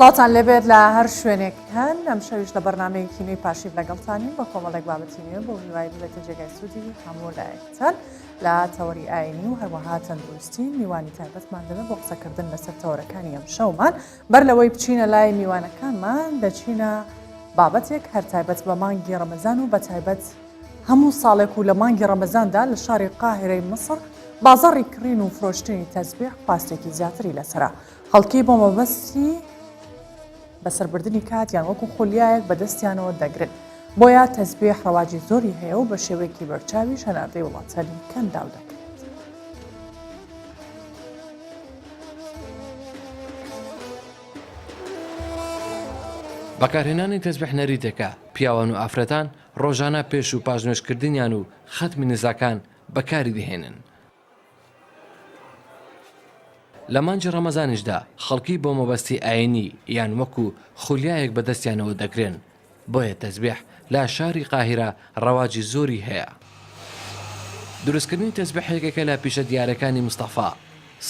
سڵاتان لەبێت لە هەر شوێنێک هەن ئەم شەویش لە بەرنامەیەکی نوێی پاشیب لەگەڵتانین بە کۆمەڵێک بابەتی نوێ بۆ هیوای بڵێتە جێگای سوودی هەموو لایەکتان لە تەوەری ئاینی و هەروەها تەندروستی میوانی تایبەتمان دەبێت بۆ قسەکردن لەسەر تەوەرەکانی ئەم شەومان بەر لەوەی بچینە لای میوانەکانمان دەچینە بابەتێک هەر تایبەت بە مانگی ڕەمەزان و بە تایبەت هەموو ساڵێک و لە مانگی ڕەمەزاندا لە شاری قاهرەی مەسڕ بازاڕی کڕین و فرۆشتنی تەسبیح پاستێکی زیاتری لەسرە خەڵکی بۆ مەبەستی بەسەربردننی کاتیان وەکو خولیایەک بەدەستیانەوە دەگرن بۆیە تەسبیح ڕەواجی زۆری هەیە و بە شێوەیەکی بەرچاوی شەناردەی وڵاتانی کەنداو دەکرێت. بەکارهێنانی تەسبیح نەریتەکە پیاوان و ئافرەتان ڕۆژانە پێش و پاژنوێشکردنیان و خەتمی نزاکان بەکاری دەهێنن. لە مانجی ڕەمەزانیشدا خەڵکی بۆ مەبەستی ئاینی یان وەکو خولیایەک بەدەستیانەوە دەگرێن بۆیە تەسبیح لە شاری قاهرە ڕەواجی زۆری هەیە. دروستکردنی تەسبیحێکەکە لە پیشە دیارەکانی مستەفا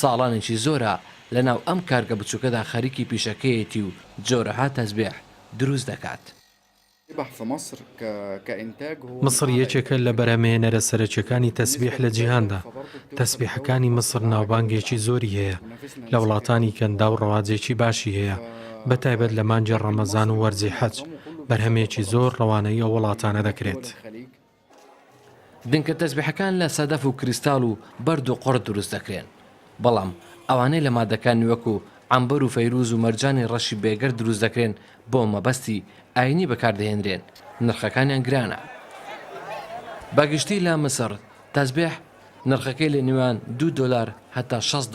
ساڵانێکی زۆرە لەناو ئەم کارگە بچووکەدا خەریکی پیشەکەیەتی و جۆرەها تەسبیح دروست دەکات. مصر یەکێکە لە بەرهەمهێنەرە سەرەکیەکانی تەسبیح لە جیهاندا. تەسبیحەکانی مصر ناوبانگێکی زۆری هەیە لە وڵاتانی کەندا و ڕەواجێکی باشی هەیە بە تایبەت لە مانجی ڕەمەزان و وەرزی حەج بەرهەمێکی زۆر ڕەوانەی ئەو وڵاتانە دەکرێت. دنکە تەسبیحەکان لە سەدەف و کریستاڵ و بەرد و قڕ دروست دەکرێن بەڵام ئەوانەی لە مادەکانی وەکو عەمبەر و فەیروز و مەرجانی ڕەشی بێگەر دروست دەکرێن بۆ مەبەستی ئاینی بەکاردەهێنرێن نرخەکانیان گرانە. بەگشتی لە مسر تەسبیح نرخەکەی لە نێوان $2 هەتا $6.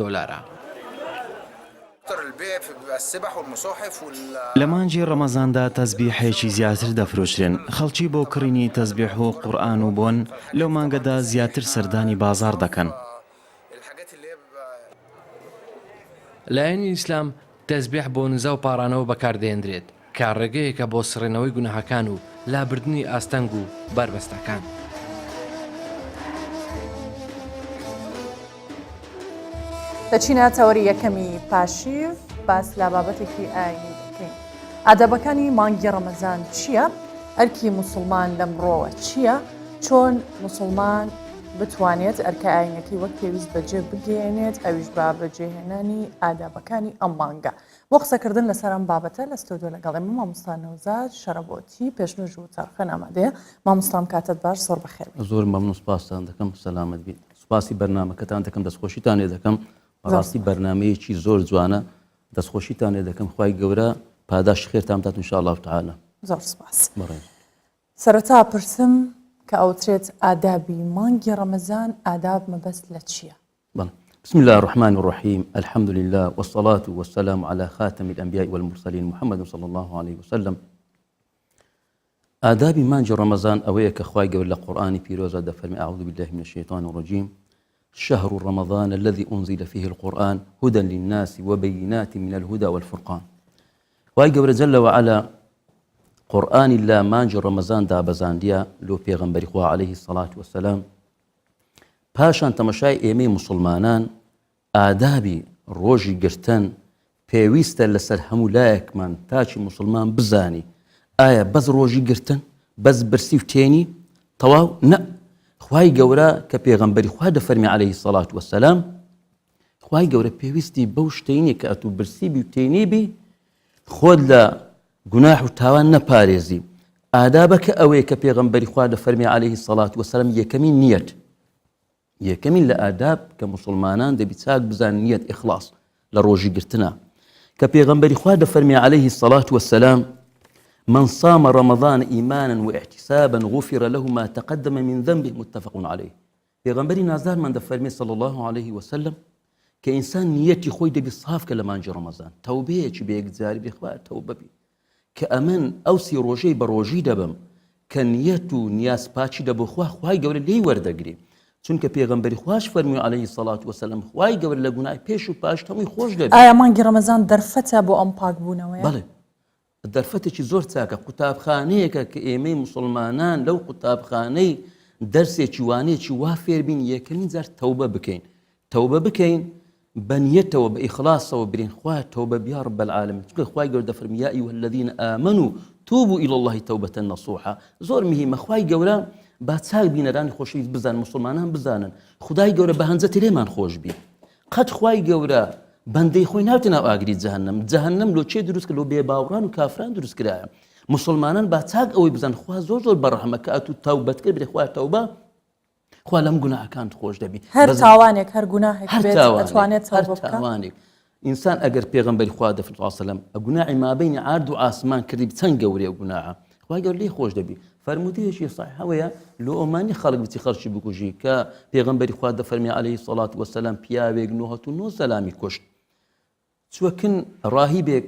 لە مانجی ڕەمەزاندا تەسبیحێکی زیاتر دەفرۆشرێن خەڵکی بۆ کڕینی تەسبیح و قورئان و بۆن لەو مانگەدا زیاتر سەردانی بازار دەکەن. لە ئاینی ئیسلام تەسبیح بۆ نزا و پارانەوە بەکاردەهێنرێت کە ڕێگەیەکە بۆ سڕێنەوەی گوناهەکان و لابردنی ئاستەنگ و بەربەستەکان. دەچینە تەوەری یەکەمی پاشیف باس لە بابەتێکی ئاینی دەکەین. ئادەبەکانی مانگی ڕەمەزان چییە؟ ئەرکی موسڵمان لەمڕۆوە چییە؟ چۆن موسڵمان بتوانێت ئەرکە ئاینەکەی وەک پێویست بەجێ بگەێنێت ئەویش با بەجێهێنانی ئادابەکانی ئەم مانگە. بۆ قسەکردن لەسەر ئەم بابەتە لە ستۆدیۆ لەگەڵ ئێمە مامۆستا نەوزاد شەرەبۆتی پێشنوژ و تەرخەن ئامادەیە. مامۆستام کاتت باش زۆر بەخێر. زۆر مەمنون سوپاستان دەکەم سەلامەت بین. سوپاسی بەرنامەکەتان دەکەم دەستخۆشیتان لێ دەکەم. ڕاستی بەرنامەیەکی زۆر جوانە دەستخۆشیتان لێ دەکەم خوای گەورە پاداش خێرتان بدات انشاءالله تعالی. زۆر سوپاس. سەرەتا پرسم کە ئەوترێت ئادابی مانگی ڕەمەزان ئاداب مەبەست لە چییە؟ بسم الله الرحمن الرحيم الحمد لله والصلاة والسلام على خاتم الأنبياء والمرسلين محمد صلى الله عليه وسلم. آدابي مانج رمضان أويك أخواي قبل القرآن في روزة دفرمي أعوذ بالله من الشيطان الرجيم شهر رمضان الذي أنزل فيه القرآن هدى للناس وبينات من الهدى والفرقان. خواي قبل جل وعلا قرآن الله مانج رمضان دا بزانديا لو پیغمبر خوا عليه الصلاة والسلام پاشان تەمەشای ئێمەی مسلمانان ئادابی ڕۆژی گرتن پێویستە لەسەر هەموو لایەکمان تاچی مسلمان بزانی ئایا بەس ڕۆژی گرتن بەس برسی و تێنی تەواو نە خوای گەورە کە پێغەمبەری خوا دەفەرمی عليه الصلاة والسلام خوای گەورە پێویستی بەو شتەینێ کە ئەتوو برسی بی و تێنی بی خۆت لە گوناح و تاوان نەپارێزی ئادابەکە ئەوەیە کە پێغەمبەری خوا دەفەرمی عليه الصلاة والسلام یەکەمی نیەت یەکەمین لە ئاداب کە مسلمانان دەبی چاک بزان نیەت ئیخلاص لە ڕۆژی گرتنە کە پێغەمبەری خوا دەفەرمی عليه الصلاة والسلام من صام رمضان إيمانا واحتسابا غفر له ما تقدم من ذنبه متفق عليه. پێغەمبەری نازارمان دەفەرمێ صلى الله عليه وسلم کە ئینسان نیەتی خۆی دەبی صاف کە لە مانجی ڕەمەزان تەوبەیەکی بەیەکجاری بێ خوا تەوبە بی کە ئەمن ئەو سی ڕۆژەی بە ڕۆژی دەبم کە نیەت و نیاز پاچی دەبۆ خوای گەورە لێی وەردەگری چونکە پێغەمبەری خوش فەرمووی عليه الصلاة والسلام خوای گەورە لە گوناهای پێش و پاش هەمووی خۆش دەبێت. ئایا مانگی ڕەمەزان دەرفەتە بۆ ئەم پاکبوونەوەیە؟ بەڵێ دەرفەتێکی زۆر چاکە قوتابخانەیەکە کە ئێمەی مسلمانان لەو قوتابخانەی دەرسێکی وانەیەکی وا فێر بین یەکەمین جار تەوبە بکەین بنيته بإخلاصه وبرنخواته وبيا رب العالمين خواي قول دفر يا أيها الذين آمنوا توبوا إلى الله توبة نصوحة زور مهمة خواي قولا باتساق بينا راني خوشي بزان مسلمانان بزانا خداي قولا بهنزة ليمان خوش بي قد خواي قولا بندي خوي ناوتنا واقري جهنم لو تشي دروس لو بيباوران وكافران دروس كرايا مسلمانان باتساق أوي بزان خوا زور برحمة كأتو توبة كبير خوا توبة خوا لم قناع كانت خوش دبي هر تاوانك هر گناهك بيت اتوانيت توبه بك تاوانك انسان اگر پیغمبر خوا د صلی الله علیه وسلم گناع ما بين عرض واسمان كريب تنقوري گناع خوا قال لي خوش دبي فرمودي شيء صحيح ويا لو ماني خلق بتي خرج بكوجي ك پیغمبر خوا د فرمي عليه الصلاه والسلام بياوي نوحه نو سلامي كش سوكن راهبك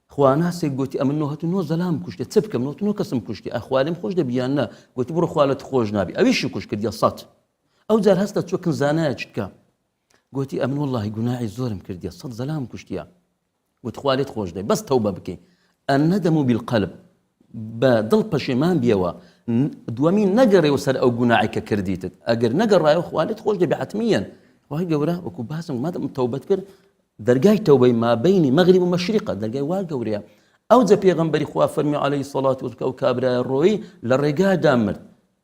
خواناس قلتي امن نوحه نو سلام كش تسبك نوحه نو قسم كش اخوالم خوش دبيانا قلت برو خوالت خوش نابي اويش كش كدي صات او زار هستا تشوكن زاناجك قلتي امن والله قناعي زورم كرديا صد زلام كشتيا قلت خوالت خوش داي بس توبه بكي الندم بالقلب بضل بشمان بيوا دوامين نقر يوسر او قناعي كرديت اقر نقر رايو خوالت خوش داي حتميا وهي قورا وكو باسم ما توبه كر درجاي توبه ما بين مغرب ومشرقه درجاي واقوريا او ذا بيغمبري خوا فرمي عليه الصلاه والسلام كابرا الروي للرجاء دامر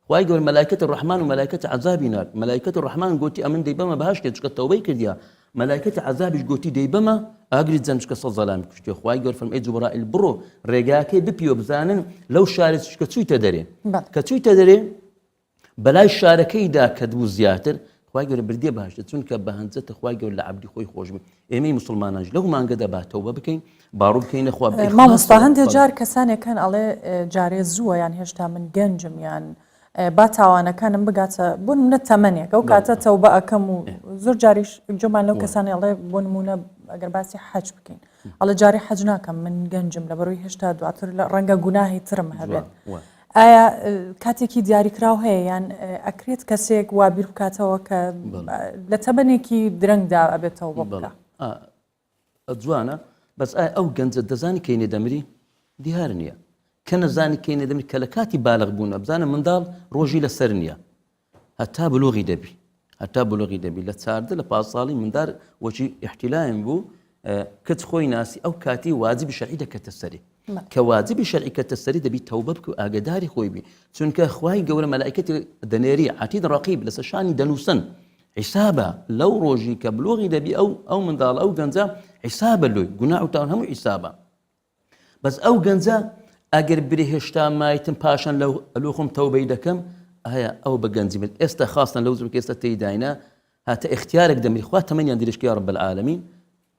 خواهي يقول ملائكة الرحمن وملائكة عذابنا ملائكة الرحمن قلتي أمن ديبما بهاش كتشك التوبة كرديا ملائكة عذابش قلتي ديبما أقرد زنشك صلى كشتي خواهي يقول فرم إجبراء البرو رجاكي ببيو بزانن لو شارس كتسوي تدري كتسوي تدري بلاي شاركي دا كدو زياتر خواهي يقول بردي بهاش تسونك بهنزت خواهي يقول لعبدي خوي خوش بي إيمي مسلمان لو ما انقدر بها توبة بكين بارو بكين أخوة بإخلاص ما مستهند جار كسانه كان على جاري زوا يعني هشتا من جنجم يعني باتاوانا كان بقات بون من الثمانية كو كاتا توبة كم زور جاريش جمال لو كساني الله بون مونا اگر باسي حج بكين الله جاري حجنا كم من جنجم لبروي هشتا دواتر رنگا گناهي ترم هبل آیا کاتێکی دیاریکراو هەیە یان ئەکرێت کەسێک وابیر بکاتەوە کە لە تەبەنێکی درەنگدا ئەبێتەوە بۆ بکە جوانە بەس ئەو گەنجە دەزانی کەینێ دەمری دیار نییە کە نەزانی کەینێ دەمری کە لە کاتی بالغ بوونە بزانە منداڵ ڕۆژی لەسەر نییە هەتا بلوغی دەبی لە 14 لە 5 ساڵی مندار وەچی احتیلایم بوو کەچ خۆی ناسی ئەو کاتی واجبی شەرعی دەکەتە سەری کە واجبی شەرعی کەتە سەری دەبی تەوبە بکە و ئاگاداری خۆی بی چونکە خوای گەورە مەلائکەتی دەنێری عەتید ڕەقیب لەسەر شانی دەنووسن حیسابە لەو ڕۆژی کە بلوغی دەبی ئەو منداڵ ئەو گەنجە حیسابە لۆی گوناح و تاوان هەموو حیسابە بەس ئەو گەنجە ئەگەر بری هێشتا مایتم پاشان لەو خۆم تەوبەی دەکەم ئایا ئەو بە گەنجی بێت ئێستا خاستن لەو زوو کە ئێستا تێیداینە هاتە اختیارێک دەمری خوا تەمەنیان دیرشکی یا رب العالمین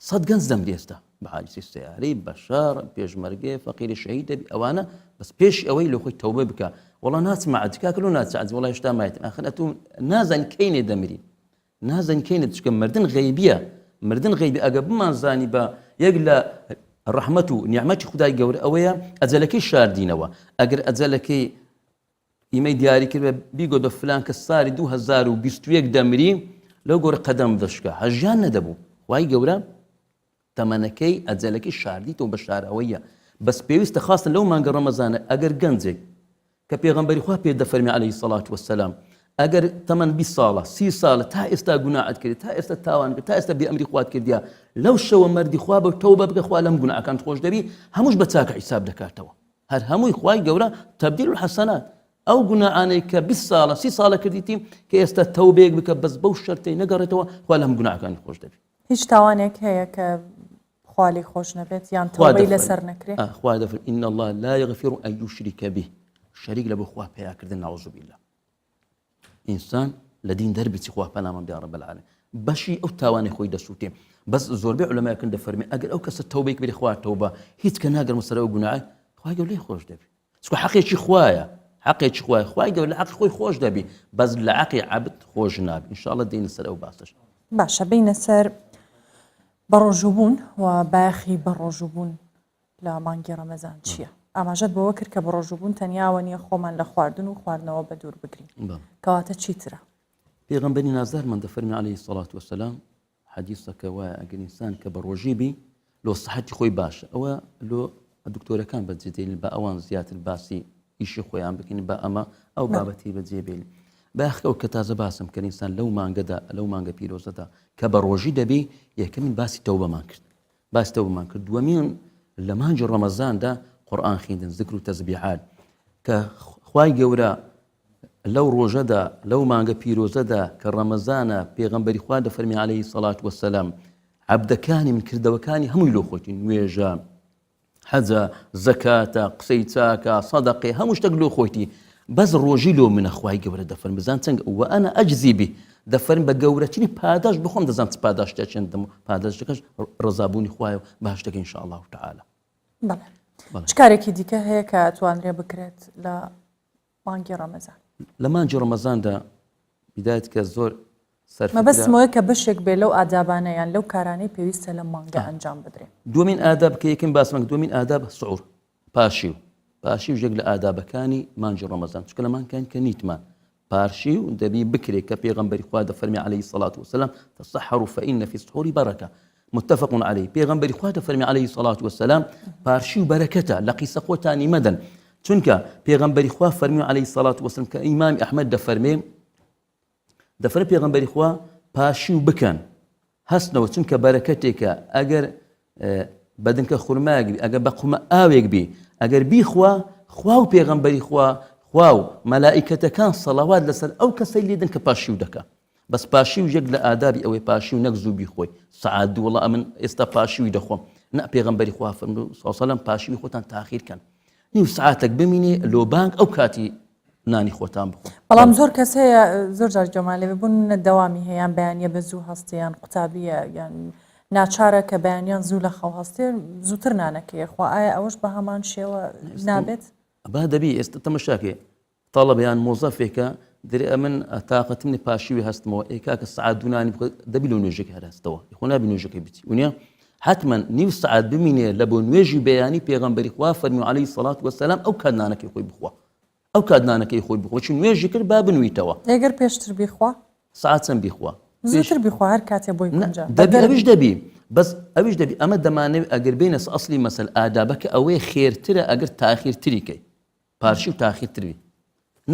صد گەنج دەمری ئێستا بەحاجسی سیاری بەشار پێشمەرگێ فەقیری شەهید دەبی ئەوانە بەس پێش ئەوەی لە خۆی تەوبە بکە وەڵا ناچمە عەجز کاکەلو ناچە عەجز وەڵا هێشتا مایتم ئاخر ئەتوو نازانی کەینێ دەمری نازانی کەینێ چکە مردن غەیبیە مردن غەیبی ئەگە بمانزانی بە یەک لە ڕەحمەت و نیعمەتی خودای گەورە ئەوەیە ئەجەلەکەی شاردینەوە ئەگەر ئەجەلەکەی ئیمەی دیاری کرد بیگۆ بە فلان کە ساری 2021 دەمری لەو گۆرە قەدەم دەشکە هەژیان نەدەبوو وای گەورە تەمەنەکەی ئەجەلەکەی شاردیتەوە بە شارەوەیە بەس پێویستە خاستن لەو مانگە ڕەمەزانە ئەگەر گەنجێک کە پێغەمبەری خوا پێ دەفەرمی عەلەیهی سەڵات وەسەلام ئەگەر تەمەن 20 ساڵە 30 ساڵە تا ئێستا گوناحت کرد تا ئێستا تاوان کرد تا ئێستا بێئەمری خوات کردیا لەو شەوە مەردی خوا بە تەوبە بکە خوا لەم گوناحەکان خۆش دەبی هەمووش بە چاکە حیساب دەکاتەوە هەر هەمووی خوای گەورە تەبدیل الحەسەنات ئەو گوناحانەی کە 20 ساڵە 30 ساڵە کردیتیم کە ئێستا تەوبەیەک بکە بەس بەو شەرتەی نەگەڕێتەوە خوا لەم گوناحەکانی خۆش دەبی هیچ تاوانێک هەیە کە خوالی خۆش نەبێت یان تەوبەی لەسەر نەکرێت خوا دەفەرمێ ئین الله لا یغفر أن یشرک به شەریک لە بۆ خوا پێیاکردن نەعوذ بالله ئینسان لە دین دەربچی خوا پەنامە بدە رب العالمین بەشی ئەو تاوانی خۆی دەسووتێ بەس زۆربەی عولەماکن دەفەرمێ ئەگەر ئەو کەسە تەوبەیەک بێ خوا تەوبە هیچ کە ناگەڕمە سەر ئەو گوناحە خوای گەورە لێی خۆش دەبی چونکە حەقێکی خوایە حەقێکی خوایە خوای گەورە لە حەقی خۆی خۆش دەبی بەس لە حەقی عەبد خۆش نابی ئینشاءڵڵا دێینە سەر ئەو باسەش باشە بینە سەر بەڕۆژووبوون و باخی بەڕۆژووبوون لە مانگی ڕەمەزان چییە؟ ئاماژەت بەوە کرد کە بەڕۆژووبوون تەنیاوە نیە خۆمان لە خواردن و خواردنەوە بە دوور بگرین کەواتە چیترە؟ پێغەمبەری نازارمان دەفەرمێ عەلەیهی سەڵات وەسەلام حەدیثەکە وایە ئەگەر ئینسان کە بە ڕۆژی بی لۆ سەحەتی خۆی باشە ئەوە لۆ دکتۆرەکان بەجێدێن بە ئەوان زیاتر باسی ئیشی خۆیان بکەین بە ئەمە ئەو بابەتی بەجێبێن باخەوە کە تازە باسم کە ئینسان لەو مانگەدا لەو مانگە پیرۆزەدا کە بە ڕۆژی دەبێ یەکەمین باسی تەوبەمان کرد باسی تەوبەمان کرد دووەمین لە مانگی ڕەمەزاندا قورئان خوێندن ذکر و تەسبیحات کە خوای گەورە لەو ڕۆژەدا لەو مانگە پیرۆزەدا کە ڕەمەزانە پێغەمبەری خوا دەفەرمی عەلەیهی سەڵات وەسەلام عەبدەکانی من کردەوەکانی هەمووی لۆ خۆتی نوێژە حەجە زەکاتە قسەی چاکە سەدەقێ هەموو شتێک لۆ خۆیتی بەس ڕۆژی لۆ منە خوای گەورە دەفەرم بزان چەند وەئەنە ئەجزی بی دەفەرم بە گەورەترین پاداش بخۆم دەزانم چ پاداشتە چەندەم پاداشتەکەش ڕەزابوونی خوایە و باشتەکە ئینشاءالله تعالە بەڵێ چ کارێکی دیکە هەیە کە توانرێ بکرێت لە مانگی ڕەمەزان لە مانگی ڕەمەزاندا بدایەت کە زۆر مەبەستمەوەی کە بەشێک بێ لەو ئادابانەیان لەو کارانەی پێویستە لە مانگە ئەنجام بدرێت دومین ئاداب کە یەکەم باسمەک دومین ئاداب سعور پاشی و ژێک لە ئادابەکانی مانگی ڕەمەزان چکە لە مانگەکان کە نیتمان پارشی و دەبی بکرێت کە پێغەمبەری خوا دەفەرمی عەلەیهی سەڵات وسەلام تەسەحەروا فەئینە فی السحوری بەرەکە متفق عەلەیه پێغەمبەری خوا دەفەرمی عەلەیهی سەڵات وسەلام پارشی و بەرەکەتە لە قیسە خۆتانی مەدەن چونکە پێغەمبەری خوا فەرمی عەلەیهی سەڵات وسەلام کە ئیمامی ئەحمەد دەفەرمێ پێغەمبەری خوا پاشی و بکەن هەستنەوە چونکە بەرەکەتێکە ئەگەر بەدنکە خورمایەک بی ئەگەر بە قومە ئاوێک بی ئەگەر بیخوا خوا و پێغەمبەری خوا و مەلائیکەتەکان سەڵاوات لەسەر ئەو کەسەی لێدن کە پاشی و دەکە بەس پاشی و یەک لە ئادابی ئەوەی پاشی و نەک زوو بیخۆی سەعات دوو وەڵا ئەمن ئێستا پاشیوی دەخۆم نە پێغەمبەری خوا فەرمووی صلی الله عەلەیهی وسەلەم پاشیوی خۆتان تاخیر کەن نیو سعاتێک بمینێ لۆ بانک ئەو کاتی نانی خۆتان بخۆن بەڵام زۆر کەس هەیە زۆر جار جەمالێ ببوون دەوامی هەیەیان بەیانیە بە زوو هەستیان قوتابیە یان ناچارە کە بەیانیان زوو لە خەو هەستێ زووتر نانەکەیە خوا ئایا ئەوەش بە هەمان شێوە نابێت با دەبی ئێستا تەمەشاکێ تەڵەبیان مۆزەفێکە دەرێ ئەمن تااقەتم لێ پاشیوی هەستمەوە ئێکا کە سعات دوو نانی دەبی لە نوێژێک هەرهەستەوە خۆ نابی نوێژەکەی بچی ونیە حتما نیو سعات بمینێ لە بۆ نوێژی بەیانی پێغەمبەری خوا فەرمی عەلەیهی سەڵات وەسەلام ئەو کات نانەکەی خۆی بخوا ئەو کاتنانەکەی خۆی بخۆ چی نوێژی کرد با بنویتەوە ئەگەر پێشتر بیخوا سعات چەند بیخوا زووتر بیخوا هەر کاتێ بۆی گونجا ئەویش دەبی بەس ئەویش دەبی ئەمە دەمانەوێت ئەگەر بینە ئەسلی مەسەل ئادابەکە ئەوەیە خێرترە ئەگەر تاخیرتری کەی پارشی و تاخیرتری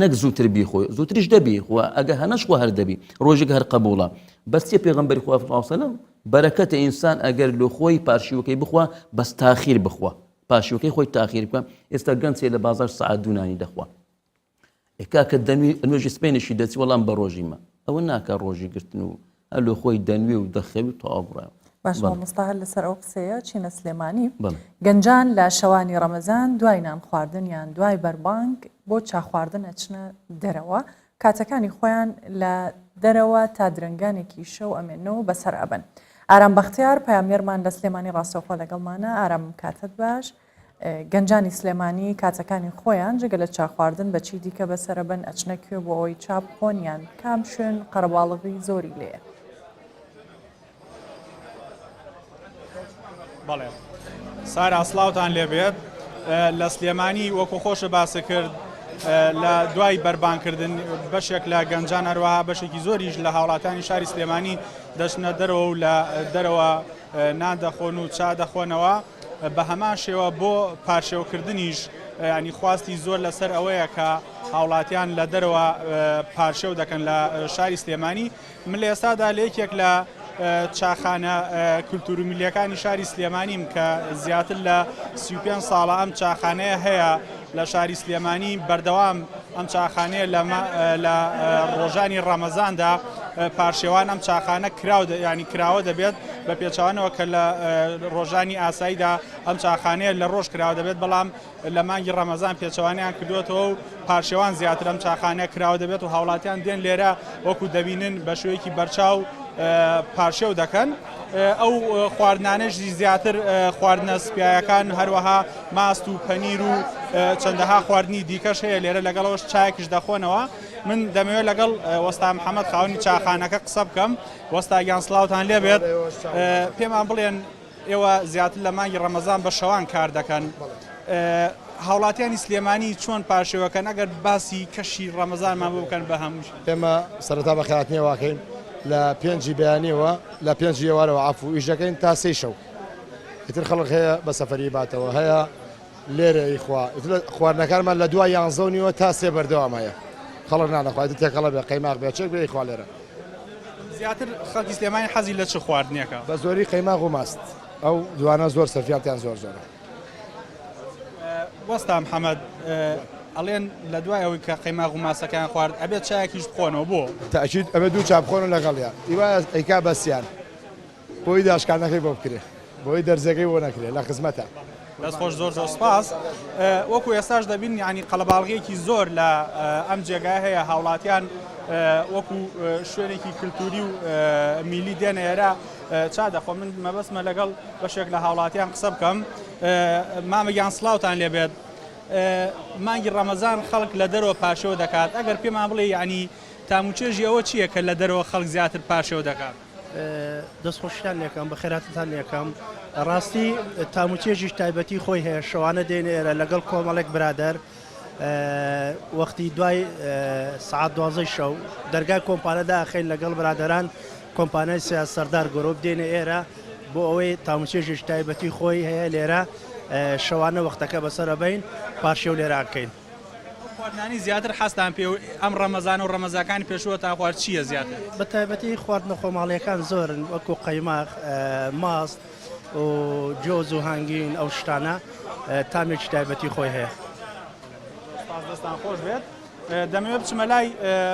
نەک زووتر بیخۆی زووتریش دەبی خوا ئەگە هەنەش خوا هەر دەبی ڕۆژێک هەر قبوڵە بەس چێ پێغەمبەری خوا صلی الله عەلەیهی وسەلەم بەرەکەتە ئینسان ئەگەر لۆ خۆی پارشیوەکەی بخوا بەس تاخیر بخوا پاشیوەکەی خۆی تاخیر بکە ئێستا گەنجێ لە بازار سعات دوو نانی دەخوا کاکە دەنوی نوێژی سپێنشی دەچی وەڵام بە ڕۆژیمە ئەوە ناکە ڕۆژی گرتن و هەلو خۆی دەنوێ و دەخەوی تا ئەبڕە باش مستاهل لەسەر ئەو قسەیە چینە سلێمانی گەنجان لە شەوانی ڕەمەزان دوای نان خواردن یان دوای بەربانگ بۆ چاخواردن ئەچنە دەرەوە کاتەکانی خۆیان لە دەرەوە تا درنگانێکی شەو ئەمێنەوە بەسەر ئەبن ئارام بەختیار پەیامبەرمان لە سلێمانی ڕاستەوخۆ لەگەڵمانە ئارام کاتت باش گەنجانی سلێمانی کاتەکانی خۆیان جگە لە چاخواردن بەچی دیکە بەسرە بن ئەچنە کوێ بۆ ئەوەی چاپ خۆنیان کام شوێن قەرەباڵغی زۆری لێە بەڵێ سارا سڵاوتان لێبێت لە سلێمانی وەکو خۆشە باسە کرد لە دوای بەربانکردن بەشێک لە گەنجان هەروەها بەشێکی زۆریش لە هاوڵاتانی شاری سلێمانی دەچنە دەرەوە و لە دەرەوە نان دەخۆن و چا دەخۆنەوە بە هەمان شێوە بۆ پارشێوکردنیش ینی خواستی زۆر لەسەر ئەوەیە کە هاوڵاتیان لە دەرەوە پارشێو دەکەن لە شاری سلێمانی من لە ئێستادا لە یەکێک لە چاخانە کولتور و میلیەکانی شاری سلێمانیم کە زیاتر لە 35 ساڵە ئەم چاخانەیە هەیە لە شاری سلێمانی بەردەوام ئەم چاخانەیە لە ڕۆژانی ڕەمەزاندا پارشێوان ئەم چاخانە ینی کراوە دەبێت بە پێچوانەوە کە لە ڕۆژانی ئاساییدا ئەم چاخانەیە لە ڕۆژ کراوە دەبێت بەڵام لە مانگی ڕەمەزان پێچەوانیان کردوێتەوە و پارشێوان زیاتر ئەم چاخانەیە کراوە دەبێت و هاوڵاتیان دێن لێرە وەکو دەبینن بە شوەیەکی بەرچاو پارشێو دەکەن ئەو خواردنانەشی زیاتر خواردنە سپیایەکان هەروەها ماست و پەنیر و چەندەها خواردنی دیکەش هەیە لێرە لەگەڵەوەش چایەکیش دەخۆنەوە من دەمەوێت لەگەڵ وەستا محەممەد خاوەنی چاخانەکە قسە بکەم وەستا گیان سڵاوتان لێبێت پێمان بڵێن ئێوە زیاتر لە مانگی ڕەمەزان بە شەوان کار دەکەن هاوڵاتیانی سلێمانی چۆن پاشێوەکەن ئەگەر باسی کەشی ڕەمەزانمان بۆ بکەن بە هەمووش ئێمە سەرەتا بە خێراتنیە واکەین لە پێنجی بەیانیەوە لە پێنجی ئێوارەوە عەفو ئیش دەکەین تا سێی شەو ئیتر خەڵک هەیە بە سەفەری باتەوە هەیە لێرە ئیخوا خواردنەکانمان لە دوای 11 تا 3 بەردەوام هەیە خەڵک نانەخوایێت تێکەڵە بێ قەیماق بێ چێک بێ خوا لێرە زیاتر خەڵکی سلێمانی حەزی لە چ خواردنیەکە بە زۆری قەیماق و ماست ئەو دوانە زۆر سەرفیاتیان زۆر زۆرە وەستا محەممەد ئەڵێن لە دوای ئەوەی کە قەیماق و ماسەکان خوارد ئەبێت چایەکیش بخۆنەوە بۆ تاکید ئەمە دوو چاپ بخۆن لەگەڵیان ئیوایە ئەیکا بەسییان بۆی داشکانەکەی بۆ بکرێ بۆی دەرزەکەی بۆ نەکرێ لە خزمەتە دەست خۆش زۆر زۆر سپاس وەکو ئێستاش دەبین ینی قەلەباڵغەیەکی زۆر لە ئەم جێگای هەیە هاوڵاتیان وەکو شوێنێکی کللتوری و میلی دێنە ئێرە چا دەخۆ من مەبەسمە لەگەڵ بەشێک لە هاوڵاتیان قسە بکەم مامەگیان سلااوان لێبێت مانگی ڕەمەزان خەڵک لە دەرەوە پاشەوە دەکات ئەگەر پێمان بڵێ ینی تاموچێژی ئەوە چییە کە لە دەرەوە خەڵک زیاتر پاشەوە دەکات دەستخۆشیان لێکم بە خێراتتان لێکم ڕاستی تاموچێژیش تایبەتی خۆی هەیە شەوانە دێن ئێرە لەگەڵ کۆمەڵێک برادەر وەختی دوای سعات 12 شەو دەرگای کۆمپانەدا ئەخەین لەگەڵ برادەران کۆمپانای سیاسەردار گرۆپ دێنە ئێرە بۆ ئەوەی تاموچێژیش تایبەتی خۆی هەیە لێرە شەوانە وەختەکە بەسەرە بین پاشێ و لێراکەین خواردنانی زیاتر حەستان پێ ئەم ڕەمەزان و ڕەمەزەکانی پێشوە تا خوارد چییە زیاتر بە تایبەتی خواردنە خۆماڵیەکان زۆرن وەکو قەیماق ماست و جۆز و هەنگین ئەو شتانە تامێکی تایبەتی خۆی هەیە دەستان خۆش بێت دەمەوێت بچمە لای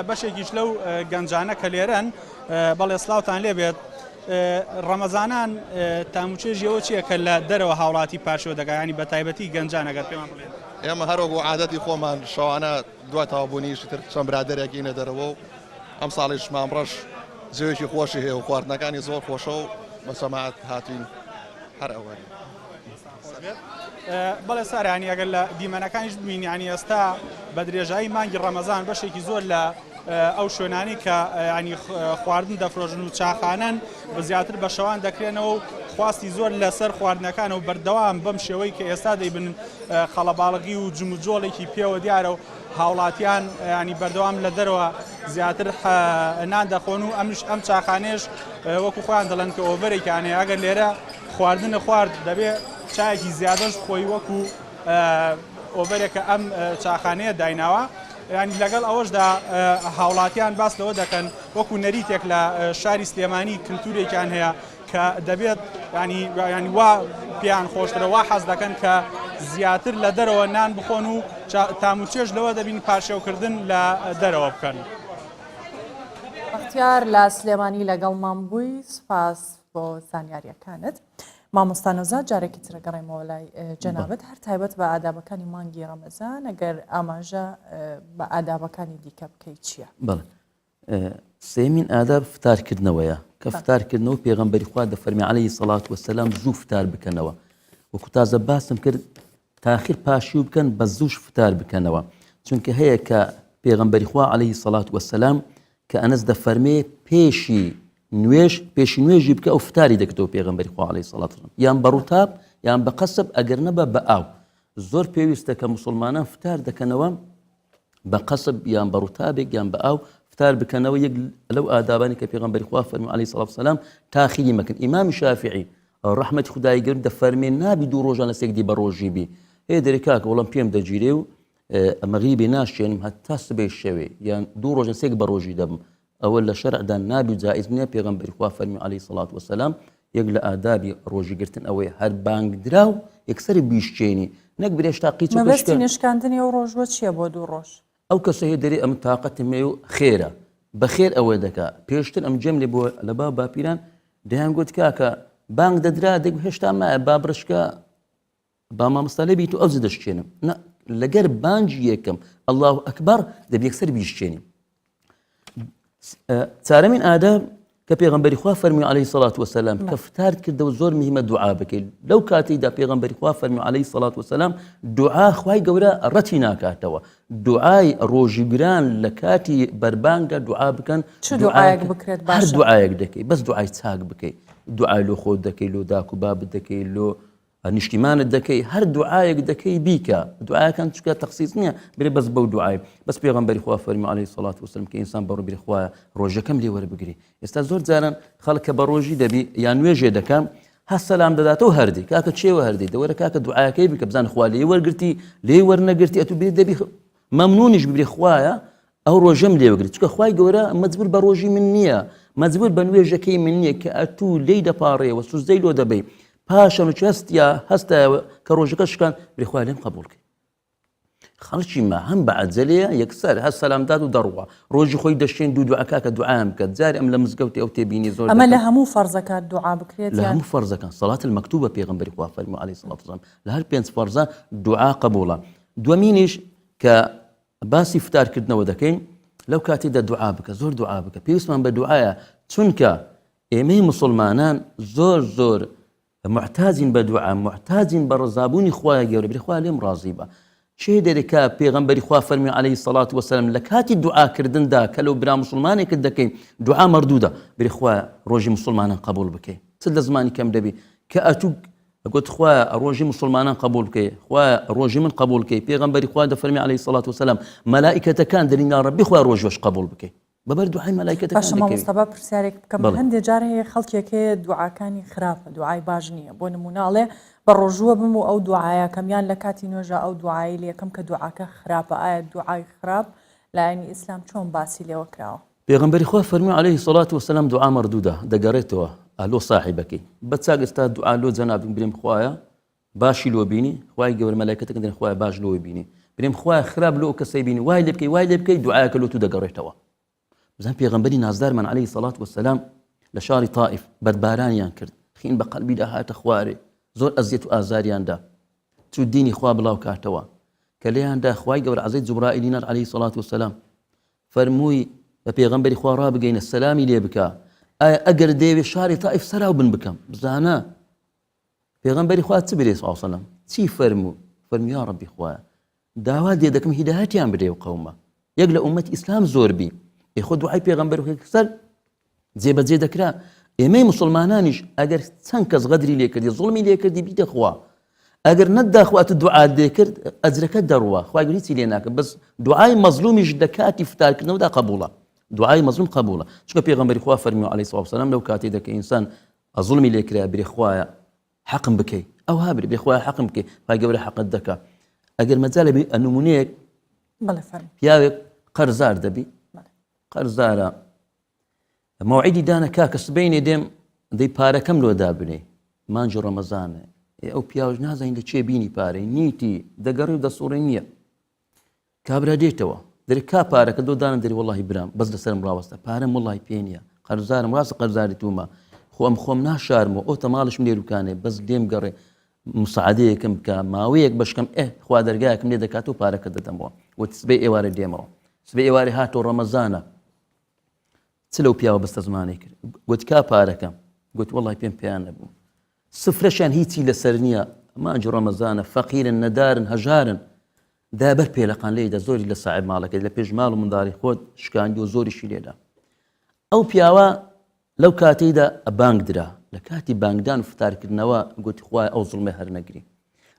بەشێکیش لەو گەنجانە کە لێرەن بەڵێ سلااوان لێ بێت ڕەمەزانان تاموچێژیەوە چییە کە لە دەرەوە هاوڵاتی پاشەوە دەگایانی بە تایبەتی گەنجانەگەر پێمان بڵێت ئێمە هەروەکو عادەتی خۆمان شەوانە دوای تاوابوونیشی تر چەند برادێکینە دەرەوە و ئەم ساڵیش مامڕەش جێوێکی خۆشی هەیە و خواردنەکانی زۆر خۆشە و بە سەماعەت هاتوین هەر ئەوە بەڵێ سارانی ئەگەر لە دیمەنەکانیش ببین ینی ئێستا بە درێژایی مانگی ڕەمەزان بەشێکی زۆر لە ئەو شوێنانی کە ینی خواردن دەفرۆژن و چاخانەن بە زیاتر بە شەوان دەکرێنەوە و خواستی زۆر لەسەر خواردنەکان و بەردەوام بەم شێوەی کە ئێستا دەیبن خەڵەباڵغی و جموجۆڵێکی پێوە دیارە و هاوڵاتیان ینی بەردەوام لە دەرەوە زیاتر نان دەخۆن و ئەم چاخانێش وەکو خۆیان دەڵێن کە ئۆڤەرێکیانەیە ئەگەر لێرە خواردنە خوارد دەبێت چایەکی زیادەش خۆی وەکو ئۆڤەرێکە ئەم چاخانەیە دایناوە ینی لەگەڵ ئەوەشدا هاوڵاتیان باس لەوە دەکەن وەکو نەریتێک لە شاری سلێمانی کللتورێکیان هەیە کە دەبێت ینی وا پێیان خۆشترە وا حەز دەکەن کە زیاتر لە دەرەوە نان بخۆن و تاموچێش لەوە دەبین پاشێوکردن لە دەرەوە بکەن بەختیار لە سلێمانی لەگەڵمان بووی سپاس بۆ زانیاریەکانت مامۆستانۆزات جارێکی ترەگەڕێمەوە لای جەنابەت هەر تایبەت بە ئادابەکانی مانگی ڕەمەزان ئەگەر ئاماژە بە ئادابەکانی دیکە بکەی چییە؟ بەڵێ سێمین ئاداب فتارکردنەوەیە کە فتارکردنەوە پێغەمبەری خوا دەفەرمی عەلەیهی سەڵات وەسەلام زوو فتار بکەنەوە وەکو تازە باسم کرد تاخیر پاشیو بکەن بە زووش فتار بکەنەوە چونکە هەیە کە پێغەمبەری خوا عەلەیهی سەڵات وەسەلام کە ئەنەس دەفەرمێ پێشی نوێژی بکە ئەو فتاری دەکەوە پێغەمبەری خوا عەلەیهی سەڵات وەسەلام یان بە ڕووتاب یان بە قەسب ئەگەر نەبە بە ئاو زۆر پێویستە کە موسڵمانان فتار دەکەنەوە بە قەسب یان بە ڕووتابێک یان بە ئاو فتار بکەنەوە یەک لەو ئادابانی کە پێغەمبەری خوا فەرمووی عەلەیهی سەڵات وەسەلام تاخیری مەکەن ئیمامی شافعی ڕەحمەتی خودای گەورە دەفەرمێ نابی دوو ڕۆژان لەسێک دی بە ڕۆژی بی هەیە دەرێ کاکە وەڵام پێم دەگیرێ و مەغریبی ناشێنم هەتا سبەی شەوێ یان دوو ڕۆژان سێک بە ڕۆژی دەبم ئەوە لە شەرعدا نابی و جائز نییە پێغەمبەری خوا فەرمووی عەلەیهی سەڵات وەسەلام یەک لە ئادابی ڕۆژیگرتن ئەوەیە هەر بانگدرا و یەکسەری بیشتێنی نەک برێ تاقیچ مەبەستی نیشکاندنی ئەو ڕۆژوە چییە بۆ دوو ڕۆژ؟ ئەو کەسە هەیە دەرێ ئەم تااقەتی مێ و خێرە بەخێر ئەوە دەکا پێشتر ئەم جەم لێ بۆ لە با باپیران دەیان گوت کاکە بانگ دەدرا دەک هێشتا مایە با برشکە با مامۆستا لێ بیت و ئەوز دەشتێنم لەگەر بانجی یەکەم ئەڵڵاهو ئەکبەر دەبێ یەکسەر بیشتێنی چارەمین ئاداب کە پێغەمبەری خوا فەرمووی عەلەیهی سەڵات وەسەلام کە فتار کردەوە زۆر مهمە دوعا بکەیت لەو کاتەیدا پێغەمبەری خوا فەرمووی عەلەیهی سەڵات وەسەلام دوعا خوای گەورە ڕەتی ناکاتەوە دوعای ڕۆژیگران لە کاتی بەربانگدا دوعا بکەن چ دوعایەک بکرێت باشە؟ هەر دوعایەک دەکەی بەس دوعای چاک بکەی دوعای لۆ خۆت دەکەی لۆ داک و بابت دەکەی لۆ نیشتیمانت دەکەی هەر دوعایەک دەکەی بیکە دوعایەکان چکە تەخسیص نییە برێ بەس بەو دوعای بەس پێغەمبەری خوا فەرمووی عەلەیهی سەڵات وەسەلام کە ئینسان بەڕوو بیرێ خوایە ڕۆژەکەم لێ وەربگری ئێستا زۆر جاران خەڵک کە بە ڕۆژی دەبی یان نوێژێ دەکەم هەست سەلام دەداتەوە هەردی کاکە چێوە هەردی دەوەرە کاکە دوعایەکەی بکە بزان خوا لێ وەرگرتی لێ وەرنەگرتی ئەتو بێ دەبی مەمنونیش ببرێ خوایە ئەو ڕۆژەم لێوەگرێت چکە خوای گەورە مەجبور بە ڕۆژی من نییە مەجبور بە نوێژەکەی من نییە کە ئەتوو لێی دەپاڕێەوە سوزدەی لۆ دەبێ پاشەن هەستایەوە کە ڕۆژەکە شکان بێخوای لێم قبولکە خەڵکی ما هەم بە عەجەلەیە یەکسەر هەست سەلامداد و دەڕوە ڕۆژی خۆی دەشتێن دوو دوعاکە کە دوعام بکات جارێ ئەم لە مزگەوتی ئەو تێبینی زۆر ئەمە لە هەموو فەرزەکات دوعا بکرێت لە هەموو فەرزەکان سەڵات المەکتوبە پێغەمبەری خوا فەرمووی عەلەیهی سەڵات وسەلام لە هەر 5 فەرزە دوعا قبوڵە دووەمینیش کە باسی فتارکردنەوە دەکەین لەو کاتێدا دوعا بکە زۆر دوعا بکە پێویستمان بە دوعایە چونکە ئێمەی مسلمانان زۆر محتاجین بە دوعا محتاجین بە ڕزابوونی خوای گەورە بێ خوا لێم ڕازی بە چێ دەرێکا پێغەمبەری خوا فەرمی عەلەیهی سەڵات وسەلام لە کاتی دوعاکردندا کە لەو برا مسلمانێکت دەکەین دوعا مەردوودە بێ خوا ڕۆژی مسلمانان قبول بکەی چ لە زمانی کەم دەبێ کە ئەتوو گوت خوا ڕۆژی مسلمانان قبول بکەی خوا ڕۆژی من قبول بکەی پێغەمبەری خوا دەفەرمی عەلەیهی سەڵات وسەلام مەلائیکەتەکان دەرین یا ڕەبی خوا ڕۆژ قبول بکەی بەبەر دوعای مەلائیکەتەکان باشە مامۆستابا پرسیارێک بکەم هەندێک جار هەیە خەڵکێکەیە دوعاکانی خراپە دوعای باش نییە بۆ نموناڵێ بە ڕۆژووە بم و ئەو دوعاە کەمیان لە کاتی نوێژە ئەو دوعای لە یەکەم کە دوعاکە خراپە ئایا دوعای خراپ لایەنی ئیسلام چۆن باسی لێوە کراوە پێغەمبەری خوا فەرمووی عەلەیهی سەڵات وسەلام دوعا مەردوودە دەگەڕێتەوە ئالۆ ساحیبەکەی بە چاک ئێستا دوعا لۆ جەنابم برێم خوایە باشی لۆ بینی خوای گەورە مەلایکەتەکە دەن خوایە باش لۆ بینی برێم خوایە خراپ لۆ کەسەی بینی وای لێ بکەی دوعایەکە لۆ تو دەگەڕێتەوە بزان پێغەمبەری نازدارمان عەلەیهی سەڵات وسەلام لە شاری تائیف بەربارانیان کرد خین بە قەلبیدا هاتە خوارێ زۆر ئەزیەت و ئازاریاندا چوو دینی خوا بڵاو کاتەوە کە لێیاندا خوای گەورە عەزیز جوبرائیلی نەر عەلەیهی سەڵات وسەلام فەرمووی بە پێغەمبەری خوا ڕابگەینە سەلامی لێ بکە ئایا ئەگەر دەیەوێ شاری تائیف سەراو بن بکەم بزانە پێغەمبەری خوا چ برێ سەڵ سەلام چی فەرموو فەرمووی یا ڕەبی خوایە داوا دێ دەکەم هیدایەتیان بدەی و قەومە یەک لە ئومەتی ئیسلام زۆر بی خۆ دوعای پێغەمبەر سەر جێبەجێ دەکرا ئێمەی مسلمانانیش ئەگەر چەند کەس غەدری لێ کردی زوڵمی لێ کردی بیدە خوا ئەگەر نەداخوات دوعات دێ کرد ئەجرەکە دەڕوە خوای گەورە هیچی لێ ناکە بەس دوعای مەزلومیش لە کاتی فتارکردنەوەدا قبوڵە دوعای مەزلوم قبوڵە چونکە پێغەمبەری خوا فەرمووی عەلەیهی سەڵات وسەلام لەو کاتێ دەکە ئینسان زوڵمی لێ کرا برێ خوایە حەقم بکەی ئەو ها برێ خوایە حەقم بکەی خوای گەورە حەقت دەکا ئەگەر مەجالە بێ نمونەیەک پیاوێک قەرزار دەبی قەرزارە مەوعیدی دانە کاکە سبەینێ دێم دەی پارەکەم لۆ دابنێ مانجی ڕەمەزانە ئەو پیاوەش نازانین لە چێ بینی پارەی نیتی دەگەڕی و دەسوڕی نییە کابرا دێتەوە دەری کا پارەکە دۆ دانە دەری وەڵڵاهی برام بەس لەسەرم ڕاوەستە پارەم وەڵڵاهی پێ نییە قەرزارم ڕاستە قەرزاری تومە خۆم ناشارمەوە ئەو تەماڵشم لێروکانێ بەس لێم گەڕێ مساعدەیەکم بکە ماوەیەک بەشکەم خوا دەرگایەکم لێ دەکاتەوە پارەکە دەدەمەوە وت سبەی ئێوارە دێمەوە سبەی ئێوارە هاتەوە ڕەمەزانە چ لەو پیاوە بەستە زمانی کرد گوت کا پارەکەم گوت وەڵڵاهی پێم پێیان نەبوو سفرەشیان هیچی لەسەر نییە مانجی ڕەمەزانە فەقیرن نەدارن هەژارن دابەر پێلەقان لێیدا زۆری لە ساحب ماڵەکە لە پێش ماڵ و منداڵی خۆت شکاندی و زۆریشی لێدا ئەو پیاوە لەو کاتەیدا بانگ درا لە کاتی بانگدان و فتارکردنەوە گوتی خوای ئەو زوڵمە هەر نەگری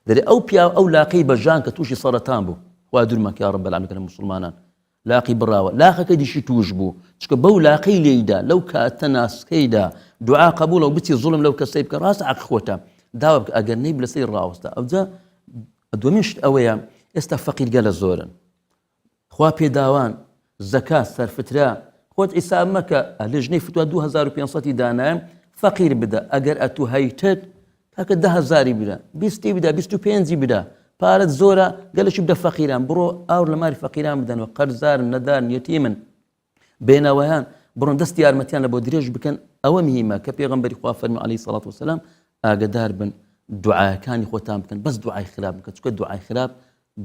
دەرێ ئەو پیاوە ئەو لاقەی بەژان کە تووشی سەرەتان بوو خوا دوورمەکە یا ڕەب العالەمین لە مسلمانان لاقی بڕاوە لاقەکە دیشی توش بوو چکە بەو لاقەی لێیدا لەو کاتە ناسکەیدا دوعا قبولە و بچی زوڵم لەو کەسەی بکە ڕاست عەق خۆتە داوا بکە ئەگەر نەی لەسەری ڕاوەستە ئەوجا دووەمین شت ئەوەیە ئێستا فەقیر لە زۆرن خوا پێداوان زەکات سەرفترا خۆت ئیساب مەکە لە ژنەی فتووە 2500 دانایە فەقیر بدە ئەگەر ئەتوو هەیتت کاکە 10,000 بدە 20 بدە 25 بدە پارەت زۆرە گەلەشی بدە فەقیران بڕۆ ئاور لە ماری فەقیران بدەنەوە قەرزارن نەدارن یەتیمن بێنەوەیان بڕۆن دەستی یارمەتیان لە بۆ درێژ بکەن ئەوە مهمە کە پێغەمبەری خوا فەرمووی عەلەیهی سەڵات وسەلام ئاگدار بن دوعاکانی خۆتان بکەن بەس دوعای خراپ بکە چونکە دوعای خراپ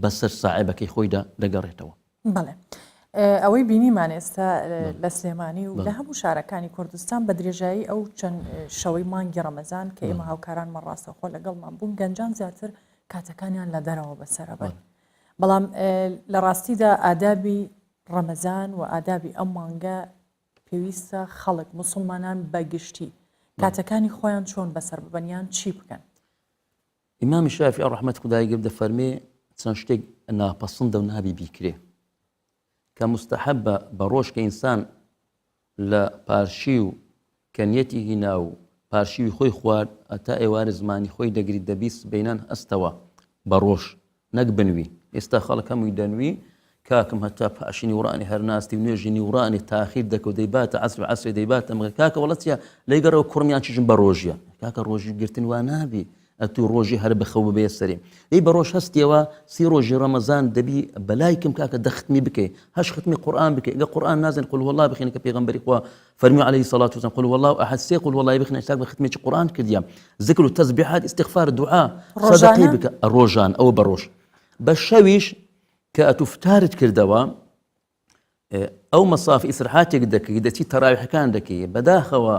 بەسەر ساحیبەکەی خۆیدا دەگەڕێتەوە بەڵێ ئەوەی بینیمان ئێستا لە سلێمانی و لە هەموو شارەکانی کوردستان بە درێژایی ئەو چەند شەوەی مانگی ڕەمەزان کە ئێمە هاوکارانمان ڕاستەخۆ لەگەڵمان بوون گەنجان زیاتر کاتەکانیان لە دەرەوە بەسەرەبن بەڵام لە ڕاستیدا ئادابی ڕەمەزان و ئادابی ئەم مانگە پێویستە خەڵک مسلمانان بەگشتی کاتەکانی خۆیان چۆن بەسەر ببەنیان چی بکەن ئیمامی شافعی ڕەحمەت خودای گەورە دەفەرمێ چەند شتێک ناپەسەندە و نابی بیکرێ کە مستحبە بە ڕۆژ کە ئینسان لە پارشی و کەنیەتی هینا و پارشیوی خۆی خوارد ئەتا ئێوارە زمانی خۆی دەگریت دەبیست بینان ئەستەوە بە ڕۆژ نەک بنوی ئێستا خەڵک هەمووی دەنوی کاکم هەتا پاشی نیوڕانی هەرناستی و نوێژی نیوڕانی تاخیر دەکە و دەیباتە عەسر و عەسرێ دەیباتە مەغرب کاکە وەڵەتیە لەیگەڕەوە کوڕمیان چیژم بە ڕۆژیە کاکە ڕۆژی گرتن وا نابی ئەتوو ڕۆژی هەر بخەو ببێ سەرێ دەی بە ڕۆژ هەستیەوە 30 ڕۆژی ڕەمەزان دەبی بەلایکم کاکە دەختمی بکەی 8 ختمی قورئان بکەی ئەگە قورئان نازن قل هو الله بخێنە کە پێغەمبەری خوا فەرمی عليه الصلاة والسلام قل هو الله أحد سێ قل هو الله بخێنە شتاک بە ختمێکی قورئان کردیە ذکر و تەسبیحات استغفار دوعا صدقەی بکە ڕۆژان ئەوە بە ڕۆژ بە شەویش کە ئەتوو فتارت کردەوە ئەو مەساف ئیسراحاتێک دەکەی دەچی تەراویحەکان دەکەی بەداخەوە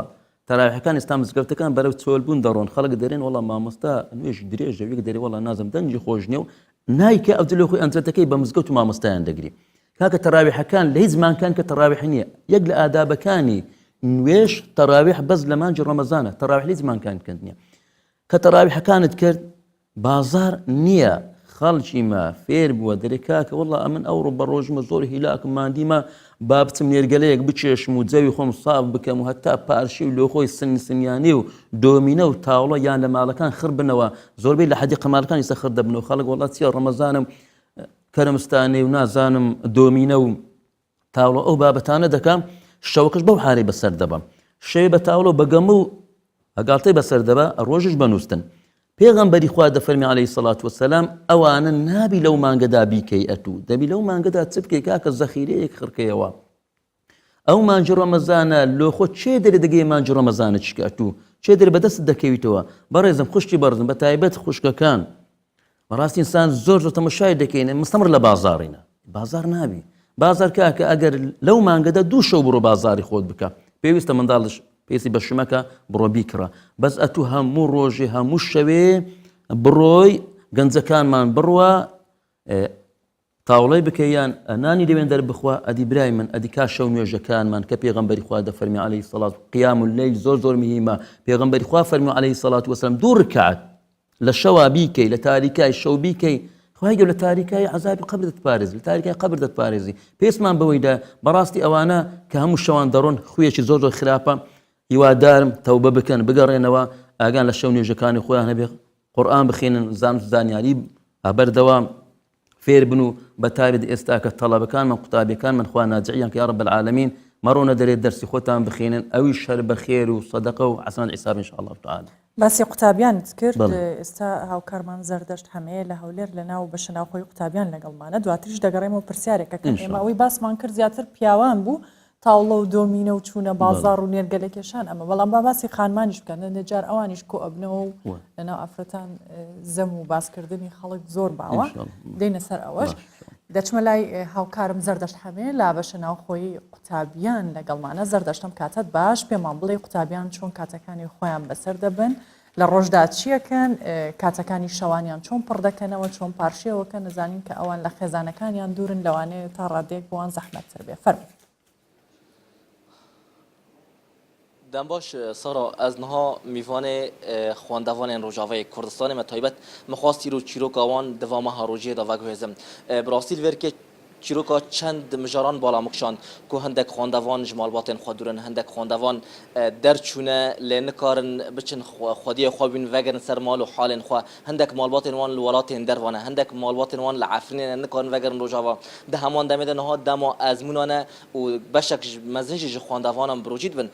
تەراویحەکان ئێستا مزگەوتەکان بەرەو چۆلبوون دەڕۆن خەڵک دەرێن وەڵام مامۆستا نوێژ درێژە وێک دەرێ وەڵام نازم دەنجی خۆش نییە و نایکە ئەو دلۆ خۆی ئەنجەتەکەی بە مزگەوت و مامۆستایان دەگری کاکە تەراویحەکان لە هیچ زمانکان کە تەراویح نییە یەک لە ئادابەکانی نوێژ تەراویح بەس لە مانجی ڕەمەزانە تەراویح لە هیچ زمانکان کەند نییە کە تەراویحەکانت کرد بازار نییە خەڵکی ما فێر بووە دەرێ کاکە وەڵا ئەمن ئەوڕۆ بە ڕۆژمە زۆر هیلاکم مادیمە با بچم نێرگەلەیەک بچێشم و جەوی خۆم ساف بکەم و هەتا پارشی و لۆ خۆی سنیانی و دۆمینە و تاوڵە یان لە ماڵەکان خڕ بنەوە زۆربەی لە حەدی قەمالەکانی ئێستا خڕ دەبنەوە خەڵک وەڵا چیە ڕەمەزانم کەرمستانێ و نازانم دۆمینە و تاوڵە ئەو بابەتانە دەکەم شەوەکەش بەو حالەی بەسەر دەبەم شەوی بە تاوڵە بەگەمە و هەگاڵتەی بەسەر دەبە ڕۆژش بەنووستن پێغەمبەری خوا دەفەرمی عليه الصلاة والسلام ئەوانە نابی لەو مانگەدا بیکەی ئەتوو دەبی لەو مانگەدا چ بکەی کاکە زەخیرەیەک خڕکەیەوە ئەو مانجی ڕەمەزانە لۆ خۆ چێ دەرێ دەگەی مانجی ڕەمەزانە چکە ئەتوو چێ دەرێ بەدەست دەکەویتەوە بەڕێزم خوشتی بەڕزم بە تایبەت خوشکەکان بەڕاستی ئینسان زۆر تەماشای دەکەین مستەمر لە بازاڕینە بازار نابی بازار کاکە ئەگەر لەو مانگەدا دوو شەو بڕۆ بازاری خۆت بکە پێویستە منداڵش پێسی بە شمەکە بڕۆ بیکڕە بەس ئەتوو هەموو ڕۆژی هەموو شەوێ بڕۆی گەنجەکانمان بڕوە تاوڵەی بکەیان نانی لەوێن دەربخوا ئەدی برای من ئەدی کا شەو نوێژەکانمان کە پێغەمبەری خوا دەفەرمی عليه الصلاة قیام الليل زۆر زۆر مهمە پێغەمبەری خوا فەرمی عليه الصلاة والسلام دوو ڕکعات لە شەوا بیکەی لە تاریکای شەو بیکەی خوای گەورە لە تاریکای عەزابی قەبر دەتپارێزی لە تاریکای قەبر دەتپارێزی پێسمان بەوەیدا بەڕاستی ئەوانە کە هەموو شەوان دەڕۆن خوێکی زۆر زۆر خراپە هیوادارم تەوبە بکەن بگەڕێنەوە ئاگان لە شەو نوێژەکانی خۆیان هەبێ قورئان بخوێنن زانیاری بەردەوام فێر بن و بەتابێت ئێستا کە تەڵەبەکانمان قوتابیەکانمان خوا ناجعیان کە یا رب العالمین مەڕۆنە دەرێت دەرسی خۆتان بخوێنن ئەوی شەر بە خێر و سەدەقە و حەسەنات حیساب ان شاء الله تعالی باسی قوتابیانت کرد ئێستا هاوکارمان زەردەشت هەمەیە لە هەولێر لەناو بەشە ناوخۆی قوتابیان لەگەڵمانە دواتریش دەگەڕێمەوە پرسیارێکە کە ئێمە ئەوەی باسمان کرد زیاتر پیاوان بوو تاوڵە و دۆمینە و چوونە بازار و نێرگەلێکێشان ئەمە بەڵام با باسی خانمانیش بکەن نەجار ئەوانیش کۆ ئەبنەوە و لەناو ئافرەتان زەم و باسکردنی خەڵک زۆر باوە دێنە سەر ئەوەش دەچمە لای هاوکارم زەردەشت هەمێ لا بەشە ناوخۆی قوتابیان لەگەڵمانە زەردەشتم کاتت باش پێمان بڵێ قوتابیان چۆن کاتەکانی خۆیان بەسەر دەبن لە ڕۆژدا چیەکەن کاتەکانی شەوانیان چۆن پڕ دەکەنەوە چۆن پارشێوەکە نەزانین کە ئەوان لە خێزانەکانیان دوورن لەوانەیە تا ڕادێک بۆوان زەحمەتتر بێ فەرموو دەم باش سارا ئەز نها میوانێ خواندەوانێن ڕۆژاوای کوردستانی مە تایبەت مەخواستی و چیرۆکاوان دەوامە هەڕۆژیەدا ڤەگوێزم براسیل وێرکێ چیرۆکا چەند مژاران بالا مکشان کو هەندێک خواندەوان ji malbatên xwe durin هەندێک خواندەوان دەرچوونە lê nikarin biçin xwediyê xwe bîn vegerin ser mal û halên xwe هەندێک malbatên wan li welatên dervan e هەندێک malbatên wan li Efrînê nikarin vegerin rojava di heman demê de niha dema ezmûnan e û beşek mezin jî ji xwandevanan birojî dibin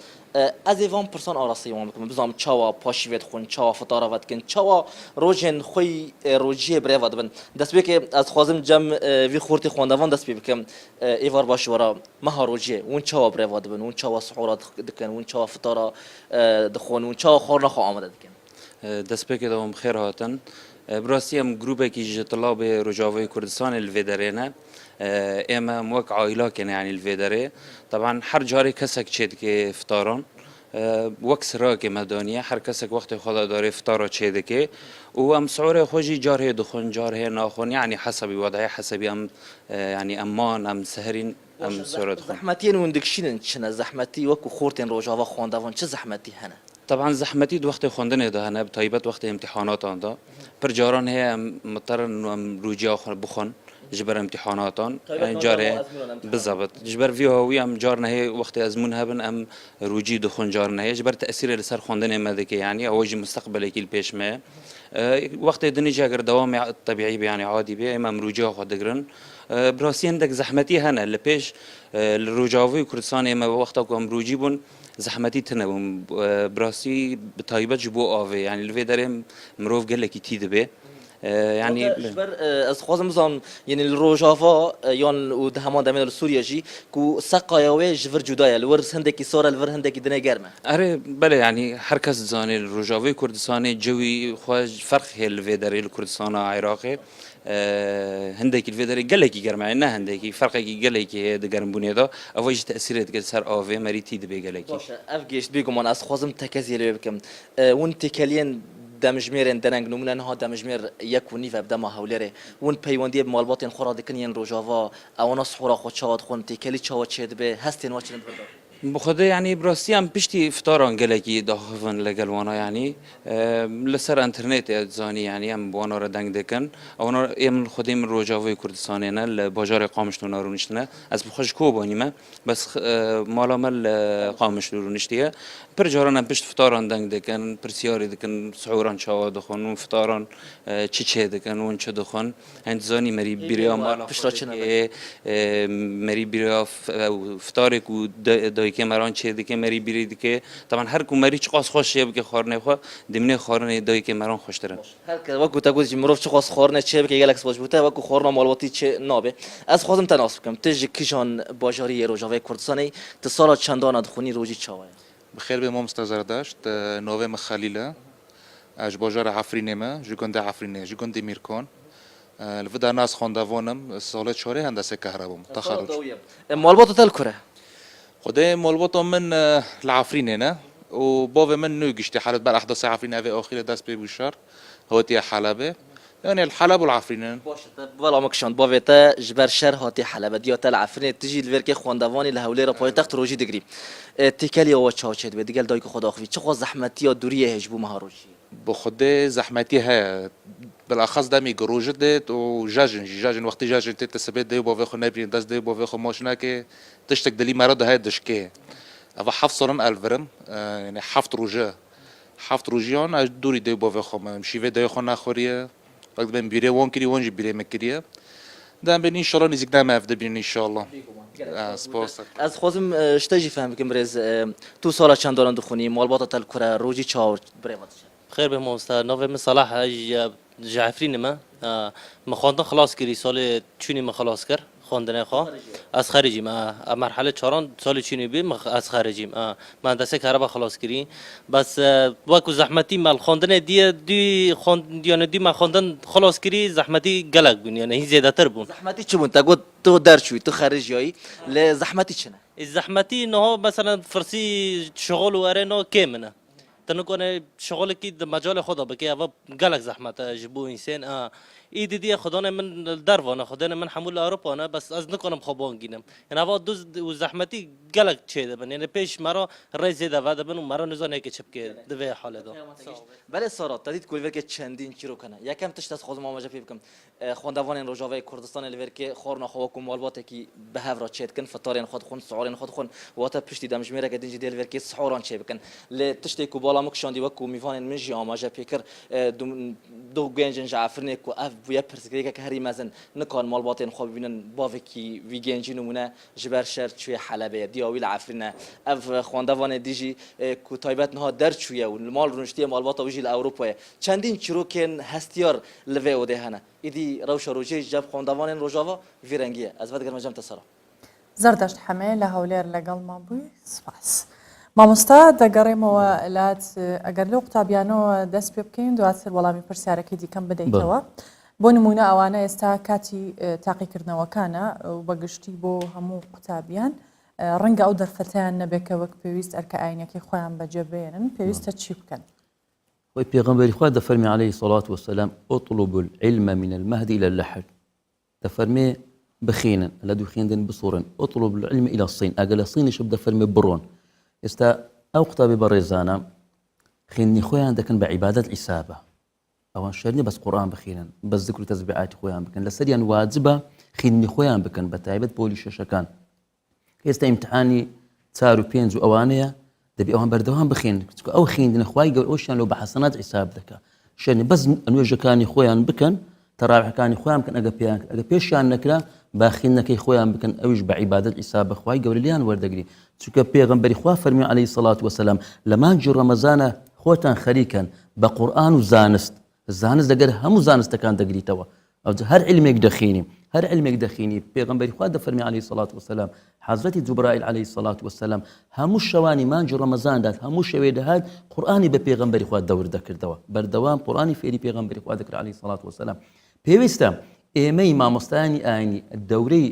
ez ê van pirsan arastiyê wan bikim bizanım çawa paşî vê dixwin çawa fitara ve dikin çawa rojên xwe rojiyê birêva dibin destpêkê ez dixwazim cem vî xortê xwandevan dest pê bikim êvar baş wara meha rojiyê hûn çawa birêva dibin hûn çawa sihora dikin hûn çawa fitara dixwin hûn çawa xwarina xwe amade dikin destpêkê de wan bi xêr hatin birastî em grûpekî ji tilabê Rojavayê Kurdistanê li vê derê ne ئێمە وەک عائلەکەن یعنی li vê derê طبعا her carê kesek çê dike fitaran وەک سراکێ مەدانیە هەر کەسێک وەختی خۆدا دارێ فتارە چێ دەکێ و ئەم سعورێ خۆشی جار هەیە دخۆن جار هەیە ناخۆن یعنی حەسەبی وەدای حەسەبی ئەم ینی ئەممان ئەم سەهرین ئەم سعورە دخۆن زەحمەتیان ون دکشینن چنە زەحمەتی وەکو خۆرتێن ڕۆژاوا خواندەوان چه زەحمەتی هەنە طبعا زەحمەتی وەختی خوێندنێدا هەنە بتایبەت وەختی امتحاناتاندا پر جاران هەیە مضطرن ڕووجیا بخۆن جبر امتحاناتان جاره بالضبط جبر وی هم جار نه وقتی ازمون هبن ام روجی دخون جار نه جبر تأثیر لسر خوندن مدرکه یعنی اوج مستقبلی کل پیش ما وقتی دنیجا اگر دوام طبیعی بیانی عادی بی اما مروجه خود دگرن براسی هندک زحمتی هنه لپیش الرجاوی کردستان اما وقتا که مروجی بون زحمتی تنبون براسی بتایبت جبو آوه يعني الفي دارم مروف قال لك يتيد به يعني جبر از خوازم بزن یعنی الروجافا یان و دهمان دامن سوریا جی کو سقایوه جبر جدایه الورس هندکی سورا الور هندکی دنیا گرمه اره بله يعني هركز زاني الرجاوي كردستاني جوي خواج فرق هي الفي داري الكردستان عراقي هندکی الفيدري قال لك يقرم عنا هندکی فرقي قال لك هذا قرم بنيدا أواج تأثيرات قد صار آوي مريتي دبي قال لك أفجيش بيكم أنا أسخوزم تكازي اللي بكم وانت كلين دمجميرن دنگ نمونه نه دمجمير يكوني فبدا ما هولره ون پیوندی مالباتن خورا دکنین روجاوا او ناس خورا خود شاد خون تکلی چاوت شد به هستین واچن بخدا يعني براسي عم بشتي افطاران قالكي داخفن لقلوانا يعني لسر انترنت اتزاني يعني عم بوانا را دنگ دكن اونا يم خديم روجاوي كردستانينا الباجار قامش نارونشتنا از بخوش كوباني ما بس مالا مال قامش نارونشتيه برجارنا بشت افطاران دنگ دكن برسياري دكن سعوران شاوا دخون وفطاران چه دكن ون چه دخون انتزاني مري بيريا مالا مري بيريا افطارك و که مران چه دیگه مری بیری دیگه طبعا هر کو مری چقاس خوشه بگه خورنه خو دمنه خورنه دایی که مران خوش دارن هر که وقت تقول مروف چقاس خورنه چه بگه گلکس باش بوده وقت خورنه مالواتی چه نابه از خودم تناسب کنم تج کیشان باجاری روجاوی کردستانی تصال چندان ادخونی روزی چاوه بخير بما مستزر داشت نوفم خليله اج باجار عفرینه ما جوگنده عفرینه جوگنده میرکان الفدا ناس خوندوانم سالت شوره هندسه كهرباء تخرج مالبات تل كره خدای مالباطم من العفرين هنا وبابا من نوجشتي حالة بقى أحداث عفرين هذه أخيرة داس بيبوشار هو تي حلبة يعني الحلب والعفرين باش ولا مكشان بابا تا جبر شهر هاتي حلبة ديو تا العفرين تجي الفركة خواندواني لهولي رابوي تخت روجي دقري تكالي هو تشاوشت بدقال دايكو خدا أخوي چقدر زحمتي يا دورية هجبو مهاروجي بخدای زحمتی ها بالاخص دمی گروجت و جاجن وقتی جاجن تتسبب دیو با وخو نبرین دست دیو با وخو ماشنا که تشتك دلی مراد های دشکه اوا حفظ صرن الفرم يعني حفظ روجيان دوري دیو با وخو مشيفه دیو خو نخوریه وقت بن بیره وان کری وانجی بیره مکریه دام بین ان شاء الله نزیک دام افده بین ان شاء الله سپاس از خودم اشتاجی فهم که مرز تو سال چند دارن دخونی مالبات تل کره روزی چاور بريمات خير بهم استاذ نوفي من صلاح جعفرين ما خواندن خلاص كري سال چوني ما خلاص كر خواندن خو از خارجي ما مرحله 4 سال چوني بي از خارجي مهندسه كهرباء خلاص كري بس واكو زحمتي مال خواندن دي خواند يعني دي ما خواندن خلاص كري زحمتي قلق بن يعني هي زياده تر بون زحمتي چه بون تقول تو درشوي تو خارجي لزحمتي چنه الزحمتي انه مثلا فرسي شغل وارنو كامنه تنكون شغلك كي مجال خدا بكي أبغى قالك زحمة جبوا إنسان إيدي خدانا من الدرب خدانا من حمول أوروبا أنا بس از نکنم خوابان گیرم یعنی أبغى دوز وزحمتی قالك چه ده یعنی پیش مرا رئیس ده و ده مرا نزانه که چپ که دوی حاله ده بله سارات تدید کل ورک چندین چیرو کنه یکم تشت از خودم آماده بکم خواندوان روجاوی کردستان الورک خورنا خواکم مالبات کی به هفرا چت کن فطارین خود خون سعارین خود خون وقت پشتی دمج میره که دنجی دل ورک سعاران چه بکن ل تشتی کو بالا مکشاندی وکو میوان منجی آماده بکر دو گنجن جعفرنی کو اف بیا پرسکری که هری مزن نکان مالباتین خواب ببینن باوکی وی گنجی نمونه جبر شهر چوی حلبه دیاویل عفرنه اف خواندوان دیجی کو تایبت نها در چویه و مال رونشتی مالبات ویجی اروپا چندین چروکن هستیار لوی و دهنه ایدی روش روجی جاب خواندوان روجاوا ویرنگیه از بعد گرم جام تسرا زردشت حمه لهولير لقل ما بوي سپاس مامۆستا دەگەڕێمەوە لات ئەگەر لەو قوتابیانەوە دەست پێ بکەین دواتر وەڵامی پرسیارەکەی دیکەم بدەیتەوە بۆ نمونە ئەوانە ئێستا کاتی تاقیکردنەوەکانە و بەگشتی بۆ هەموو قوتابیان ڕەنگە ئەو دەرفەتیان نەبێت کە وەک پێویست ئەرکە ئاینەکەی خۆیان بەجێبێنن پێویستە چی بکەن وبيغمبر إخوة دفرمي عليه الصلاة والسلام اطلبوا العلم من المهد إلى اللحد دفرمي بخينا الذي خيندن بصورا اطلب العلم إلى الصين أقل الصين شو دفرمي برون استا أو قطابي بريزانا خيني خويا عندكن بعبادة العسابة أو شرني بس قرآن بخينا بس ذكر تسبيعات خويا بكن لسريان واجبة خيني خويا بكن بتعبد بولي شاشكان استا امتحاني تارو بينزو أوانيا دبي أوهم بردوهم بخين أو خين دين إخوائي قول أوشان لو بحسنات حساب ذكا شێنی بەس نوێژەکانی خۆیان بکەن تەراویحەکانی خۆیان بکەن ئەگە پێیان کرد ئەگە پێشیان نەکرا باخینەکەی خۆیان بکەن ئەویش بە عیبادەت حیساب بەخوای گەورە لیان وەردەگری چونکە پێغەمبەری خوا فەرمی عەلەیهی سەڵات وەسەلام لە مانگی ڕەمەزانە خۆتان خەریکەن بە قورئان و زانست دەگەر هەموو زانستەکان دەگریتەوە هەر علمێک دەخینی هەر علمێک دەخینی پێغەمبەری خوا دەفەرمی عەلەیهی سەڵات وەسەلام حەزرەتی جوبرائیل عەلەیهی سەڵات وەسەلام هەموو شەوانی مانگی ڕەمەزاندات هەموو شەوێ دەهات قورئانی بە پێغەمبەری خوا دەور دەکردەوە بەردەوام قورئانی فێری پێغەمبەری خوا دەکرد عەلەیهی سەڵات وەسەلام پێویستە ئێمەی مامۆستایانی ئاینی دەورەی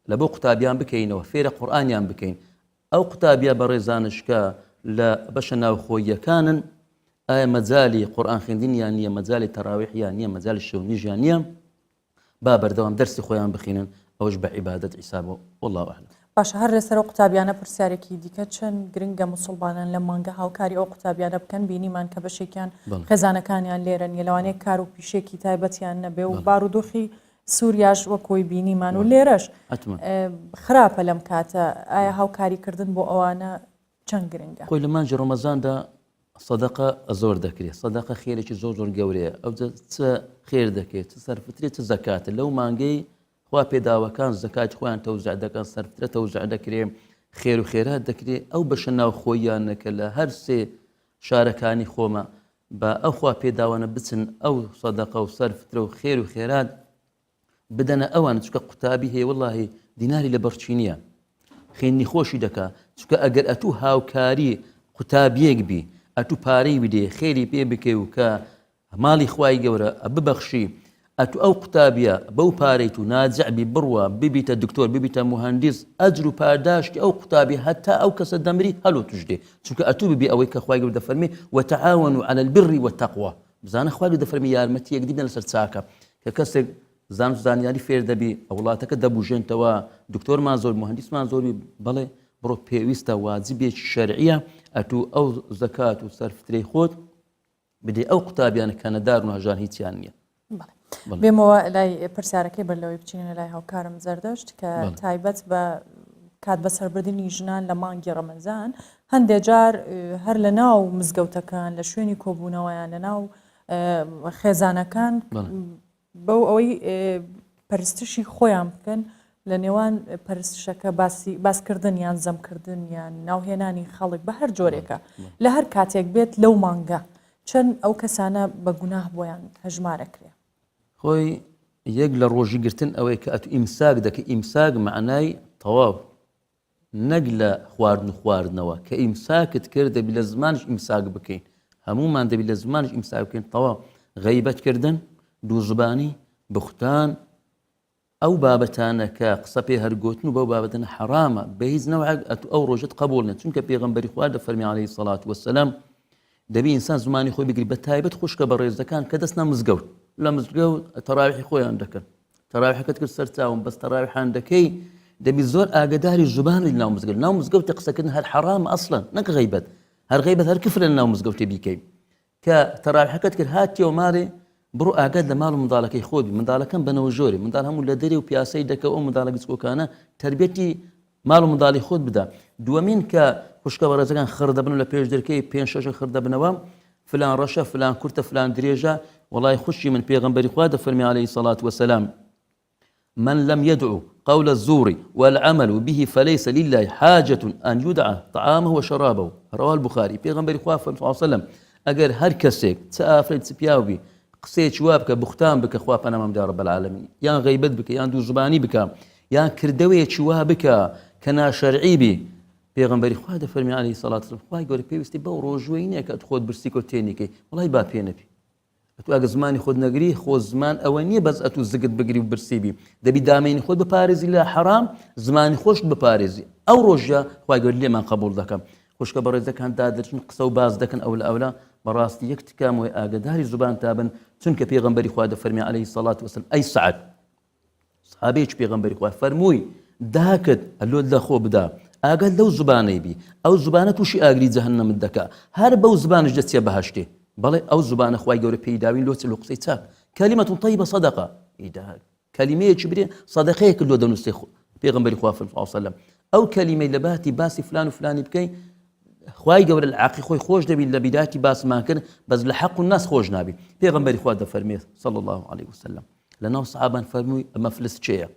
لە بۆ قوتابیان بکەینەوە فێرە قورئانیان بکەین ئەو قوتابیە بە ڕێزانشکە لە بەشە ناوخۆییەکانن ئایا مەجالی قورئان خوێندنیان نییە مەجالی تەراویحیان نییە مەجالی شەونیژیان نییە با بەردەوام دەرسی خۆیان بخینن ئەوش بە عیبادەت حیسابەوە والله ئەعلم باشە هەر لەسەر ئەو قوتابیانە پرسیارێکی دیکە چەند گرنگە موسڵمانان لە مانگە هاوکاری ئەو قوتابیانە بکەن بینیمان کە بەشێکیان خێزانەکانیان لێرەن لەوانەیە کار و پیشێکی تایبەتیان نەبێ و بارودۆخی سووریاش وەکۆی بینیمان و لێرەش خراپە لەم کاتە ئایا هاوکاریکردن بۆ ئەوانە چەند گرنگە خۆی لە مانگی ڕەمەزاندا سەدەقە زۆر دەکرێت سەدەقە خێرێکی زۆر گەورەیە ئەو چ خێر دەکرێت چ سەرفترێت چ زەکاتە لەو مانگەی خوا پێداوەکان زەکاتی خۆیان تەوزیع دەکەن سەرفترە تەوزیع دەکرێت خێر و خێرات دەکرێت ئەو بەشە ناو خۆیانەکە لە هەر سێ شارەکانی خۆمە بە ئەو خوا پێداوانە بچن ئەو سەدەقە و سەرفترە و خێر و خێرات بدەنە ئەوان چکە قوتابی هەیە وەڵڵاهی دیناری لە بەرچی نییە خوێندنی خۆشی دەکا چکە ئەگەر ئەتوو هاوکاری قوتابیەک بی ئەتوو پارەی بدێ خێری پێ بکەی و کە ماڵی خوای گەورە ببەخشی ئەتوو ئەو قوتابیە بەو پارەیت و ناجعبی بڕوە ببیتە دکتۆر ببیتە مهندس ئەجر و پاداشتی ئەو قوتابی هەتا ئەو کەسە دەمری هەلو توشدێ چونکە ئەتوو ببی ئەوەی کە خوای گەورە دەفەرمێ وتعاونوا على البر والتقوى بزانە خوای گەورە دەفەرمێ یارمەتی یەکدی لەسەر چاکە کە کەسێک زانیاری فێر دەبی وڵاتەکە دەبوژێنتەوە دکتۆرمان زۆر مهندسمان زۆری بەڵێ بڕۆ پێویستە واجبێکی شەرعیە ئەتوو ئەو زەکات و سەرفترەی خۆت بدێ ئەو قوتابیانە کە نەدار و هەژار هیچیان نییە بێمەوە لای پرسیارەکەی بەرلەوەی بچینە لای هاوکارم زەردەشت کە تایبەت بە کات بەسەربردننی ژنان لە مانگی ڕەمەزان هەندێک جار هەر لە ناو مزگەوتەکان لە شوێنی کۆبوونەوەیان لە ناو خێزانەکان بەو ئەوەی پەرستشی خۆیان بکەن لە نێوان پەرستشەکە باسکردن یان زەمکردن یان ناوهێنانی خەڵک بە هەر جۆرێکە لە هەر کاتێک بێت لەو مانگە چەند ئەو کەسانە بە گوناه بۆیان هەژمارەکرێ خۆی یەک لە ڕۆژی گرتن ئەوەی کە ئەتو ئیمساک دەکە ئیمساک معنای تەواو نەک لە خواردن و خواردنەوە کە ئیمساکت کرد دەبی لە زمانش ئیمساک بکەین هەمومان دەبی لە زمانش ئیمساک بکەین تەواو غەیبەتکردن دووزبانی بوختان ئەو بابەتانە کە قسە پێ هەرگوتن و بەو بابەتەنە حرامە بە هیچ نەوەک ئەو ڕۆژت قبول نێت چونکە پێغەمبەری خوا دەفەرمی عەلەیهی سەڵات وەسەلام دەبی ئینسان زمانی خۆی بگری بە تایبەت خوشکە بە ڕێزەکان کە دەستنا مزگەوت لە مزگەوت تەراویحی خۆیان دەکەن تەراویحەکەت کرد سەر چاوم بەس تەراویحان دەکەی دەبی زۆر ئاگداری زبانی ناو مزگەوت ناو مزگەوتە قسەکردن هەر حرام ئەسڵەن نەک غەیبەت هەر غەیبەت هەر کفرە ناو مزگەوتێ بیکەی کە تەراویحەکەت کرد هاتیەوە مارێ بڕۆ ئاگات لە ماڵ و منداڵەکەی خۆبی منداڵەکەم بنەوە ژۆری منداڵ هەموو لە دەرێ و پیاسەی دەکە ئەو منداڵە گچکۆکانە تربێتی ماڵ و منداڵی خۆت بدە دووەمین کە خوشکە بەڕێزەکان خڕ دەبن لە پێش دەرکەی 5-6 خڕ دەبنەوە فلان ڕەشە فلان کورتە فلان درێژە وڵای خوشی من پێغەمبەری خوا دەفەرمی عەلەیهی سەڵات وەسەلام من لم يدعو قول الزور والعمل به فليس لله حاجة أن يدعى طعامه وشرابه رواه البخاري پێغەمبەری خوا صلى الله عليه وسلم ئەگەر هەر کەسێک چ ئافرەت چ پیاوی قسەیەکی وا بکە بوختان بکە خوا پەنامەم دا رب العالمین یان غەیبەت بکە یان دووزبانی بکە یان کردەوەیەکی وا بکە کە ناشەرعی بی پێغەمبەری خوا دەفەرمی عەلەیهی سەڵات وسەلام خوای گەورە پێویستی بەو ڕۆژوەی نییە کە خۆت برسی کۆ تێنیکەی وڵای با پێ نەبی ئەتو ئەگە زمانی خۆت نەگری خۆ زمان ئەوە نییە بەس ئەتو زگت بگری و برسی بی دەبی دامەینی خۆت بپارێزی لە حەرام زمانی خۆشت بپارێزی ئەو ڕۆژە خوای گەورە لێمان قبوڵ دەکەم خوشکە بەڕێزەکان دادرچن قسە و باز دەکەن ئەو لە ئەولا بەڕاستی یەک تکامەوەی ئاگداری زبان تابن چونکە پێغەمبەری خوا دەفەرمی عەلەیهی سەڵات وسەلام ئەی سەعەد سەحابەیەکی پێغەمبەری خوا فەرمووی داکت ئەلۆت لە خۆ بدا ئاگات لەو زبانەی بی ئەو زبانە تووشی ئاگری جەهەنەمت دەکا هەر بەو زبانش دەچێ بەهەشتێ بەڵێ ئەو زبانە خوای گەورە پێی داوین لۆ چ قسەی چاک کەلیمەتون طەیبە سەدەقە ئیدا کەلیمەیەکی برێ سەدەقەیەک لۆ دەنووسێ پێغەمبەری خوا صلی الله علیه و سلم ئەو کەلیمەی لە باتی باسی فلان و فلانی بکەی خوای گەورە لە عاقی خۆی خۆش دەبی لە بیداتی باسمان کرد بەس لە حەق و ناس خۆش نابی پێغەمبەری خوا دەفەرمێت صلی الله عليه وسلم لە ناو سەحابان فەرمووی ئەمە فلس چێیە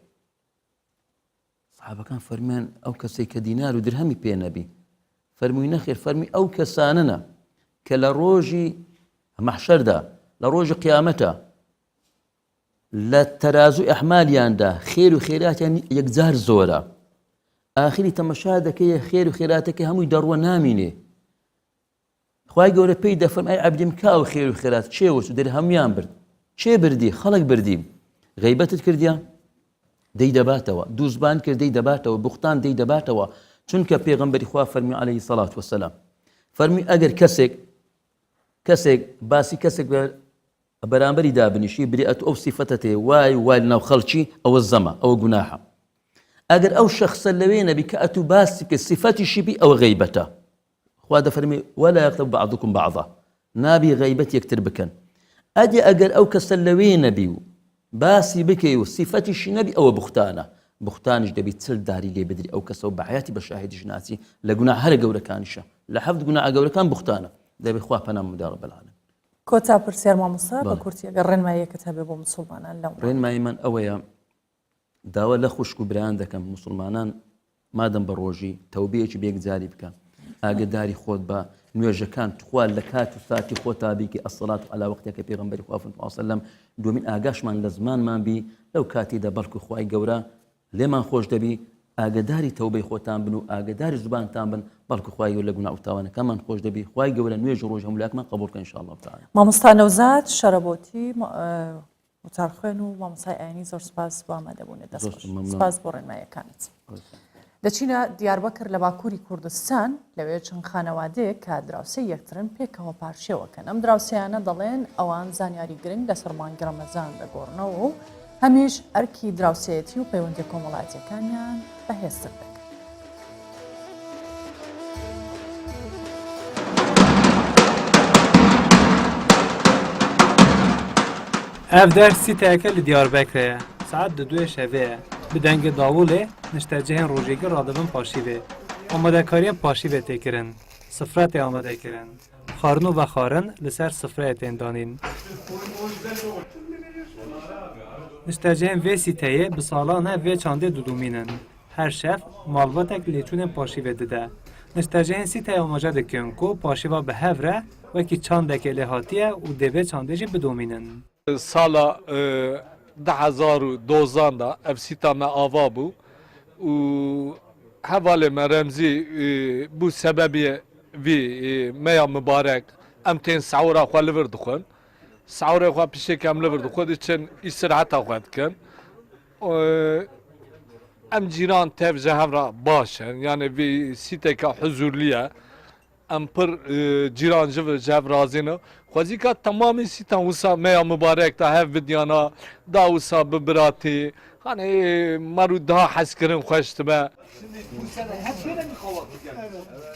سەحابەکان فەرمیان ئەو کەسێک کە دینار و درهەمی پێ نەبی فەرمووی نەخێر فەرمی ئەو کەسانە کە لە ڕۆژی مەحشەردا لە ڕۆژی قیامەتە لە تەرازوی ئەحمالیاندا خێر و خێراتیان یەکجار زۆرە ئاخری تەمەشا دەکەیە خێر و خێراتەکە هەمووی دەڕوە نامینێ خوای گەورە پێی دەفەرمێ ئەی عەبدیم کا و خێر و خێرات چێوەچ و دەرهەمیان برد چێ بردی خەڵک بردی غەیبەتت کردیان دەی دەباتەوە دووزبان کرد دەی دەباتەوە بوختان دەی دەباتەوە چونکە پێغەمبەری خوا فەرمی عەلەیهی سەڵات وەسەلام فەرمی ئەگەر کەسێک باسی کەسێک بەرامبەری دابنیشی برێت ئەو سیفەتە تێ وای ناو خەڵکی ئەوە زەمە ئەوە گوناحە ئەگەر ئەو شەخصە لەوێ نەبی کە ئەتوو باسی کە سیفەتیشی بی ئەوە غەیبەتە خوا دەفەرمێ وەلا یەغتەب بەعضوکم بەعضا نابی غەیبەت یەکتر بکەن ئەگەر ئەو کەسە لەوێ نەبی و باسی بکەی و سیفەتیشی نەبی ئەوە بوختانە بوختانیش دەبی چل داری لێ بدری ئەو کەسە و بەحیاتی بە شاهیدیش ناچی لە گوناح هەرە گەورەکانیشە لە حەفت گوناح گەورەکان بوختانە دەبێ خوا پەنام بدە ڕەب العالەمین کۆتا پرسیار مامۆستا بە کورتی ئەگەر ڕێنماییەکەت هەبێ بۆ موسڵمانان لەو ڕێنمایی من ئەوەیە داوا لە خوشک و برایان دەکەم موسڵمانان مادەم بە ڕۆژی تەوبەیەکی بێگجاری بکەن ئاگداری خۆت بە نوێژەکان توخوا لە کات و ساتی خۆتا بیکە ئەسڵات و عەلا وەختێکە پێغەمبەری خوا فەرمووی صلی الله علیه و سلم دومین ئاگاشمان لە زمانمان بی لەو کاتیدا بەڵکو خوای گەورە لێمان خۆش دەبی ئاگداری تەوبەی خۆتان بن و ئاگداری زوبانتان بن بەڵکو خوای لە گوناح و تاوانەکەمان خۆش دەبی خوای گەورە نوێژ و ڕۆژ هەمولاکمان قبول بکە ئینشاءالله تعالی مامۆستا نەوزاد شەرەبۆتی وتارخوێن و مامۆستای ئاینی زۆر سپاس بۆ ئامادەبوونێت دەست سپاس بۆ ڕێنماییەکانت دەچینە دیاربەکر لە باکووری کوردستان لەوێ چەند خانەوادەیەک کە دراوسەی یەکترن پێکەوە پارشێوەکەن ئەم دراوسەیانە دەڵێن ئەوان زانیاری گرنگ لەسەر مانگی ڕەمەزان دەگۆڕنەوە و هەمیش ئەرکی دراوسەیەتی و پەیوەندی کۆمەڵایەتیەکانیان بەهێزتر دەکەن ئەف دەرسی تایەکە لە دیاربەکرەیە سعات دوێ شەوەیە bi dengê dawûlê niştecihên rojêgir radibin paşîvê amadekariya paşîvê têkirin sifretê amadekirin xwarin û vexwarin li ser sifreyê tên danîn niştecihên vê sîteyê bi salan hev vê çandê dudûmînin her şev malbatek lêçûnên paşîvê dide niştecihên sîteyê amaje dikin ku paşîva bi hev re wekî çandekê lê hatiye û dê vê çandê jî bidomînin سالا 2012 دا ev sîta me ava bû û hevalê me remzî bû sebebiyê vî meya mübarek em tên sewra xwe li vir dixwin sewrê xwe pişekî em li vir dixwin diçin îstiraheta xwe dikin em cîran tev ji hev re baş in yani vî sîteka huzurlî ye em pir cîran ji vir ji hev razî ne xwezîka temamê sîtan wisa meya mübarek da hev vidyana da wisa bibiratî hani marû daha hez kirin xweş dibe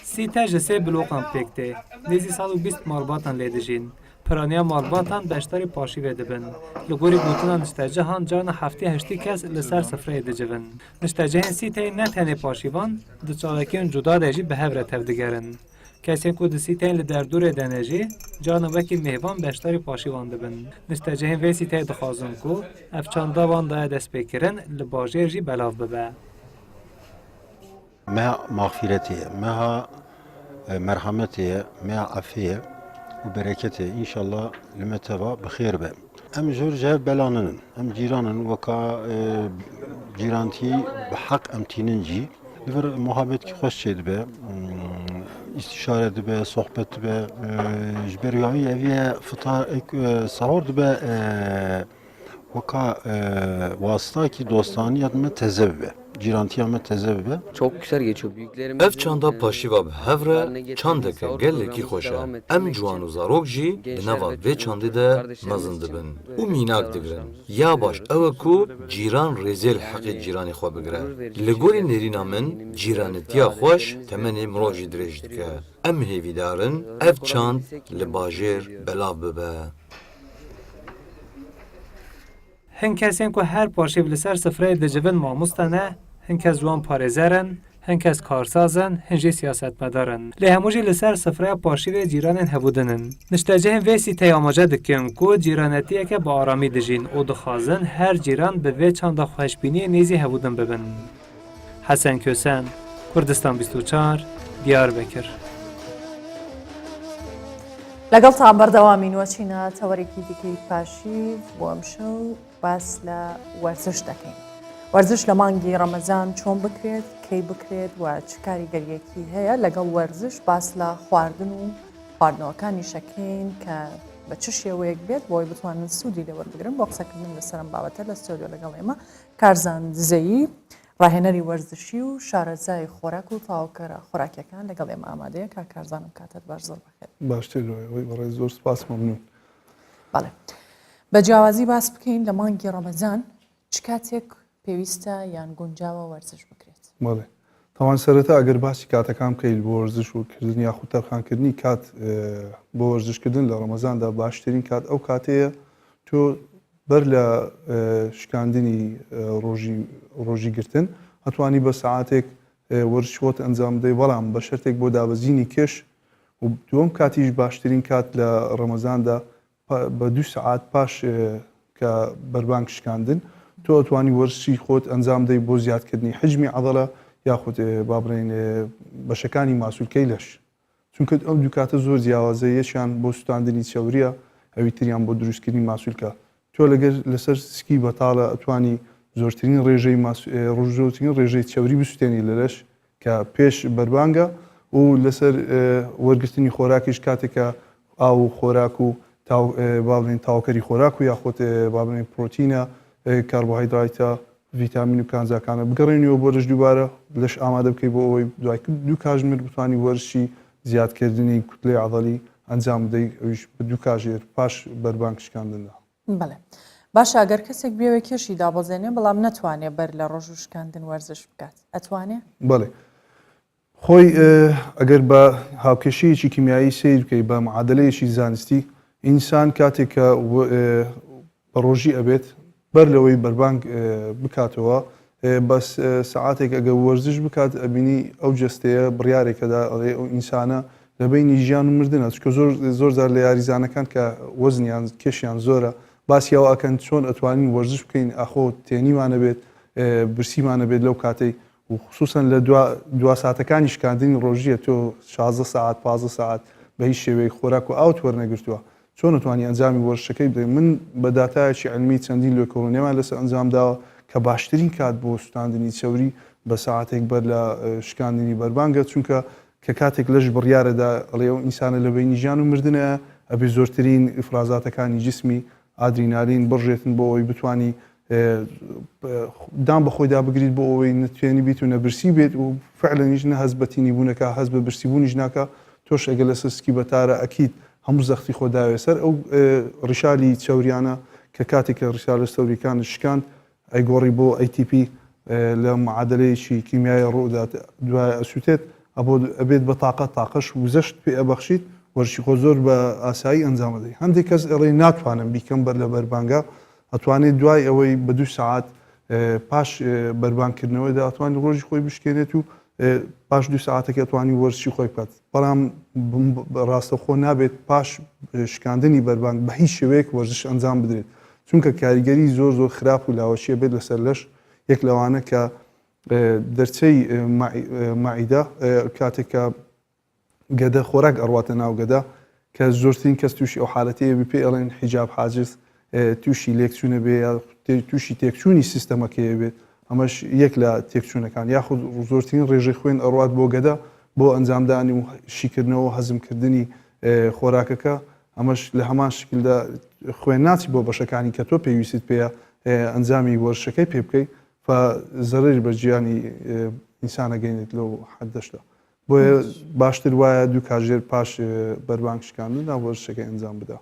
sîte ji sê blokan pêk tê nêzî 120 malbatan lê dijîn piraniya malbatan beşdarî paşîvê dibin li gorî gotina niştecihan carna heftê heştî kes li ser sifreyê dicivin niştecihên sîteyê ne tenê paşîvan di çavekiyên cuda de jî bi hev re tev digerin kesên ku di sîteyên li derdorê de ne jî carna wekî mêvan beşdarî paşîvan dibin niştecihên vê sîteyê dixwazin ku ev çanda wan daye destpêkirin li bajêr jî belav bibe meha mağfiretiye meha merhametiye meha afiye و bereketê inşallah li me teva bi xêr be em jor ji hev belaninin em cîranin weka cîrantî bi heq em tînin cî li vir muhabbetkî xweş çê dibe îstîşare dibe sohbet dibe ji ber yavî eviye fitar sahur dibe weka vasıtakî dostaniyet me teze bibe cîrantiyame teze bibe çok güzel geçiyor büyüklerim ev çanda paşîva bi hevre çandeke gelekî xweş e em ciwan û zarok jî di nava vê çandê de mezin dibin û mînak digirin ya baş ew e ku cîran rêzêl heqê cîranê xwe bigire li gorî nêrîna min cîranetiya xweş temenê mirov jî dirêj dike em hêvîdarin ev çand li bajêr belav bibe hin kesên ku her paşîv li ser sifreyê dicivin mamoste ne hin kes wan parêzer in هەن کەس کارسازن هەنجێ سیاسەتمەدارن لە هەمووژی لەسەر سفرەیە پاشیوێ جیرانên هەبوودنن نشتەجەهên vê sîteyê amaje dikin ku cîranetiyeke bi aramî dijîn û dixwazin her cîran bi vê çanda xweşbîniyê nêzî hevûdin bibin. Hesen Kösen, Kurdistan 24, Diyarbekir. لەگەڵ تا بەردەوامی نوەچینە تەوەرێکی دیکەی پاشیو بۆ ئەمشەو باس لە وەرزش دەکەین. وەرزش لە مانگی ڕەمەزان چۆن بکرێت، کەی بکرێت و چ کاریگەریەکی هەیە لەگەڵ وەرزش باس لە خواردن و خواردنەوەکانی شەکەین کە بە چ شێوەیەک بێت بۆی بتوانن سوودی لەوەربگرن بۆ قسەکردن لەسەرم بابەتە لە ستۆدیۆ لەگەڵ ئێمە کارزان دزەیی ڕاهێنەری وەرزشی و شارەزای خۆراک و تاواکەرە خۆراکیەکان لەگەڵ ئێمە ئامادەیە کا کارزانم کاتت باش زۆر بخێت. باشتر بەڕێز زۆر سپاس مەمنون. بەڵێ بە جیاوازی باس بکەین لە مانگی ڕەمەزان چ کاتێک پێویستە یان گونجاوە وەرزش بکرێت. بەڵێ تاوان سەرەتا ئەگەر باسی کاتەکان بکەیت بۆ وەرزش و کردن یاخود تەرخانکردنی کات بۆ وەرزشکردن لە ڕەمەزاندا باشترین کات ئەو کاتەیە تۆ بەر لە شکاندنی ڕۆژی گرتن هەتوانی بە سەعاتێک وەرزشۆت ئەنجام بدەی بەڵام بە شەرتێک بۆ دابەزینی کێش و دووەم کاتیش باشترین کات لە ڕەمەزاندا بە 2 سەعات پاش کە بەربانگ شکاندن تۆ ئەتوانی وەرزشی خۆت ئەنجام بدەی بۆ زیادکردنی حجمی عەضەلە یاخود با بڵێن بەشەکانی ماسوولکەی لەش چونکە ئەو دوو کاتە زۆر جیاوازە یەکیان بۆ سوتاندنی چەوریە ئەوی تریان بۆ دروستکردنی ماسوولکە تۆ لەگەر لەسەر سکی بەتاڵە ئەتوانی زۆرترین ڕێژەی ڕێژەی چەوری بسووتێنی لە لەش کە پێش بەربانگە و لەسەر وەرگرتنی خۆراکیش کاتێکە ئاو و خۆراک و باڵێن تاوکەری خۆراک و یاخۆت باڵێن پرۆتینە کاربۆهایدرایتە ڤیتامین و کانزاکانە بگەڕێنەوە بۆ لەش دووبارە لەش ئامادە بکەی بۆ ئەوەی دوای دوو کاژمر بتوانی وەرزشی زیادکردنی کوتلەی عەضەلی ئەنجام بدەی ئەویش بە دوو کاژێر پاش بەربانگ شکاندندا. بەڵێ باشە ئەگەر کەسێک بێوێ کێشی دابەزێنێ بەڵام نەتوانێت بەر لە ڕۆژ و شکاندن وەرزش بکات ئەتوانێت؟ بەڵێ خۆی ئەگەر بە هاوکێشەیەکی کیمیایی سیر بکەی بە معادلەیەکی زانستی ئینسان کاتێککە بە ڕۆژی ئەبێت بەر لەوەی بەربانگ بکاتەوە بەس سەعاتێک ئەگە وەرزش بکات ئەبینی ئەو جستەیە بڕیارێکەدا ئەڵێ ئەو ئینسانە لەبینی ژیان و مردنە چکە زۆر زار لە یاریزانەکان کە وەزنیان کێشیان زۆرە باسیەوە ئەکەن چۆن ئەتوانین وەرزش بکەین ئاخۆ تێنیمانە بێت برسیمانە بێت لەو کاتەی و خصوصن لە دو ساعتەکانی شکاندنی ڕۆژیە تۆ 16 ساعت 15 ساعت بە هیچ شێوەیە خۆراک و ئاوت وەرنەگرتووە چۆن ئەتوانی ئەنجامی وەرزشەکەی بدەین من بە داتایەکی علمی چەندین لە کۆڕۆنیەمان لەسەر ئەنجامداوە کە باشترین کات بۆ سوتاندنی چەوری بە ساعتێک بەر لە شکاندنی بەربانگە چونکە کە کاتێک لەش بڕیارەدا ئەڵێ ئەو ئینسانە لە بینی ژیان و مردنە ئەبێ زۆرترین ئفرازاتەکانی جسمی ئادرینالین بڕژێتن بۆ ئەوەی بتانی دام بە خۆیدا بگریت بۆ ئەوەی نتوێنی بیت و نەبرسی بێت و فعلەنیش نە هەز بەتینی بوونەکە هەز بە برسیبوونیش ناکە تۆش ئەگە لە سسکی بەتارە ئەکیت هەموو زەختی خۆداوێ سەر ئەو ڕیشالی چەوریانە کە کاتێککە ڕیشال سەوریەکان شکاند ئەیگۆڕی بۆ ATP لە معادلەیەکی کیمیای ڕوودا دوای ئەسووتێت ئەبێت بە تاقەش وزەشت پێ ئەبەخشیت وەرشی خۆ زۆر بە ئاسایی ئەنجام بدەیت هەندێک کەس ئەڵێ ناتوانم بیکەم بەر لە بەربانگە ئەتوانێت دوای ئەوەی بە 2 ساعت پاش بەربانگکردنەوەیدا ئەتوانی ڕۆژی خۆی بشکێنێت و پاش 2 ساعتێک ئەتوانی وەرزشی خۆی بکات بەڵام ڕاستەخۆ نابێت پاش شکاندنی بەربانگ بە هیچ شێوەیەک وەرزش ئەنجام بدرێت چونکە کاریگەری زۆر خراپ و لاوەشیە بێت لەسەر لەش یەک لەوانە کە دەرچەی مائیدە کاتێککە گەدە خۆراک ئەڕواتە ناو گەدا کە زۆرترین کەس تووشی ئەو حالەتەیە پێ ئەڵێن حیجاب حاجز تووشی لێکچوونە بێ یا تووشی تێکچوونی سیستەمەکەیە بێت ئەمەش یەک لە تێکچوونەکان یاخود زۆرترین ڕێژەی خوێن ئەڕوات بۆ گەدا بۆ ئەنجامدانی و شیکردنەوە هەزمکردنی خۆراکەکە ئەمەش لە هەمان شکلدا خوێن ناچی بۆ بەشەکانی کە تۆ پێویستیت پێەیە ئەنجامی وەرزشەکەی پێ بکەیت زەرری بە ژیانی ئینسانە گەینێت لەو حەدەشدا بۆیە باشتر وایە دوو کاژێر پاش بەربانگ شکاندندا وەرزشەکەی ئەنجام بدا.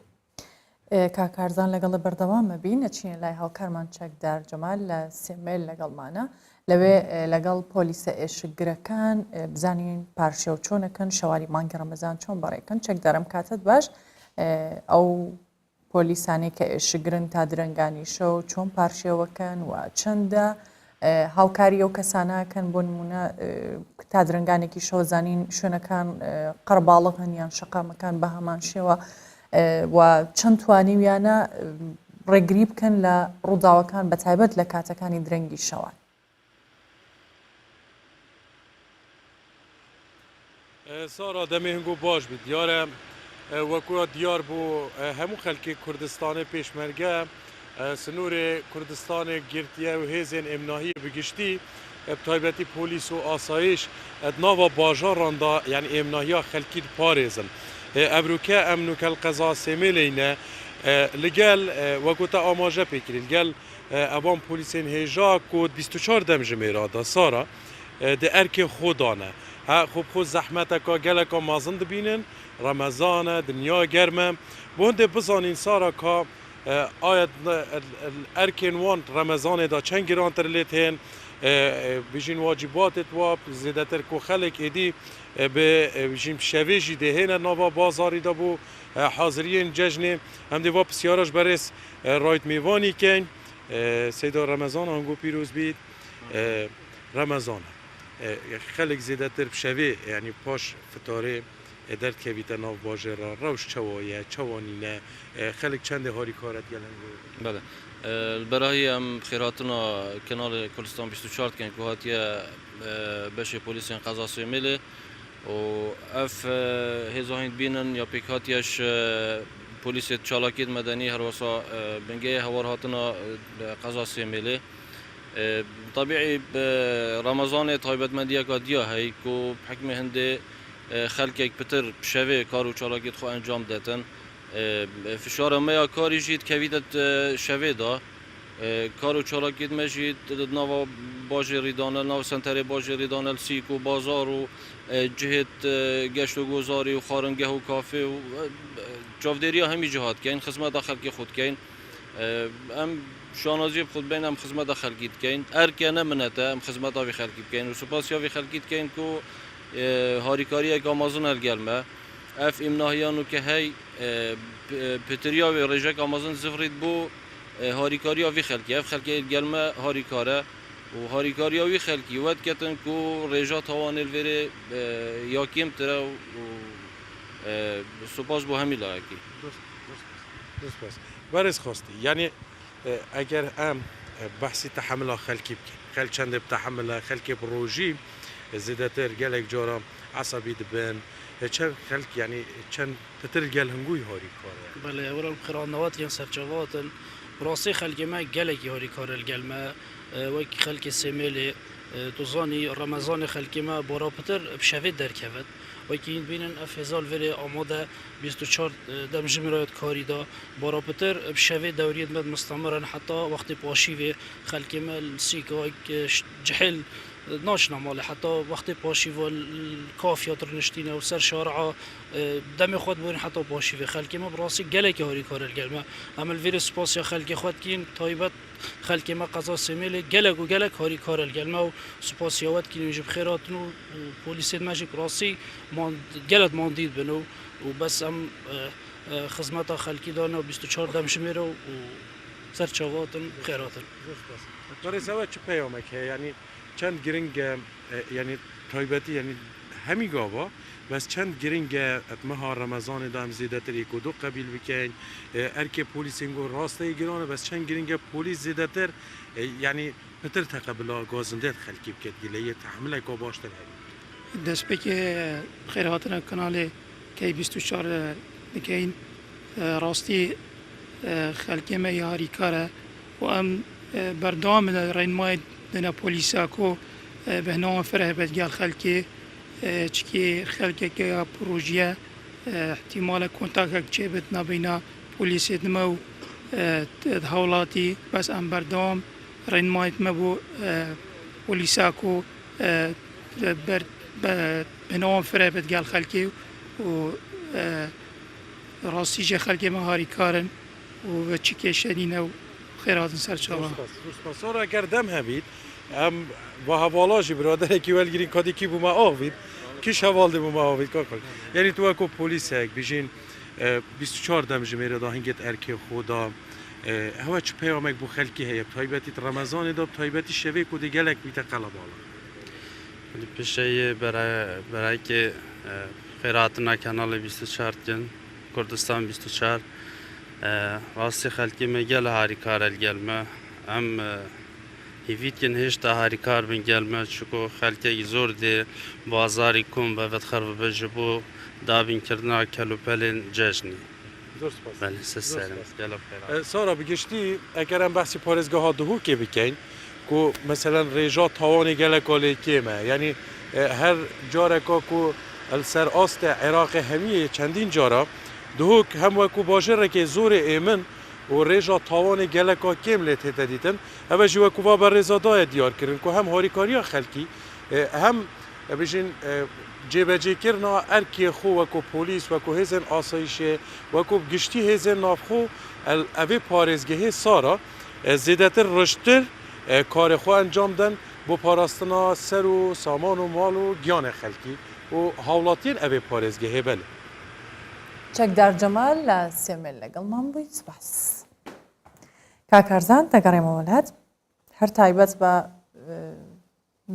کاکارزان لەگەڵە بەردەوامە بین نەچینە لای هاوکارمان چەکدار جەمال لە سێمێل لەگەڵمانە لەوێ لەگەڵ پۆلیسە ئێشکگرەکان بزانین پارشێ و چۆنەکەن شەواری مانگی ڕەمەزان چۆن بەڕێکن چەکدارم کاتت باش ئەو پۆلیسانەی کە ئێشگرن تا درەنگانی شەو چۆن پارشێوەکەن و چەندە هاوکاری ئەو کەسانەکەن بۆ نمونە تا درنگانێکی شۆزانین شوێنەکان قەرباڵغ هەنیان شەقامەکان بە هەمان شێوە و چەند توانیویانە ڕێگری بکەن لە ڕووداوەکان بە تایبەت لە کاتەکانی درەنگی شەوان. سارا دەمێ هەنگۆ باش بیت دیارە وەکوە دیار بۆ هەموو خەلکی کوردستانی پێشمەرگە سنوورێ کوردستانی گرتیە و هێزên ئێمناهی بگشتی تایبەتی پۆلیس و ئاسایش ناوە باژاراندا یعنی ئێمناهیە خەلکی پارێزن ئەبروکە ئەمنوکەل قەزا سێمێلینە لەگەل وەکوتە ئاماژە پێکرین لەگەل ئەوان پۆلیسên هێژا کۆد 24 دەمژمێرادا سارا دە ئەرکێ خۆدانە خوب خود زەحمەتەکە گەلەکە مازن دبینن ڕەمەزانە دنیا گەرمە بۆ هەندێ بزانین سارا کە ئایا ئەرکێن وان ڕەمەزانێدا چەند گرانتر لێت هێن بژین واجباتت وا زێدەتر کۆ خەلێک ئێدی بژین شەوێژی دەهێنە ناوا بازاریدا بۆ حاضرین جەژنێ هەمدێ وا پرسیارەش بەرێز ڕایت میوانی کەین سەیدا ڕەمەزان هەنگۆ پیرۆز بیت ڕەمەزانە خەلێک زێدەتر شەوێ ینی پاش فتارێ دەرکەویتە ناو باژێرا ڕەوش چەوایە چەوانینە خەلێک چەندێ هاری کارەت گەلەن بله برای ام خیراتنا کنال کردستان 24 کن که هاتیه بشه پلیس قضا سیمیله و اف هزاهند بینن یا پیک هاتیش پلیس چالاکید مدنی هر وسا بنگه هوار هاتنا قضا سیمیله طبیعی رمضان تایبت مدیه که دیا هی که حکم هنده خلک پتر شوه کارو چالاکید خو انجام دادن فشار میا کاری جید کویدت شوه دا کارو چالاکید مجید نوا باجی ریدانل نوا سنتر باجی ریدانل سیک و بازار و جهت گشت و گذاری و خارنگه و کافه و جاودری همی جهات کن خدمت خلکی خود کن ام شانازی خود بین ام خدمت خلکیت کن ارکانه منته ام خدمت آوی خلکیت کن و سپاسی آوی خلکیت کن که هاریکاری یک آمازون الگلمه اف امناهیانو که هی پتریا و رجک آمازون زفرید بو هاریکاری آوی خلکی اف خلکی الگلمه هاریکاره و هاریکاری آوی خلکی ود کتن که رجا توان الوره یاکیم تره و سپاس بو همی لاکی درست بس برز خواستی یعنی اگر ام بحثی تحمل خلکی بکن خل چند بتحمل خلکی بروجی زیادتر گلک جارم عصبی دبن چند خلک یعنی چند پتر گل هنگوی هاری کاره بله اول خرانوات ین سرچوات راسي خلق ما گلک هاری کار الگلمه وک خلق سیملی دوزانی رمضان خلق ما برا پتر بشوید درکود وکی بینن افزال ولی آماده 24 دم جمعیت کاری دا برا پتر بشوید دوریت مد مستمرن حتی وقتی پاشی و خلق ما سیکا جحل ناشنا ماله حتی وقتی پاشی و کافیات رنشتینه و سر شارع دم خود بودن حتی پاشی و خلکی ما براسی گلک هاری کار الگلمه عمل ویر سپاس یا خلکی خود کین تایبت خلکی ما قضا سمیل گلک و گلک هاری کار الگلمه و سپاس یاوت کین میجب خیراتن و پلیسید ماجی براسی گلت ماندید بنو و بس ام خدمت خلکی دانه و 24 دم شمیره و سر چاواتن خیراتن برای سواد چه پیامک یعنی چند گرینگ یعنی تایبتی یعنی همی گاوا بس چند گرینگ اتمها رمضان دام زیاده تر یک و دو قبیل بکن ارک پلیسینگو راسته گرانه بس چند گرینگ پلیس زیاده تر یعنی پتر تقبل گازنده خلکی بکت گلیه تحمل کو باشتر هی دست به که خیراتنا کانال کی 24 نکین راستی خلکی ما یاری کاره و ام بردام رنمای دنا پلیسا کو به نام فره بدگال خلکی چکی خلکی که پروژه احتمال کنتاک چه بد نبینا پلیس دمو هولاتی بس ام بردام رنمایت مبو پلیسا کو به نام فره بدگال خلکی و راستی جه خلکی مهاری کارن و چکی شدینه و خیرات سر چاوا سورا اگر دم هبید ام با حوالاجی برادر کی ول گیرین کادی کی بو ما آوید کیش حوال ده بو ما آوید کار یعنی تو کو پلیس هک بیجین 24 دم جمیره دا هنگت ارکی خدا هەوە چ پەیامێک بۆ خەلکی هەیە تایبەتی ڕەمەزانێدا تایبەتی شەوەیەک و دەگەلێک بیتە قەڵەباڵە پێشەیە بەرایکێ خێراتنا کەناڵی 24 کوردستان 24 ڕاستی خەلکی مەگەل هاریکارە گەلمە ئەم هیڤیتکن هێشتا هاریکار بن گەلمە چکۆ خەلکێکی زۆر دێ بازاری کوم بەڤەت خەر ببەژە بۆ دابینکردنا کەلوپەلێن جەژنی سارا بگشتی ئەگەرم باسی پارێزگاها دهوکێ بکەین کو مثلەن ڕێژا تاوانی گەلێکا لێ کێمە یعنی هەر جارێکا کو ئەلسەر ئاستە عێراقی هەمیە چەندین جارە دهوک هەم وەکو باژێڕێکی زۆرێ ئێمن و ڕێژا تاوانی گەلێکا کێم لێ تێتە دیتن ئەوە ژی وەکووا بە ڕێزادایە دیارکردن کو هەم هاریکاریە خەلکی هەم بژین جێبەجێکردنا ئەرکێ خۆ وەکو پۆلیس وەکو هێزن ئاسایشێ وەکو گشتی هێزن نافخۆ ئەvê پارێزگەهێ سارا زێدەتر ڕشتر کارێخوا ئەنجام دەن بۆ پاراستنا سەر و سامان و ماڵ و گیانە خەلکی و هاوڵاتیان ئەvê پارێزگەهێ بەل چەکدار جەمال لە سێمێل لەگەڵمان بوویت سپاس کاکارزان دەگەڕێمەوە لات هەر تایبەت بە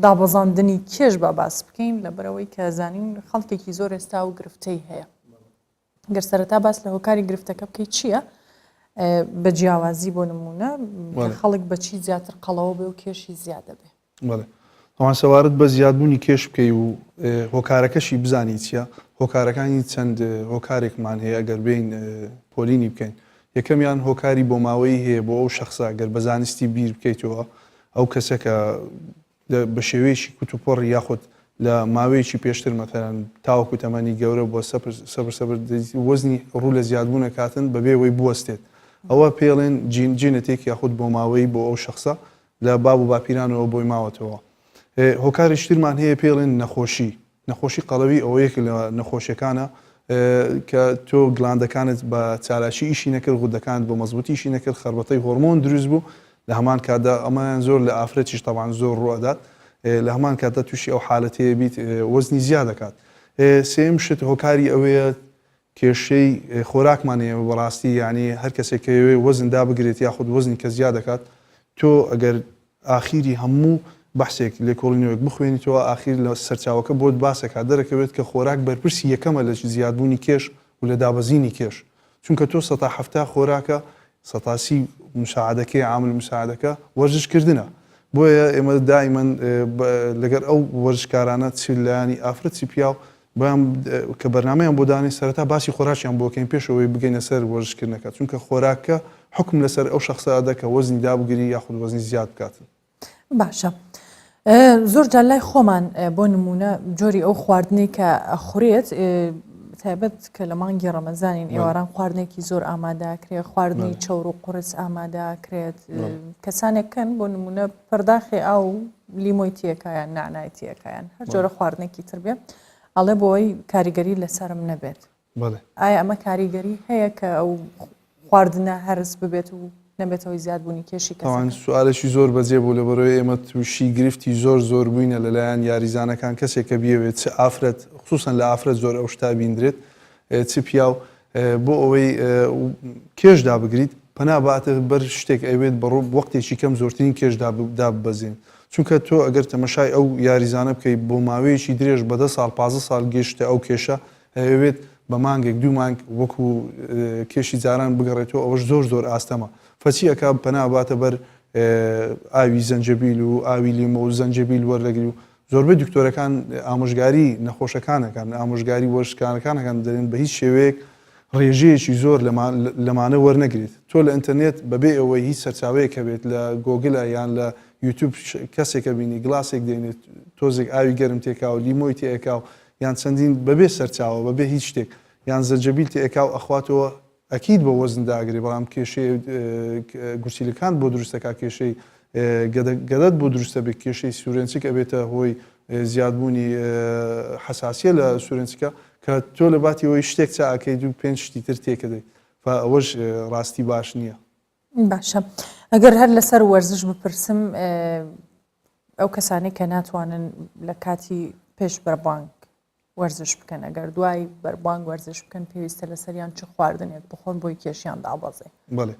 دابەزاندنی کێش بە باس بکەین لەبەرەوەی کە زانین خەڵکێکی زۆر ئێستا و گرفتەی هەیە گەر سەرەتا باس لە هۆکاری گرفتەکە بکەیت چییە بە جیاوازی بۆ نمونە خەڵک بەچی زیاتر قەڵەوە بێ و کێشی زیادە بێ ئەوان سەوارت بە زیادبوونی کێش بکەی و هۆکارەکەشی بزانی چییە هۆکارەکانی چەند هۆکارێکمان هەیە ئەگەر بین پۆلینی بکەین یەکەمیان هۆکاری بۆ ماوەی هەیە بۆ ئەو شخصا گەر بە زانستی بیر بکەیتەوە ئەو کەسەکە بە شێوەیەکی کوتوپۆڕ یاخود لە ماوەیەکی پێشتر مەتەرەن تاوەکو تەمەنی گەورە بۆ سەبر وەزنی ڕوو لە زیادبوونە کاتن بەبێ ئەوەی بوەستێت ئەوە پێڵێن جینەتێک یاخود بۆ ماوەی بۆ ئەو شخصە لە باب و باپیرانەوە بۆی ماوەتەوە هۆکاری شترمان هەیە پێڵێن نەخۆشی قەڵەوی ئەوە یەک لە نەخۆشیەکانە کە تۆ گڵاندەکانت بە چالاکی ئیشی نەکرد غودەکانت بۆ مەزبوطی ئیشی نەکرد خەربەتەی هۆرمۆن دروست بوو لە هەمان کاتدا ئەمەیان زۆر لە ئافرەتیش تەبان زۆر ڕوەدات لە هەمان کاتدا تووشی ئەو حالەتەیە بیت وەزنی زیاد دەکات سێم شت هۆکاری ئەوەیە کێشەی خۆراکمانەیە بەڕاستی یعنی هەر کەسێک کەوێ وەزندا بگرێت یاخود وەزنی کە زیاد دەکات تۆ ئەگەر ئاخیری هەموو بەحسێک لێکۆڵینەوەک بخوێنیتەوە ئاخیر لە سەرچاوەکە بۆت باسێکا دەرەکەوێت کە خۆراک بەرپرسی یەکەمە لە زیادبوونی کێش و لە دابەزینی کێش چونکە تۆ ١٧ خۆراکە ١ مساعدەکەی عامل مساعدەکە وەرزشکردنە بۆیە ئێمە دائیمەن لەگەر ئەو وەرزشکارانە چلایانی ئافرەتی پیاو بەیان کە بەرنامەیان بۆ دانی سەرەتا باسی خۆراکیان بۆکەین پێشەوەی بگەینە سەر وەرزشکردنەکە چونکە خۆراکە حکم لەسەر ئەو شخصە دەکە وەزنی دابگیری یاخود وەزنی زیاد بکاتن باشە زۆر جار لای خۆمان بۆ نمونە جۆری ئەو خواردنەی کە ئەخورێت تایبەت کە لە مانگی ڕەمەزانین ئێواران خواردنێکی زۆر ئامادەکرێت خواردنی چەور و قورس ئامادەکرێت کەسانێککەن بۆ نمونە پەرداخی ئاو لیمۆی تیەکەیان نعنایەتیەکەیان هەر جۆرە خواردنێکی تر بێ ئەڵێ بۆی کاریگەری لەسرم نەبێت ئایا ئەمە کاریگەری هەیە کە ئەو خواردنە هەرس ببێت و نەبێتەوەی زیادبوونی کێشی ئەوان سوالێکی زۆر بەجێ بوو لەبەرەوەی ئێمە تووشی گرفتی زۆر بووینە لەلایەن یاریزانەکان کەسێک کە بیەوێت چ ئافرەت خصوصن لە ئافرەت زۆر ئەو شتا بیندرێت چ پیاو بۆ ئەوەی کێشدا بگریت پەناباتە بەر شتێک ئەوێت بەڕوو وەختێکی کەم زۆرترین کێشدا ببەزین چونکە تۆ ئەگەر تەمەشای ئەو یاریزانە بکەیت بۆ ماوەیەکی درێژ بە 10 ساڵ 15 ساڵ گەشتە ئەو کێشە ئەوێت بە مانگێک 2 مانگ وەکو کێشی جاران بگەڕێتەوە ئەوەش زۆر ئاستەمە فەچی ئەکا پەناباتە بەر ئاوی زەنجەبیل و ئاوی لیمۆ و زەنجەبیل وەرلەگری و زۆربەی دکتۆرەکان ئامۆژگاری نەخۆشەکانەکان ئامۆژگاری وەرزشکارەکانەکان دەرێن بە هیچ شێوەیەک ڕێژەیەکی زۆر لەمانە وەرنەگریت تۆ لە ئینتەرنێت بەبێ ئەوەی هیچ سەرچاوەیەکە بێت لە گۆگلە یان لە یوتیوب کەسێکە بینی گلاسێک دێنێت تۆزێک ئاوی گەرم تێکاو لیمۆی تێکاو یان چەندین بەبێ سەرچاوە بەبێ هیچ شتێک یان زەنجەبیل تێکاو ئەخواتەوە ئەکید بە وەزن داگری بەڵام کێشەی گورسیلەکان بۆ دروستەکە کێشەی گەدەت بۆ دروستە بێت کێشەی سوورێنچیک ئەبێتە هۆی زیادبوونی حساسیە لە سوورێنچیکە کە تۆ لە باتیەوەی شتێک چاکەی دوو 5 شتی تر تێکەدەیت ئەوەش ڕاستی باش نییە. باشە ئەگەر هەر لەسەر وەرزش بپرسم ئەو کەسانەی کە ناتوانن لە کاتی پێش بەربانگ وەرزش بکەن ئەگەر دوای بەربانگ وەرزش بکەن پێویستە لەسەریان چ خواردنێک بخۆن بۆی کێشیان دابەزێ. بەڵێ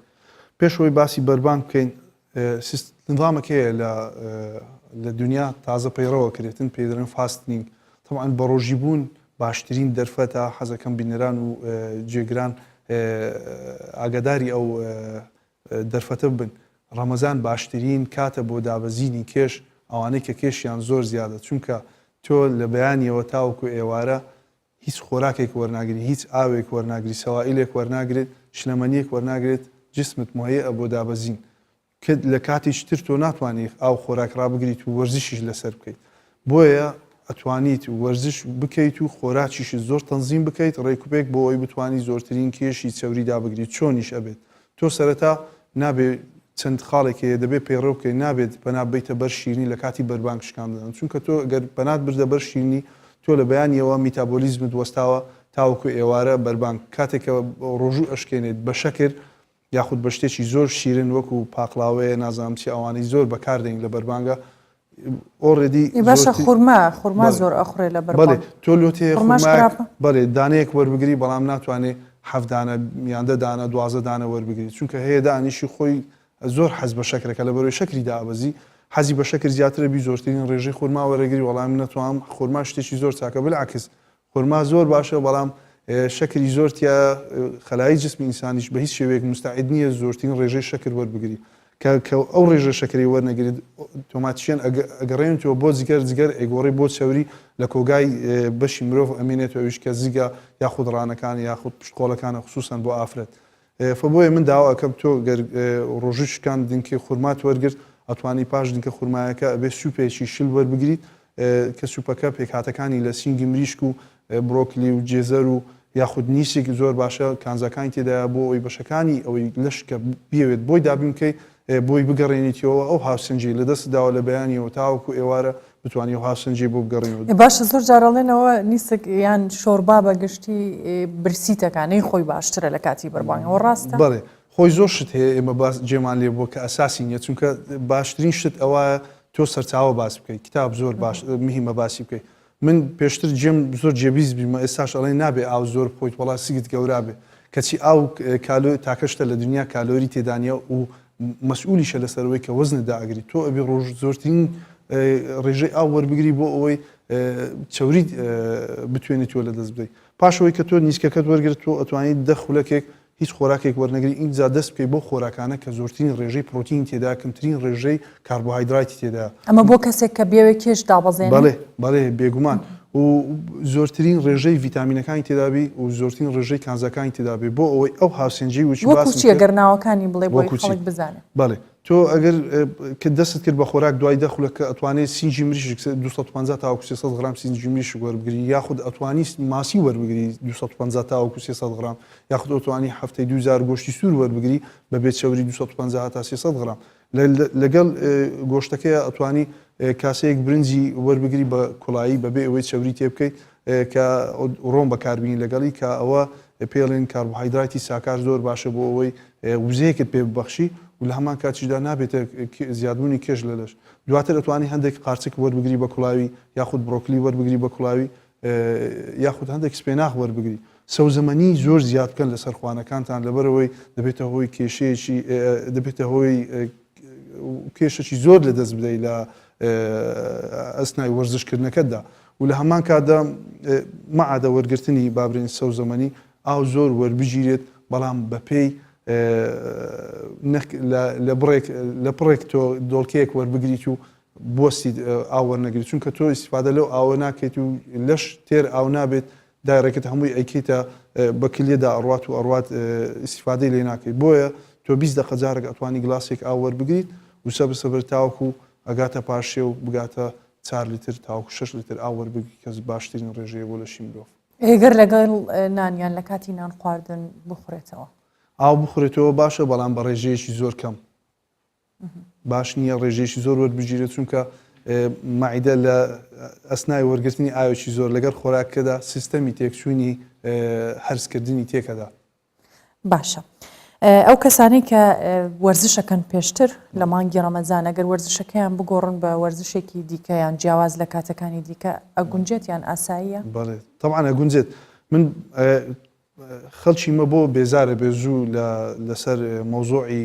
پێشەوەی باسی بەربان بکەین نظامێک هەیە لە دنیا تازە پەیڕەوە کرێتن پێ دەڵێن فاستنینگ طبعاً بە ڕۆژی بوون باشترین دەرفەتە حەزەکەم بینەران و جێگران ئاگاداری ئەو دەرفەتە بن ڕەمەزان باشترین کاتە بۆ دابەزینی کێش ئەوانەی کە کێشیان زۆر زیادە چونکە تۆ لە بەیانیەوە تاوەکو ئێوارە هیچ خۆراکێک وەرناگری هیچ ئاوێک وەرناگری سەوائیلێک وەرناگرێت شلەمەنیەک وەرناگرێت جسمت مهەیە بۆ دابەزین لە کاتێکی تر تۆ ناتوانێت ئاو خۆراک ڕابگریت و وەرزشیش لەسەر بکەیت بۆیە ئەتوانیت وەرزش بکەیت و خۆراکیش زۆر تەنزیم بکەیت ڕێکوپێک بۆ ئەوی بتوانی زۆرترین کێشی چەوری دابگریت چۆنیش ئەبێت تۆ سەرەتا نابێت چەند خاڵێکی دەبێت پەیڕێ بکەیت نابێت بەنا بێتە بەر شیرنی لە کاتی بەربانگ شکاندن چونکە تۆ گەر بەنات بردە بەر شیرنی تۆ لە بەیانیەوە میتابۆلیزمت وەستاوە تاوەکو ئێوارە بەربانگ کاتێکە ڕۆژوو ئەشکێنێت بە شەکر یاخود بە شتێکی زۆر شیرن وەکو پاقلاوەیە نازانم چی ئەوانەی زۆر بەکاردێن لە بەربانگە ئۆڕێدی باشە خورما زۆر ئەخورێ لە بەربانگ تۆ لۆتێ بەڵێ دانەیەک وەربگری بەڵام ناتوانێت هەفدانە یاندە دانە دوازە دانە وەربگری چونکە هەیە دانیشی خۆی زۆر حەز بە شەکرەکە لە بەرەوەی شەکری دابەزی حەزی بە شەکر زیاترە بی زۆرترین ڕێژەی خورما وەرەگری وەڵام نەتوانم خورما شتێکی زۆر چاکە بالعکس خورما زۆر باشە بەڵام شەکری زۆرتیا خەلایی جسمی ئینسانیش بە هیچ شێوەیەک مستعد نییە زۆرترین ڕێژەی شەکر وەربگری کە ئەو ڕێژە شەکری وەرنەگرێت تۆماتیشێن ئەگەڕێنەوە بۆ جگەر ئەیگۆڕی بۆ چەوری لە کۆگای بەشی مرۆڤ ئەمێنێتەوە ئەویش کە زیگە یاخود ڕانەکان یاخود پشتقۆڵەکانە خصوصەن بۆ ئافرەت فبۆیە من داوا ئەەکەم تۆ ڕۆژی شکان دنکەی خورمات وەرگرت ئەتوانی پاش دنکە خورمایەکە ئەبێ سوپێکی شل وەربگریت کە سوپەکە پێکهاتەکانی لە سینگی مریشک و برۆکلی و جێزەر و یاخود نیسێک زۆر باشە کانزەکانی تێدایە بۆ ئەوی بەشەکانی ئەوەی لەشکە بیاوێت بۆی دابینکەی بۆی بگەڕێنیتەوە ئەو هاوسنجی لە دەست داوە لە بەیانیەوە تاوەکو ئێوارە بتوانانی و هاوسنجی بۆ بگەڕێنەوە باشە زۆر جارەڵێنەوە نیسک یان شۆربا بەگشتی برسیتەکانەی خۆی باشترە لە کاتی بەربانگەوە ڕاستە بڵێ خۆی زۆر شت هەیە ئێمە باس جێمان لێ بۆ کە ئەساسی نیە چونکە باشترین شت ئەوە تۆ سەرچاوە باس بکەیت کتاب زۆر باش مهمە باسی بکەیت من پێشتر جێم زۆر جێبیز بیمە ئێستاش ئەڵێ نابێ ئاو زۆر بخۆیت وڵا سیگت گەورا بێ کەچی ئاو کالۆ تاکەشتە لە دنیا کالۆری تێدانیا و مەسئولیشە لەسەرەوەی کە وەزنت داگری تۆ ئەبێ ڕۆژ زۆرترین ڕێژەی ئاو وەربگری بۆ ئەوەی چەوریت بتوێنێت تۆ لە دەست بدەیت پاشەوەی کە تۆ نیسکەکەت وەرگرت تۆ ئەتوانیت دە خولەکێک هیچ خۆراکێک وەرنەگری ئینجا دەست بکەی بۆ خۆراکانە کە زۆرترین ڕێژەی پرۆتین تێدا کەمترین ڕێژەی کاربۆهایدراتی تێدا ئەمە بۆ کەسێک کە بێوێ کێش دابەزێنێت بەڵێ بێگومان و زۆرترین ڕێژەی ڤیتامینەکانی تێدابی و زۆرترین ڕێژەی کانزەکانی تێدابێ بۆ ئەوەی ئەو هاوسنجی وچی باسیە گەرناوەکانی بڵێ بۆی خەڵک بزانێت بەڵێ تۆ ئەگەر کە دەست کرد بە خۆراک دوای دەخولەکە ئەتوانێت سینجی مریش 250 تاوەکو 300 غرام سینجی مریش وەربگری یاخود ئەتوانی ماسی وەربگری 250 تاوەکو 300 غرام یاخود ئەتوانی هەفتەی 2000 گۆشتی سوور وەربگری بە بێت چەوری 250 تا 300 غرام لەگەڵ گۆشتەکەی ئەتوانی کاسەیەک برنجی وەربگری بە کوڵایی بەبێ ئەوەی چەوری تێ بکەیت کە ڕۆم بەکاربیین لەگەڵی کە ئەوە پێڵێن کاربۆهایدراتی ساکار زۆر باشە بۆ ئەوەی وزەیەکت پێ ببەخشی و لە هەمان کاتیشدا نابێتە زیادبوونی کێش لە لەش دواتر ئەتوانی هەندێک قارچێک وەربگری بە کوڵاوی یاخود بڕۆکلی وەربگری بە کوڵاوی یاخود هەندێک سپێناغ وەربگری سەوزەمەنی زۆر زیاد بکەن لە سەرخوانەکانتان لەبەرەوەی دەبێتە هۆی کێشەیەکی دەبێتە هۆی کێشەی زۆر لە دەست بدەیت لە ئەسنای وەرزشکردنەکەتدا و لە هەمان کاتدا مەعادە وەرگرتنی بابرین سەوزەمەنی ئاو زۆر وەربگیرێت بەڵام بەپێی لە پڕێک تۆ دۆڵکەیەک وەربگریت و بۆستی ئاو وەرنەگریت چونکە تۆ ئیسیفادە لەو ئاوە ناکەیت و لەش تێر ئاو نابێت دایڕێکت هەمووی ئەیکیتە بە کلێدا ئەڕوات و ئەڕوات ئیسیفادەی لێ ناکەیت بۆیە تۆ 20 دقە جارێک ئەتوانی گلاسێک ئاو وەربگریت و سەبر تاوەکو ئەگاتە پاشێ و بگاتە 4 لیتر تاوەکو 6 لیتر ئاو وەربگری کەس باشترین ڕێژەیە بۆ لەشی مرۆڤ ئێگەر لەگەڵ نانیان لە کاتی نان خواردن بخورێتەوە ئاو بخورێتەوە باشە بەڵام بە ڕێژەیەکی زۆر کەم باش نییە ڕێژەیەکی زۆر وەربگیرێت چونکە مەعیدە لە ئەسنای وەرگرتنی ئاوێکی زۆر لەگەر خۆراکەدا سیستەمی تێکچوونی هەرسکردنی تێکەدا باشە ئەو کەسانی کە وەرزشەکەن پێشتر لە مانگی ڕەمەزان ئەگەر وەرزشەکەیان بگۆڕن بە وەرزشێکی دیکەیان جیاواز لە کاتەکانی دیکە ئەگونجێت یان ئاساییە بەڵێ طبعاً ئەگونجێت من خەڵکی مە بۆ بێزارە بێزوو لەسەر مەوزوعی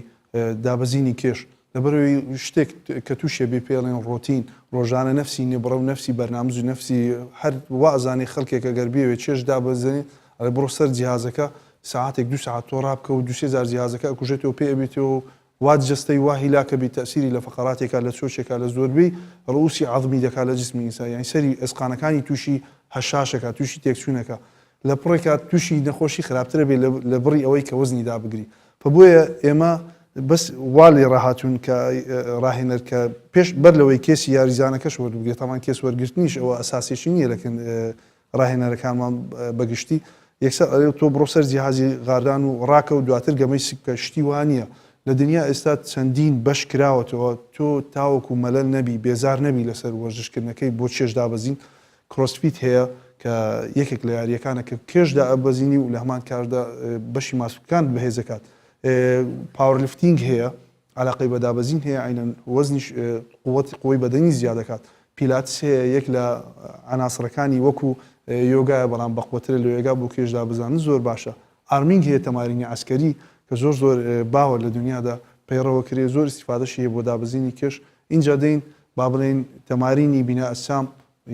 دابەزینی کێش لەبەرەوەی شتێک کە تووشێ بێ پێڵێن ڕۆتین ڕۆژانە نفسی نێبڕە و نفسی بەرنامج و نفسی هەر وازانی خەڵکێکە گەربیەوێ چێش دابەزێنێ ئەڵێ بڕۆ سەر جیهازەکە ساعتێک 2 ساعت تۆ ڕابکە و 2,000 جیهازەکە ئەکوژێتەوە پێ ئەبێتەوە وات جستەی وا هیلاکە بی تەسیری لە فقراتێکا لە چۆچێکا لە زۆربەی ڕوسی عەظمی دەکات لە جسمی ئینسان یانی سەری ئەسقانەکانی تووشی هەشاشەکە تووشی تێکچوونەکە لە پڕێکا تووشی نەخۆشی خراپترە بێ لە بڕی ئەوەی کە وەزنی دابگری بۆیە ئێمە بەس وا لێ ڕاهاتون کە ڕاهێنەر کە پێش بەر لەوەی کێسی یاریزانەکەش وەربگرێت تامان کێس وەرگرتنیش ئەوە ئەساسیشی نییە لەکن ڕاهێنەرەکانمان بەگشتی یەکسەر تۆ بڕۆ سەر جیهازی غاردان و ڕاکە و دواتر گەمەی سکە شتی وانە لە دنیا ئێستا چەندین بەش کراوەتەوە تۆ تاوەکو مەلەل نەبی بێزار نەبی لەسەر وەرزشکردنەکەی بۆ چێش دابەزین کرۆسفیت هەیە کە یەکێک لە یاریەکانە کە کێشدا ئەبەزینی و لە هەمان کاردا بەشی ماسوولەکان بەهێزەکات پاوەرلیفتینگ هەیە علاقەی بە دابەزین هەیە عینەن وەزنیش قوەی بەدەنی زیاد دەکات پیلاتس هەیە یەک لە عناسرەکانی وەکو یۆگایە بەڵام بەقوترە لە یۆگا بۆ کێش دابزانن زۆر باشە ئارمینگ هەیە تەمارینی عسکەری کە زۆر باوە لە دنیادا پەیڕەوە کرێ زۆر استیفادەشی هەیە بۆ دابەزینی کێش اینجا دەین با بڵێن تەمارینی بینا ئەسام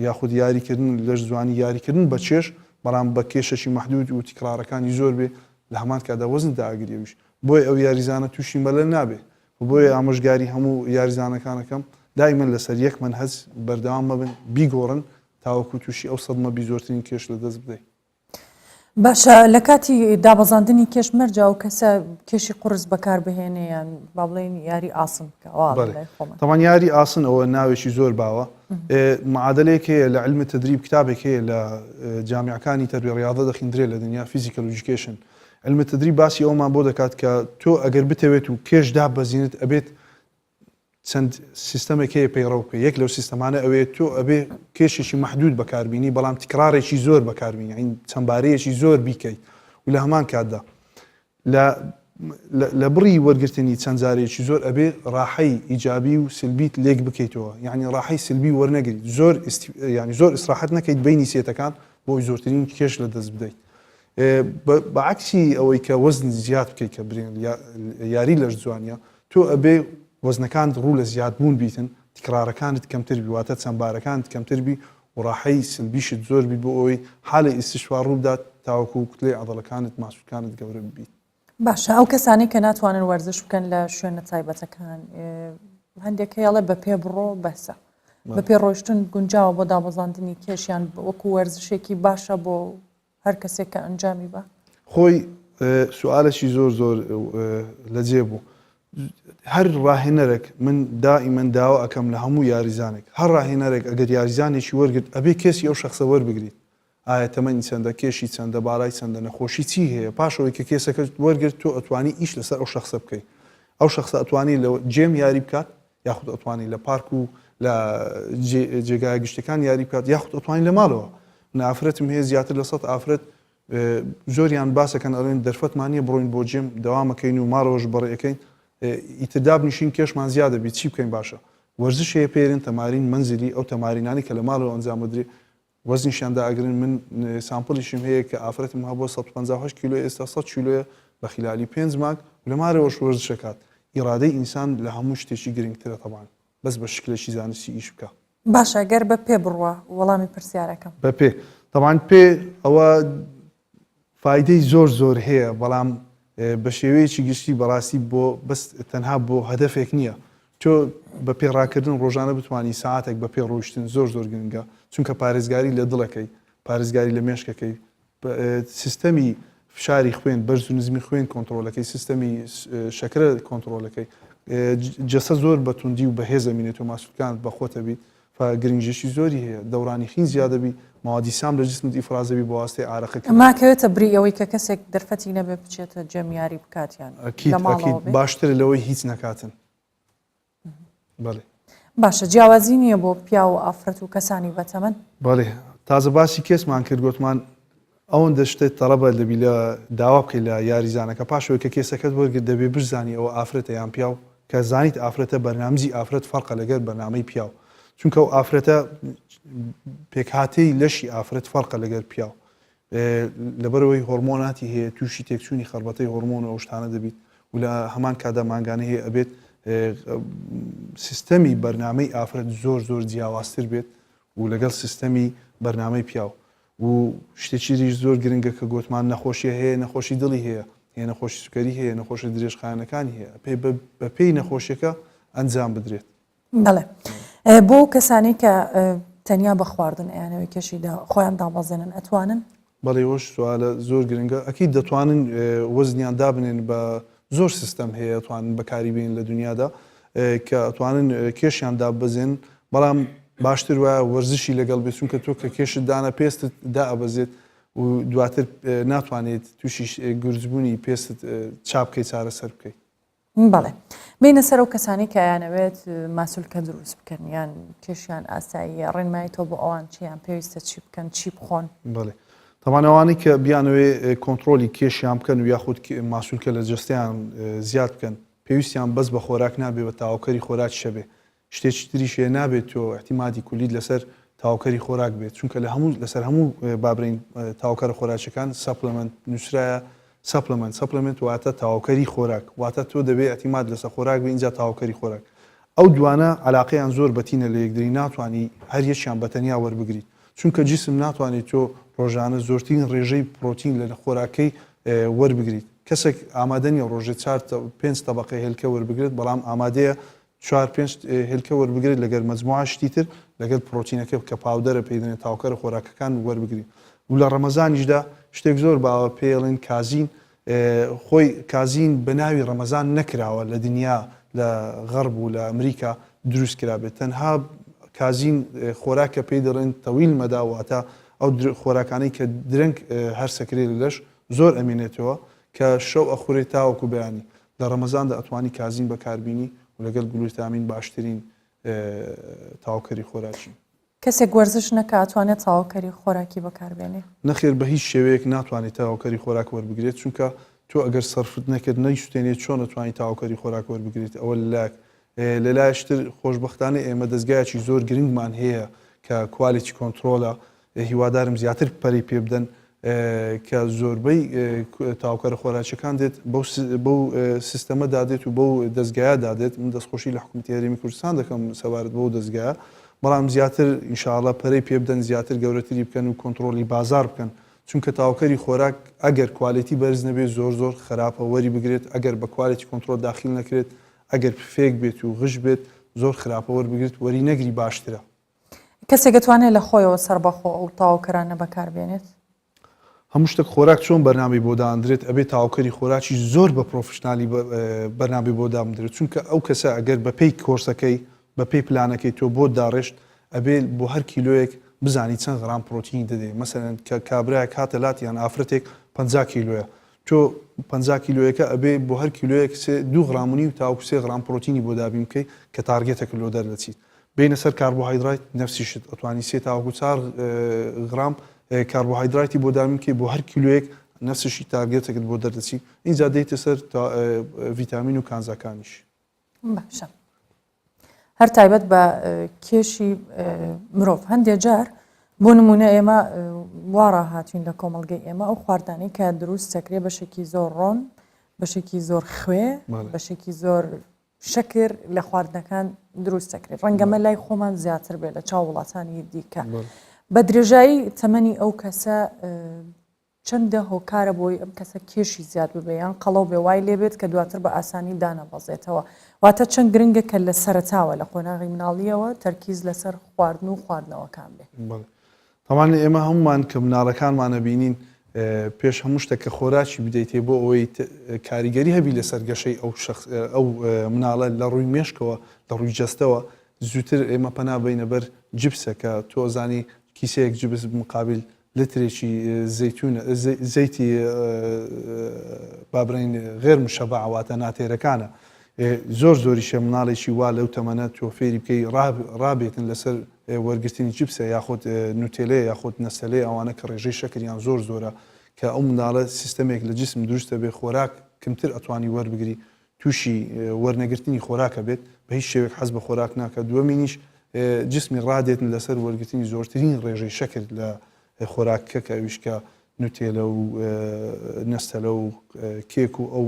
یاخود یاریکردن لەش جوانی یاریکردن بە چێش بەڵام بە کێشەشی مەحدود و تیکرارەکانی زۆر بێ لە هەمان کادا وەزن داگیریویش بۆی ئەو یاریزانە تووشی مەلە نابێ بۆیە ئامۆژگاری هەموو یاریزانەکانەکەم دائیمەن لەسەر یەک منهەج بەردەوام مەبن بیگۆڕن تاوەکو تووشی ئەو سەدمە زۆرترین کێش لە دەست بدەین. باشە لە کاتی دابەزاندنی کێش مەرجا و کەسە کێشی قورس بەکار بهێنەیان با بڵێن یاری ئاسن بکە تەمان یاری ئاسن ئەوە ناوێکی زۆر باوە معادلەیەک هەیە لە علمی تدریب کتابێک هەیە لە جامیعەکانی تەربیە ڕیاضە دەخیندرێت لە دنیا فیزیکال ئێدوکیشن علمی تدریب باسی ئەومان بۆ دەکات کە تۆ ئەگەر بتەوێت و کێش دابەزینت ئەبێت چەند سیستەمێک هەیە پەیڕەو بکە یەک لەو سیستەمانە ئەوێت تۆ ئەبێ کێشێکی مەحدود بەکاربینی بەڵام تکرارێکی زۆر بەکاربینی این چەندبارەیەکی زۆر بیکەیت و لە هەمان کاتدا لە بڕی وەرگرتنی چەند جارێکی زۆر ئەبێ ڕاحەی ئیجابی و سلبیت لێک بکەیتەوە یعنی ڕاحەی سلبی وەرنەگریت زۆر ئیسراحەت نەکەیت بینی سێتەکان بۆی زۆرترین کێش لە دەست بدەیت بەعکسی ئەوەی کە وەزن زیاد بکەیت کە برێن یاری لەش جوانیە تۆ ئەبێ وەزنەکانت ڕوو لە زیادبوون بیتن تکرارەکانت کەمتر بی واتە چەندبارەکانت کەمتر بی و ڕاحەی سلبیشت زۆر بی بۆ ئەوەی حالە ئیستیشوار ڕوو بدات تاوەکو کتلەی عەضەڵەکانت ماسوولەکانت گەورە ببیت. باشە ئەو کەسانی کە ناتوانن وەرزش بکەن لە شوێنە تایبەتەکان هەندێک هەیەڵێ بە پێ بڕۆ بەسە بە پێ ڕۆیشتن گونجاوە بۆ دابەزاندنی کێشیان وەکو وەرزشێکی باشە بۆ هەر کەسێک کە ئەنجامی بە خۆی سوالێکی زۆر لەجێ بوو. هەر ڕاهێنەرێک من دائیمەن داوا ئەەکەم لە هەموو یاریزانێک هەر ڕاهێنەرێک ئەگەر یاریزانێکی وەرگرت ئەبێ کێسی ئەو شخصە وەربگریت ئایا تەمەنی چەندە کێشی چەندە باڵای چەندە نەخۆشی چی هەیە پاشەوەی کە کێسەکە وەرگرت تۆ ئەتوانی ئیش لەسەر ئەو شخصە بکەیت ئەو شخصە ئەتوانی لە جێم یاری بکات یاخود ئەتوانی لە پارک و لە جێگای گشتەکان یاری بکات یاخود ئەتوانی لە ماڵەوە نافرەتم هەیە زیاتر لە 100 ئافرەت زۆریان باسەکەن ئەڵێن دەرفەتمانیە بڕۆین بۆ جێم دەوامەکەین و ماڵەوەش بەڕێەکەین ئیترداب نشین کێشمان زیادە بیت چی بکەین باشە وەرزش هەیە پێرن تەمارین منزلی ئەو تەمارینانی کە لە ماڵەوە ئەنجام بدرێ وەزنیشیاندا ئەگرن من سامپڵیشم هەیە کە ئافرەتم هەبووە 158 کیلۆ ئێستا 100 کیلۆیە بە خلالی 5 مانگ لە مارەوەش وەرزشەکات ئیرادەی ئینسان لە هەموو شتێکی گرنگترە تەبان بەس بە شکلێکی زانستی ئیش بکە باشە گەر بە پێ بڕوە وەڵامی پرسیارەکەم بە پێ تەبان پێ ئەوە فایدەی زۆر هەیە بەڵام بە شێوەیەکی گشتی بەڕاستی بۆ بەس تەنها بۆ هەدەفێک نییە تۆ بە پێڕاکردن ڕۆژانە بتوانانی ساعتێک بە پێ ڕۆیشتن زۆر گرنگە چونکە پارێزگاری لە دڵەکەی پارێزگاری لە مێشکەکەی سیستەمی فشاری خوێن بەرز و نزمی خوێن کۆنتترۆلەکەی سیستەمی شەکرە کۆنتترۆلەکەی جەسە زۆر بەتوندی و بەهێز ئەمینێت و ماسوولەکان بە خۆتە بیت گرنگژێکی زۆری هەیە دەورانی خین زیادەبی ماوەدی سام لە جسمت ئیفرازەبی بۆ واستەی عارەقەکە ماکەوێتە بری ئەوەی کە کەسێک دەرفەتی نەبێ بچێتە جەمیاری بکاتیان باشتر لەوەی هیچ نەکاتن بەڵێ باشە جیاوازی نییە بۆ پیا و ئافرەت و کەسانی بەتەمەن بەڵێ تازە باسی کێسمان کرد گوتمان ئەوەندە شتێک تەڵەبە لەبی لە داوا بکەی لە یاریزانەکە پاشەوەی کە کێسەکەت وەرگرت دەبێ بزانی ئەوە ئافرەتە یان پیا و کە زانیت ئافرەتە بەرنامجی ئافرەت فەرقە لەگەر بەرنامەی پیا و چونکە ئەو ئافرەتە پێکهاتەی لەشی ئافرەت فەرقە لەگەر پیا و لەبەرەوەی هۆرمۆناتی هەیە تووشی تێکچوونی خەربەتەی هۆرمۆن و ئەو شتانە دەبیت و و لە هەمان کادا ماگانە هەیە ئەبێت سیستەمی بەرنامەی ئافرەت زۆر زۆر جیاوازتر بێت و لەگەڵ سیستەمی بەرنامەی پیاو و شتێکی زۆر گرنگە کە گوتمان نەخۆشیە هەیە نەخۆشی دڵی هەیە هەیە نەخۆشی سوکەری هەیە نەخۆشی درێژخانەکانی هەیە بە پێی نەخۆشیەکە ئەنجام بدرێت. بەڵێ بۆ کەسانی کە تەنیا بە خواردن ئەیانەوەی کێشیدا خۆیان دابەزێنن ئەتوانن؟ بەڵێ ئەوش سوالە زۆر گرنگە ئەکید دەتوانن وەزنیان دابنێن بە زۆر سیستەم هەیە ئەتوانن بەکاری بێن لە دنیادا کە ئەتوانن کێشیان دابەزێن بەڵام باشتر وایە وەرزشی لەگەڵ بێت چونکە تۆ کە کێشت دانە پێستت دائەبەزێت و دواتر ناتوانێت تووشی گورجبوونی پێستت چاپ بکەیت چارەسەر بکەیت. بەڵێ بینە سەر ئەو کەسانی کە یانەوێت ماسوولکە دروست بکەن یان کێشیان ئاسایی ڕێنمایی تۆ بۆ ئەوان چیان پێویستە چی بکەن چی بخۆن؟ بڵێ تەوانەوانی کە بیانەوەی کۆنتترۆلی کێشیان بکەن و یاخود ماسوولکە لە جستیان زیاد بکەن پێویستیان بەس بە خۆراک نابێت بە تاواکەری خۆراک شەبێ شتێکی تریشێ نابێت تۆ احتیمادی کولیت لەسەر تاواکەری خۆراک بێت چونکە لەسەر هەموو بابرین تاواکەر خۆراکەکان سەپلمنت نووسرایە سەپلمنت واتە تاواکەری خۆراک واتە تۆ دەبێت احتیماد لەسەر خۆراک بێ اینجا تاواکەری خۆراک ئەو دوانە علاقەیان زۆر بەتینە لە یەکدری ناتوانانی هەر یەکیان بەتەنیا وەربگریت چونکە جیسم ناتوانێت تۆ ڕۆژانە زۆرترین ڕێژەی پرۆتین لە خۆراکەی وەربگریت کەسێک ئامادەنی ڕۆژێ 4-5 تەبقەی هێلکە وەربگرێت بەڵام ئامادەیە 4-5 هێلکە وەربگرێت لەگەر مەجموعە شتی تر لەگەر پرۆتینەکە کە پاودەرە پێدێنێت تاواکەر خۆراکەکان وەربگریت و لە ڕەمەزانیشدا شتێک زۆر باوە پێڵێن کازین خۆی کازین بە ناوی ڕەمەزان نەکراوە لە دنیا لە غەرب و لە ئەمریکا دروست کرابێت تەنها کازین خۆراکە پێی دەڵێن تەویل مەداواتە ئەو خۆراکانەی کە درنگ هەر سەکرێت لەش زۆر ئەمێنێتەوە کە شەو ئەخورێت تاوەکو بەیانی لە ڕەمەزاندا ئەتوانی کازین بەکاربینی و لەگەڵ گلوتامین باشترین تاواکەری خۆراکی کەسێک وەرزش نەکە ئەتوانێت تاواکەری خۆراکی بەکاربێنێ نەخێر بە هیچ شێوەیەک ناتوانێت تاواکەری خۆراک وەربگرێت چونکە تۆ ئەگەر سەرفت نەکرد نەیشتێنێت چۆن نتوانانی تاواکەری خۆراک وەربگریت ئەوە لە لایشتر خۆشببختانە ئێمە دەستگایکی زۆر گرنگمان هەیە کە کوالیتی کۆنتترۆلە هیوادارم زیاتر پەری پێ بدەن کە زۆربەی تاواکەرە خۆراکیەکان دێت بەو سیستەمە دادێت و بەو دەستگایە دادێت من دەستخۆشی لە حکوومەتی هەرێمی کوردستان دەکەم سەبارەت بەو دەستگایە بەڵام زیاتر ئینشاءڵڵا پەرەی پێ بدەن زیاتر گەورەتری بکەن و کۆنتترۆلی بازار بکەن چونکە تاواکەری خۆراک ئەگەر کوالیتی بەرز نەبێت زۆر خراپە وەری بگرێت ئەگەر بە کوالیتی کۆنتترۆل داخل نەکرێت ئەگەر فێک بێت و غش بێت زۆر خراپە وەربگرێت وەری نەگری باشترە کەسێک دەتوانێت لە خۆیەوە سەربەخۆ ئەو تاواکەرانە بەکاربێنێت هەموو شتێک خۆراک چۆن بەرنامی بۆ دادرێت ئەبێت تاواکەری خۆراکی زۆر بە پرۆفشنالی بەرنامی بۆ دامدرێت چونکە ئەو کەسە ئەگەر بە پێی کۆرسەکەی بە پێی پلانەکەی تۆ بۆ داڕێشت ئەبێت بۆ هەر کیلۆیەک بزانی چەند غرام پرۆتین دەدێت مەسەرەن کە کابراایە کاتە لاتیان ئافرەتێک 50 کیلۆیە تۆ 50 کیلۆیەکە ئەبێ بۆ هەر کیلۆیەک 2 غرامونی و تاوکو 3 غرام پرۆتینی بۆ دابین بکەیت کە تارگێتێک لۆ دەردەچیت بینە سەر کاربۆهایدرات نفسیشت ئەتوانی 3 تاوکو 4 غرام کاربۆهایدراتی بۆ دابین بکەیت بۆ هەر کیلۆیەک نفسشی تارگێتێکت بۆ دەردەچیت اینجا دەیتە سەر ڤیتامین و کانزەکانیش باشە هەر تایبەت بە کێشی مرۆڤ هەندێک جار بۆ نمونە ئێمە وارە هاتوین لە کۆمەڵگەی ئێمە ئەو خواردانەی کە دروست دەکرێت بەشێکی زۆر ڕۆن بەشێکی زۆر خوێ بەشێکی زۆر شەکر لە خواردنەکان دروست دەکرێت ڕەنگەمە لای خۆمان زیاتر بێت لە چاو وڵاتانی دیکە بە درێژایی تەمەنی ئەو کەسە چەندە هۆکارە بۆی ئەم کەسە کێشی زیاد ببێیان قەڵەو بێ وای لێبێت کە دواتر بە ئاسانی دانەبەزێتەوە واتە چەند گرنگە کە لە سەرتاوە لە قۆناغی مناڵیەوە تەرکیز لەسەر خواردن و خواردنەوەکان بێ تەوان ئێمە هەمومان کە مناڵەکانمانە بینین پێش هەموو شتێک کە خۆراکی بدەیتێ بۆ ئەوەی کاریگەری هەبی لەسەر گەشەی ئەو مناڵە لە ڕووی مێشکەوە لە ڕووی جەستەوە زووتر ئێمە پەنا بینە بەر جبسەکە تۆزانی کیسەیەک جبس مقابل لترێکی زەیتی بابرین غێر مشەبعواتە ناتێرەکانە زۆر زۆریشە مناڵێکی وا لەو تەمەنە تۆ فێری بکەی ڕابێتن لەسەر وەرگرتنی جبسە یاخود نوتێلێ یاخود نەستەلێ ئەوانە کە ڕێژەی شەکریان زۆر زۆرە کە ئەو مناڵە سیستەمێک لە جسم دروستە بێ خۆراک کەمتر ئەتوانی وەربگری تووشی وەرنەگرتنی خۆراکە بێت بە هیچ شێوێک حەز بە خۆراک ناکە دووەمینیش جسمی ڕادێتن لەسەر وەرگرتنی زۆرترین ڕێژەی شەکر لە خۆراکەکە ویشکە نوتێلە و نەستەلە و کێک و ئەو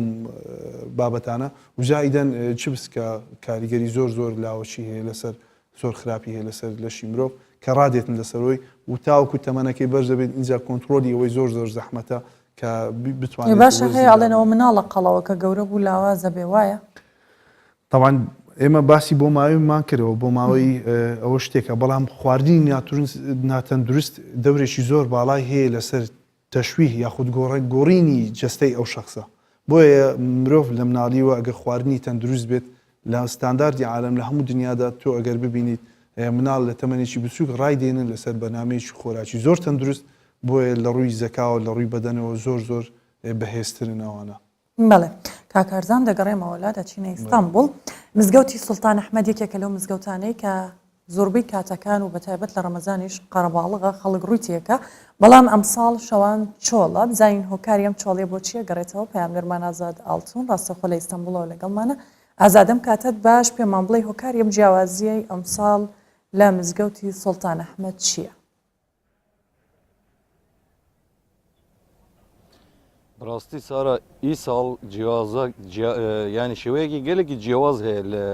بابەتانە و جایدەن چ بسکە کاریگەری زۆر لاوەچی هەیە لەسەر زۆر خراپی هەیە لەسەر لەشی مرۆڤ کە ڕادێتن لەسەرەوەی و تاوەکو تەمەنەکەی بەرز دەبێت اینجا کۆنتترۆلی ئەوەی زۆر زەحمەتە کە بتوانێت باشە هەیە ئەڵێنەوە مناڵە قەڵەوە کە گەورە بوو لاوازە بێ وایە طبعا ئێمە باسی بۆ ماوەیمان کردەوە بۆ ماوەی ئەوە شتێکە بەڵام خواردنی ناتەندروست دەورێکی زۆر باڵای هەیە لەسەر تەشویه یاخود گۆڕینی جەستەی ئەو شخصە بۆیە مرۆڤ لە مناڵیوە ئەگەر خواردنی تەندروست بێت لە ستانداردی عالم لە هەموو دنیادا تۆ ئەگەر ببینیت مناڵ لە تەمەنێکی بچووک ڕای دێنن لەسەر بەنامەیەکی خۆراکی زۆر تەندروست بۆیە لە ڕووی زەکاوە لە ڕووی بەدەنەوە زۆر بەهێزترن ئەوانە. بەڵێ کاکارزان دەگەڕێمەوەلا دەچینە ئیستانبول مزگەوتی سوڵتان ئەحمەد یەکێکە لەو مزگەوتانەی کە زۆربەی کاتەکان و بەتایبەت لە ڕەمەزانیش قەرەباڵغە خەڵک ڕوویتیەکە بەڵام ئەمساڵ شەوان چۆڵە بزانین هۆکاری ئەم چۆڵێ بۆچیە گەڕێتەوە پەیامبەرمان ئازاد ئاڵتون ڕاستەخۆ لە ئیستانبولەوە لەگەڵمانە ئازادەم کاتت باش پێمان بڵێ هۆکاری ئەم جیاوازیەی ئەمساڵ لە مزگەوتی سوڵتان ئەحمەد چییە؟ بڕاستی سارە ئیساڵ جیازە ینی شێوەیەکی gelekî ciyawaz heye li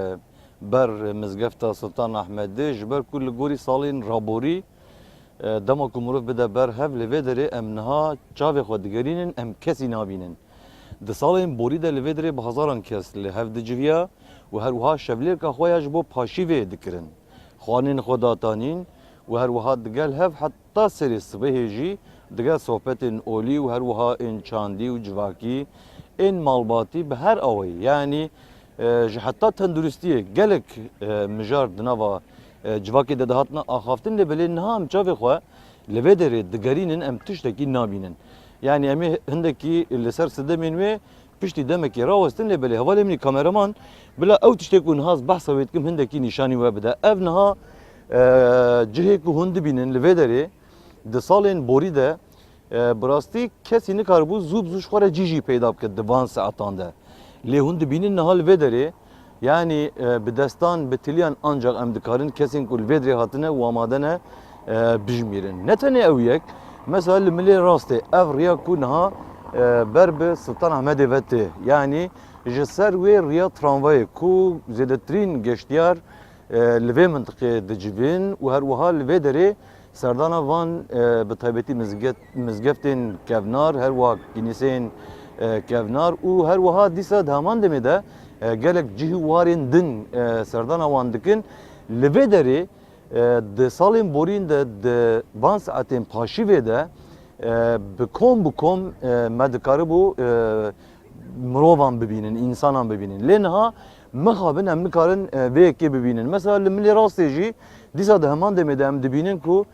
ber mizgefta Sultan Ahmedê ji ber ku li gorî salên raborî dema ku mirov bide ber hev li vê derê em niha çavê xwe digerînin em kesî nabînin. Di salên borî de li vê derê bi hezaran kes li hev diciviya û her wiha şevlêrka xwe ya ji bo paşîvê dikirin. Xwanên xwe datanîn û her wiha digel hev heta serê sibehê jî digel sohbetên olî û her wiha ên çandî û civakî ên malbatî bi her awayî yanî ji heta tenduristiyê gelek mijar di nava civakê de dihatine axaftin lê belê niha em çavê xwe li vê derê digerînin em tiştekî nabînin. Yani em ê hindekî li ser sidemên wê piştî demekê rawestin lê belê hevalê minî kameraman bila ew tiştê ku nihaz behsa wê dikim hindekî nîşanî we bide. Ev niha cihê ku hûn dibînin li vê derê di salên borî de bi rastî kesî nikaribû zû bi zû ji xwe re cî jî peyda bike di van saetan de. Lê hûn dibînin niha li vê derê yanî bi destan bi tiliyan ancak em dikarin kesên ku li vê derê hatine û amade ne bijimîrin. Ne tenê ew yek mesela li milê rastê ev riya ku niha ber bi Sultan Ahmedê ve tê yanî ji ser wê riya tramvayê ku zêdetirîn geştiyar li vê mintiqê dicivin û her wiha li vê derê serdana van bi taybetî mizgeftên kevnar her wiha kînîseyên kevnar û her wiha dîsa di heman demê de gelek cihî warên din serdana wan dikin li vê derê di salên borîn de di van saetên paşîvê de bi kom me dikaribû mirovan bibînin însanan bibînin lê niha mixabin em nikarin vê yekê bibînin mesela li milê rastê jî dîsa di heman demê de em dibînin ku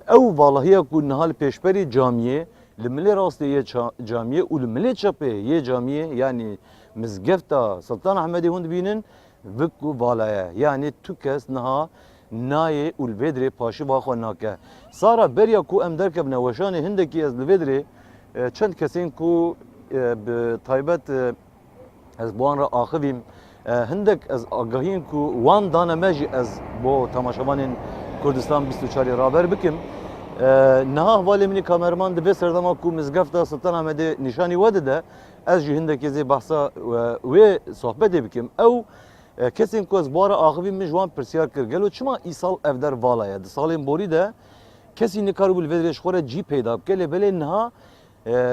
ew valahiya ku niha li pêşberî camiyê li milê rastê yê camiyê û li milê çapê yê camiyê yanî mizgefta Sultan Ahmedê hûn dibînin vik ku valaya yanî tu kes niha nayê û li vê derê paşîva xwe nake. Sara beriya ku em derkevne weşanê hindekî ez li vê derê çend kesên ku bi taybet ez bu an re axivîm hindek ez agahiyim ku wan dane me jî ez bo temaşevanên Kurdistan 24 raber bikim. Niha hevalê minî kameraman di vê serdema ku mizgefta Sultan Ahmedê nîşanî we dide ez jî hindekî zê behsa wê sohbetê bikim. Ew kesên ku ez bu ara axivîm min ji wan pirsiyar kir gelo çima îsal ev der vala ye. Di salên borî de kesî nikaribû li vê derê ji xwe re cî peyda bike lê belê niha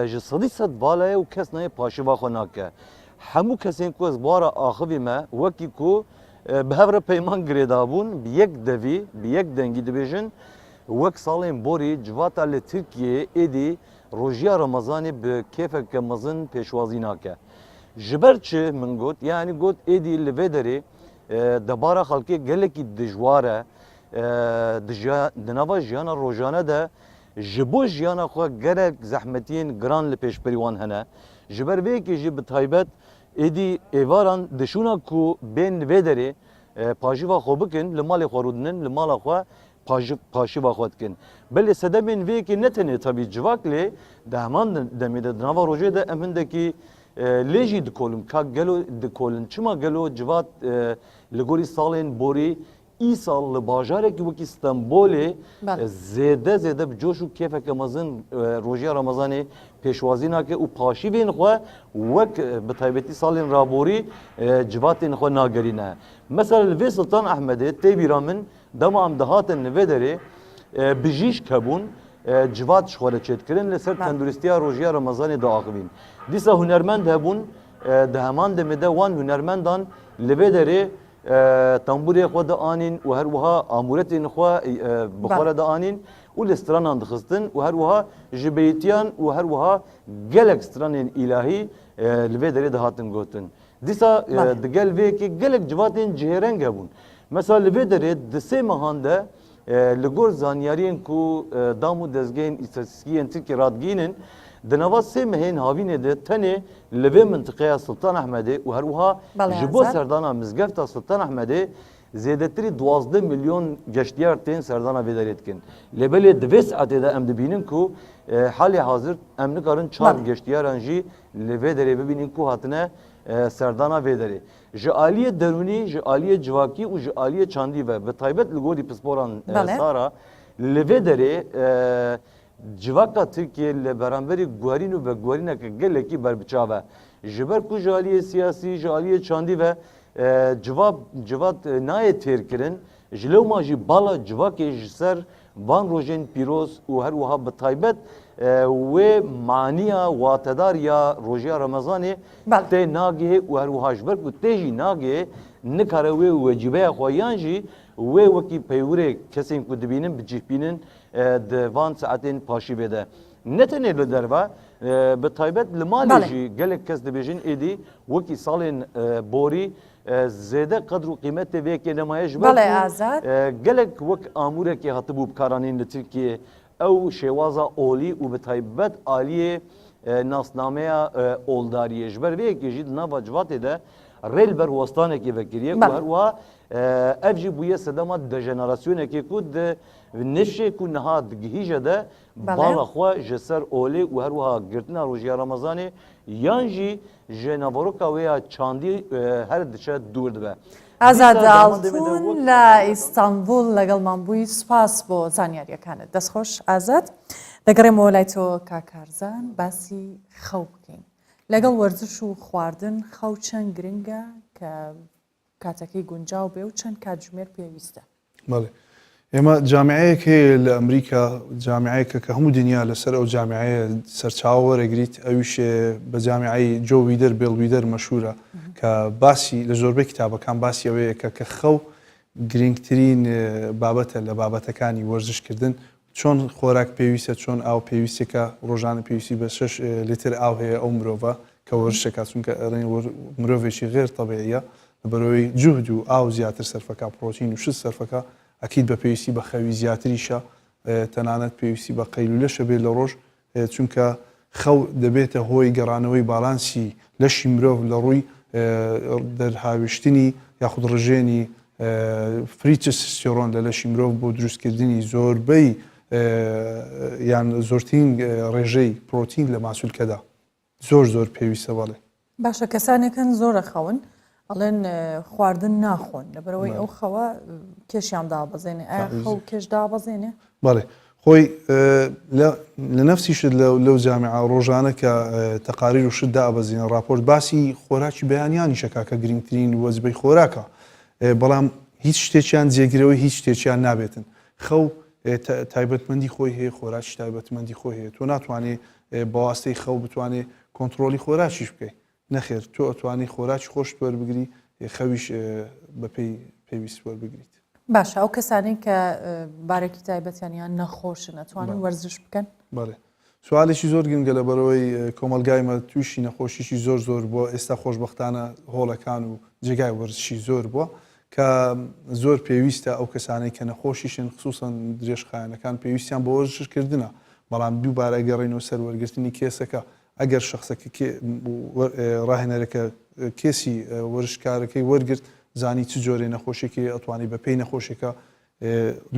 ji sedî sed vala ye û kes nayê paşîva xwe nake. Hemû kesên ku ez bu ara axivî me wekî ku bi hev re peyman girêdabûn bi yek devî bi yek dengî dibêjin wek salên borî civata li Tirkiyeyê êdî rojiya Remezanê bi kêfeke mezin pêşwazî nake. Ji ber çi min got yanî got êdî li vê derê debara xelkê gelekî dijwar e di nava jiyana rojane de ji bo jiyana xwe gerek zehmetiyên giran li pêşberî wan hene. Ji ber vê yekê jî bi taybet êdî êvaran dişûna ku bên li vê derê paşîva xwe bikin li malê xwe rûdinin li mala xwe paşîva xwe dikin. Belê sedemên vê yekê ne tenê tabî civak lê di heman demê de di nava rojê de em hindekî lê jî dikolin ka gelo dikolin çima gelo civat li gorî salên borî ئیساڵ لە باژارێکی وەکی ئستەمبۆلێ بەڵێ. زێدە بە جۆش و کێفەکە مەزن ڕۆژیە ڕەمەزانێ پێشوازی ناکە و پاشیبێن خۆ وەک بە تایبەتی ساڵێن ڕابۆری جواتێن خۆ ناگەرینە مەسەر لەوێ سڵتان ئەحمەدێ تێبیرا من دەما ئەم دەهاتن لەوێ دەرێ بژیش کەبوون جوات خۆرە چێتکردن لەسەر تەندروستیا ڕۆژیە ڕەمەزانێ داخبین دیسا هونەرمەند هەبوون دە هەمان دەمێدە وان هونەرمەندان لەوێ دەرێ تەمبورێ خۆ دەئانین و هەروەها ئامورەتێن خۆ بخۆرە دەئانین و لە سترانان دخستن و هەروەها ji beyîtiyan û herwiha gelek stranên îlahî li vê derê dihatin gotin. Dîsa di gel vêkê gelek civatên cihêreng hebûn. Mesela li vê derê di sê mehan de li gor zanyariyên ku dam û dezgehên îstatîskiyên Tirkiye radgînin di nava sê mehên havînê de tenê li vê mintiqeya Sultan Ahmedê û herwiha ji bo serdana mizgefta Sultan Ahmedê زێدەتری 12 میلیۆن گەشتیار tên serdana vê derê dikin. Lêbelê divê saetê de em dibînin ku halê hazir em nikarin çar geştiyaran jî li vê derê bibînin ku hatine serdana vê derê. Ji aliyê derûnî, ji aliyê civakî û ji aliyê çandî ve bi taybet li gorî pisporan Sara li vê derê civaka Tirkiye li beramberî guherîn û ve guherîneke gelekî berbiçave. Ji ber ku ji aliyê siyasî, ji aliyê çandî ve civat nayê têrkirin ji lewma jî bala civakê ji ser van rojên pîroz û herwiha bi taybet wê maniya watedar ya rojiya Remezanê tê nagihê û herwiha ji ber ku tê jî nagihê nikare wê wecîbeya xwe yan jî wê wekî peywirê kesên ku dibînin bicihbînin di van saetên paşîvê de. Ne tenê li derve bi taybet li malê jî gelek kes dibêjin êdî wekî salên borî زێدە قدر و قیمەتê vêkê nemaye ji gelek wek amûrekê hatibû bikaranîn li Tirkiye ew şêwaza olî û bi taybet aliyê nasnameya oldariyê ji ber vêyekê jî di nava civatê de rêl ber westanekê vekiriye û herwiha ev jî bûye sedema dejenerasyonekê ku di nişê ku niha digihîje de bala xwe ji ser olê û herwiha girtina rojiya Remezanê yan jî ji navaroka wê ya çandî her diçe dûr dibe. Azad Altun لە ئیستانبول لەگەڵمان بووی سوپاس بۆ زانیاریەکانت دەستخۆش ئازاد دەگەڕێمەوە لای تۆ کاکارزان باسی خەو بکەین لەگەڵ وەرزش و خواردن خەو چەند گرنگە کە کاتەکەی گونجاو بێ و چەند کاتژمێر پێویستە. بەڵێ ئێمە جامعەیەک هەیە لە ئەمریکا جامعەیەکە کە هەموو دنیا لەسەر ئەو جامعەیە سەرچاوە وەرەگریت ئەویش بە جامعەی جۆ ویدەر بێڵویدەر مەشهورە کە باسی لە زۆربەی کتابەکان باسی ئەوەیەکە کە خەو گرنگترین بابەتە لە بابەتەکانی وەرزشکردن چۆن خۆراک پێویستە چۆن ئاو پێویستێکە ڕۆژانە پێویستی بە 6 لیتر ئاو هەیە ئەو مرۆڤە کە وەرزشەکە چونکە مرۆڤێکی غێر تەبیعیە بەرەوەی جوهد و ئاو زیاتر سەرفەکە پرۆتین و شت سەرفەکە ئەکید بە پێویستی بە خەوی زیاتریشە تەنانەت پێویستی بە قەیلولەشە بێت لە ڕۆژ چونکە خەو دەبێتە هۆی گەڕانەوەی باڵانسی لەشی مرۆڤ لە ڕووی دەرهاویشتنی یاخود ڕژێنی فریتستۆرۆن لە لەشی مرۆڤ بۆ دروستکردنی زۆربەی یان زۆرترین ڕێژەی پرۆتین لە ماسوولکەدا زۆر پێویستە بەڵێ. باشە کەسانێکن زۆرە خەون ئەڵێن خواردن ناخۆن لەبەرەوەی ئەو خەوە کێشیان دابەزێنێ ئایا خەو کێش دابەزێنێ؟ بەڵێ خۆی لە نەفسیشت لەو جامعە ڕۆژانە کە تەقاریر و شت دابەزێنە راپۆرت باسی خۆراکی بەیانیانی شەکا کە گرنگترین وەزبەی خۆراکە بەڵام هیچ شتێکیان جێگرەوەی هیچ شتێکیان نابێتن خەو تایبەتمەندی خۆی هەیە خۆراکی تایبەتمەندی خۆی هەیە تۆ ناتوانێت بەواستەی خەو بتوانێت کۆنتترۆلی خۆراکیش بکەیت نەخێر تۆ ئەتوانی خۆراکی خۆش وەربگری خەویش بەپێی پێویست وەربگریت. باشە ئەو کەسانی کە بارێکی تایبەتیانیان نەخۆشن ئەتوانن وەرزش بکەن؟ بەڵێ سوالێکی زۆر گرنگە لە بەرەوەی کۆمەلگایمە تووشی نەخۆشیشی زۆر بۆ ئێستا خۆشبەختانە هۆڵەکان و جێگای وەرزشی زۆر بووە کە زۆر پێویستە ئەو کەسانەی کە نەخۆشیشن خصوصن درێژخایەنەکان پێویستیان بۆ وەرزشکردنە بەڵام دووبارە گەڕێنەوە سەر وەرگرتنی کێسەکە ئەگەر شخصەکە ڕاهێنەرەکە کێسی وەرزشکارەکەی وەرگرت زانی چ جۆرە نەخۆشێکی ئەتوانی بە پێی نەخۆشێکە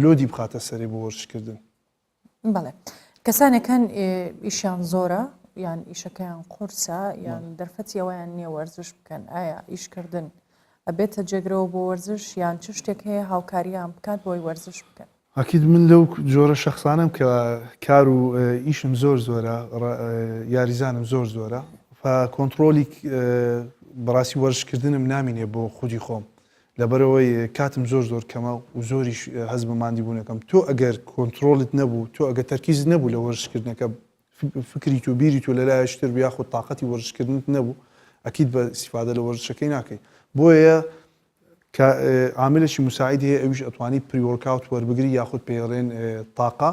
لۆدی بخاتە سەری بۆ وەرزشکردن. بەڵێ کەسانێکەن ئیشیان زۆرە یان ئیشەکەیان قورسە یان دەرفەتی ئەوەیان نییە وەرزش بکەن ئایا ئیشکردن ئەبێتە جێگرەوە بۆ وەرزش یان چ شتێک هەیە هاوکاریان بکات بۆی وەرزش بکەن؟ ئەکید من لەو جۆرە شخصانم کە کار و ئیشم زۆر زۆرە یاریزانم زۆر زۆرە کۆنتترۆلی بەڕاستی وەرزشکردنم نامینێ بۆ خودی خۆم لەبەرەوەی کاتم زۆر کەمە و زۆریش هەز بە مادی بوونەکەم تۆ ئەگەر کۆنتترۆلت نەبوو تۆ ئەگە تەرکیز نەبوو لە وەرزشکردنەکە فکری تو بیری تو لەلایەشتر بیاخۆ تااقەتی وەرزشکردنت نەبوو ئەکید بە استیفادە لە وەرزشەکەی ناکەی بۆیە عاملێکی مساعد هەیە ئەویش ئەتوانی پریۆرکاوت وەربگری یاخود پێڕێن تاقا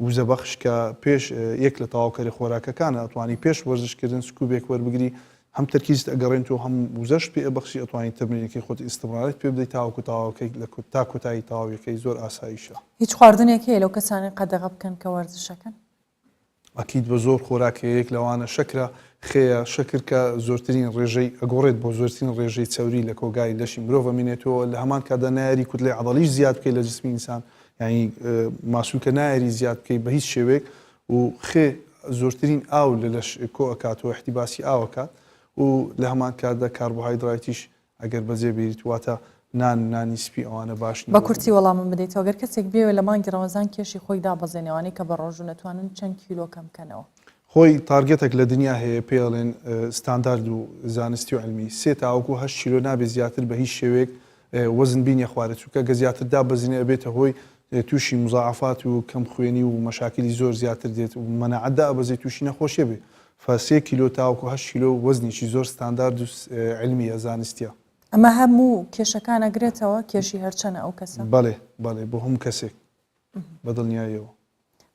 وزەبەخش کە پێش یەک لە تەواوکەری خۆراکەکانە ئەتوانی پێش وەرزشکردن سکوبێک وەربگری هەم تەرکیزت ئەگەڕێن تۆ هەم وزەش پێ بەخشی ئەتوانی تەمرینەکەی خۆت ئیستمرارێت پێ بدەیت تاوەکو تاواکەی لە تا کۆتایی تاواویەکەی زۆر ئاساییشە. هیچ خواردنێک هەیە لەو کەسانی قەدەغە بکەن کە وەرزشەکەن؟ ئەکید بە زۆر خۆراکەیەک لەوانە شەکرە خەیە شەکر کە زۆرترین ڕێژەی ئەگۆڕێت بۆ زۆرترین ڕێژەی چاوری لە کۆگای لەشی مرۆڤ مینێتەوە لە هەمان کادا نایری کوتلەی عەضەلیش زیاد بکەیت لە جسمی ئینسان یعنی ماسوولکە نایری زیاد بکەیت بە هیچ شێوەیەک و خێ زۆرترین ئاو لە لەش کۆ ئەکاتەوە احتیباسی ئاوەکات و لە هەمان کاتدا کاربۆهایدراتیش ئەگەر بەجێ بێریت واتە نانی سپی ئەوانە باش بە کورتی وەڵامم بدەیتەوە گەر کەسێک بێوێ لە مانگی ڕەمەزان کێشی خۆی دابەزێنەوەی کە بە ڕۆژوو نەتوانن چەند کیلۆ کەم بکەنەوە خۆی تارگێتێک لە دنیا هەیە پێڵێن ستاندارد و زانستی و علمی سێ تاوەکو 8 کیلۆ نابێت زیاتر بە هیچ شێوەیەک وەزن بینیە خوارە چووکە گە زیاتر دابەزینە ئەبێتە هۆی تووشی مزاعفات و کەم خوێنی و مەشاکلی زۆر زیاتر دێت و مەنەعەتدا ئەبەزێت تووشی نەخۆشیە بێ فە 3 کیلۆ تاوەکو 8 کیلۆ وەزنیی زۆر ستاندارد و علمیە زانستیە. ئەمە هەموو کێشەکان ئەگرێتەوە کێشی هەرچەنە ئەو کەسە؟ بەڵێ بۆ هەموو کەسێک بەدڵنیایەوە.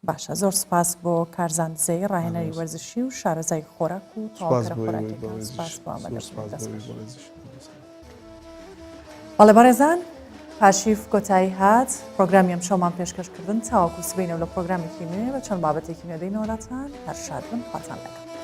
باشە زۆر سپاس بۆ کارزان دزەی ڕاهێنەری وەرزشی و شارەزای خۆراک و تەواوکەرە خۆراکیەکان سپاس بۆ بەڵێ بەڕێزان پاشیف کۆتایی هات پرۆگرامی ئەم شەومان پێشکەشکردن تاوەکو سبینەوە لە پرۆگرامێکی نوێ بە چەند بابەتێکی نوێ دەینەوەڵاتان هەر شاد بن خواتان لەگەڵ.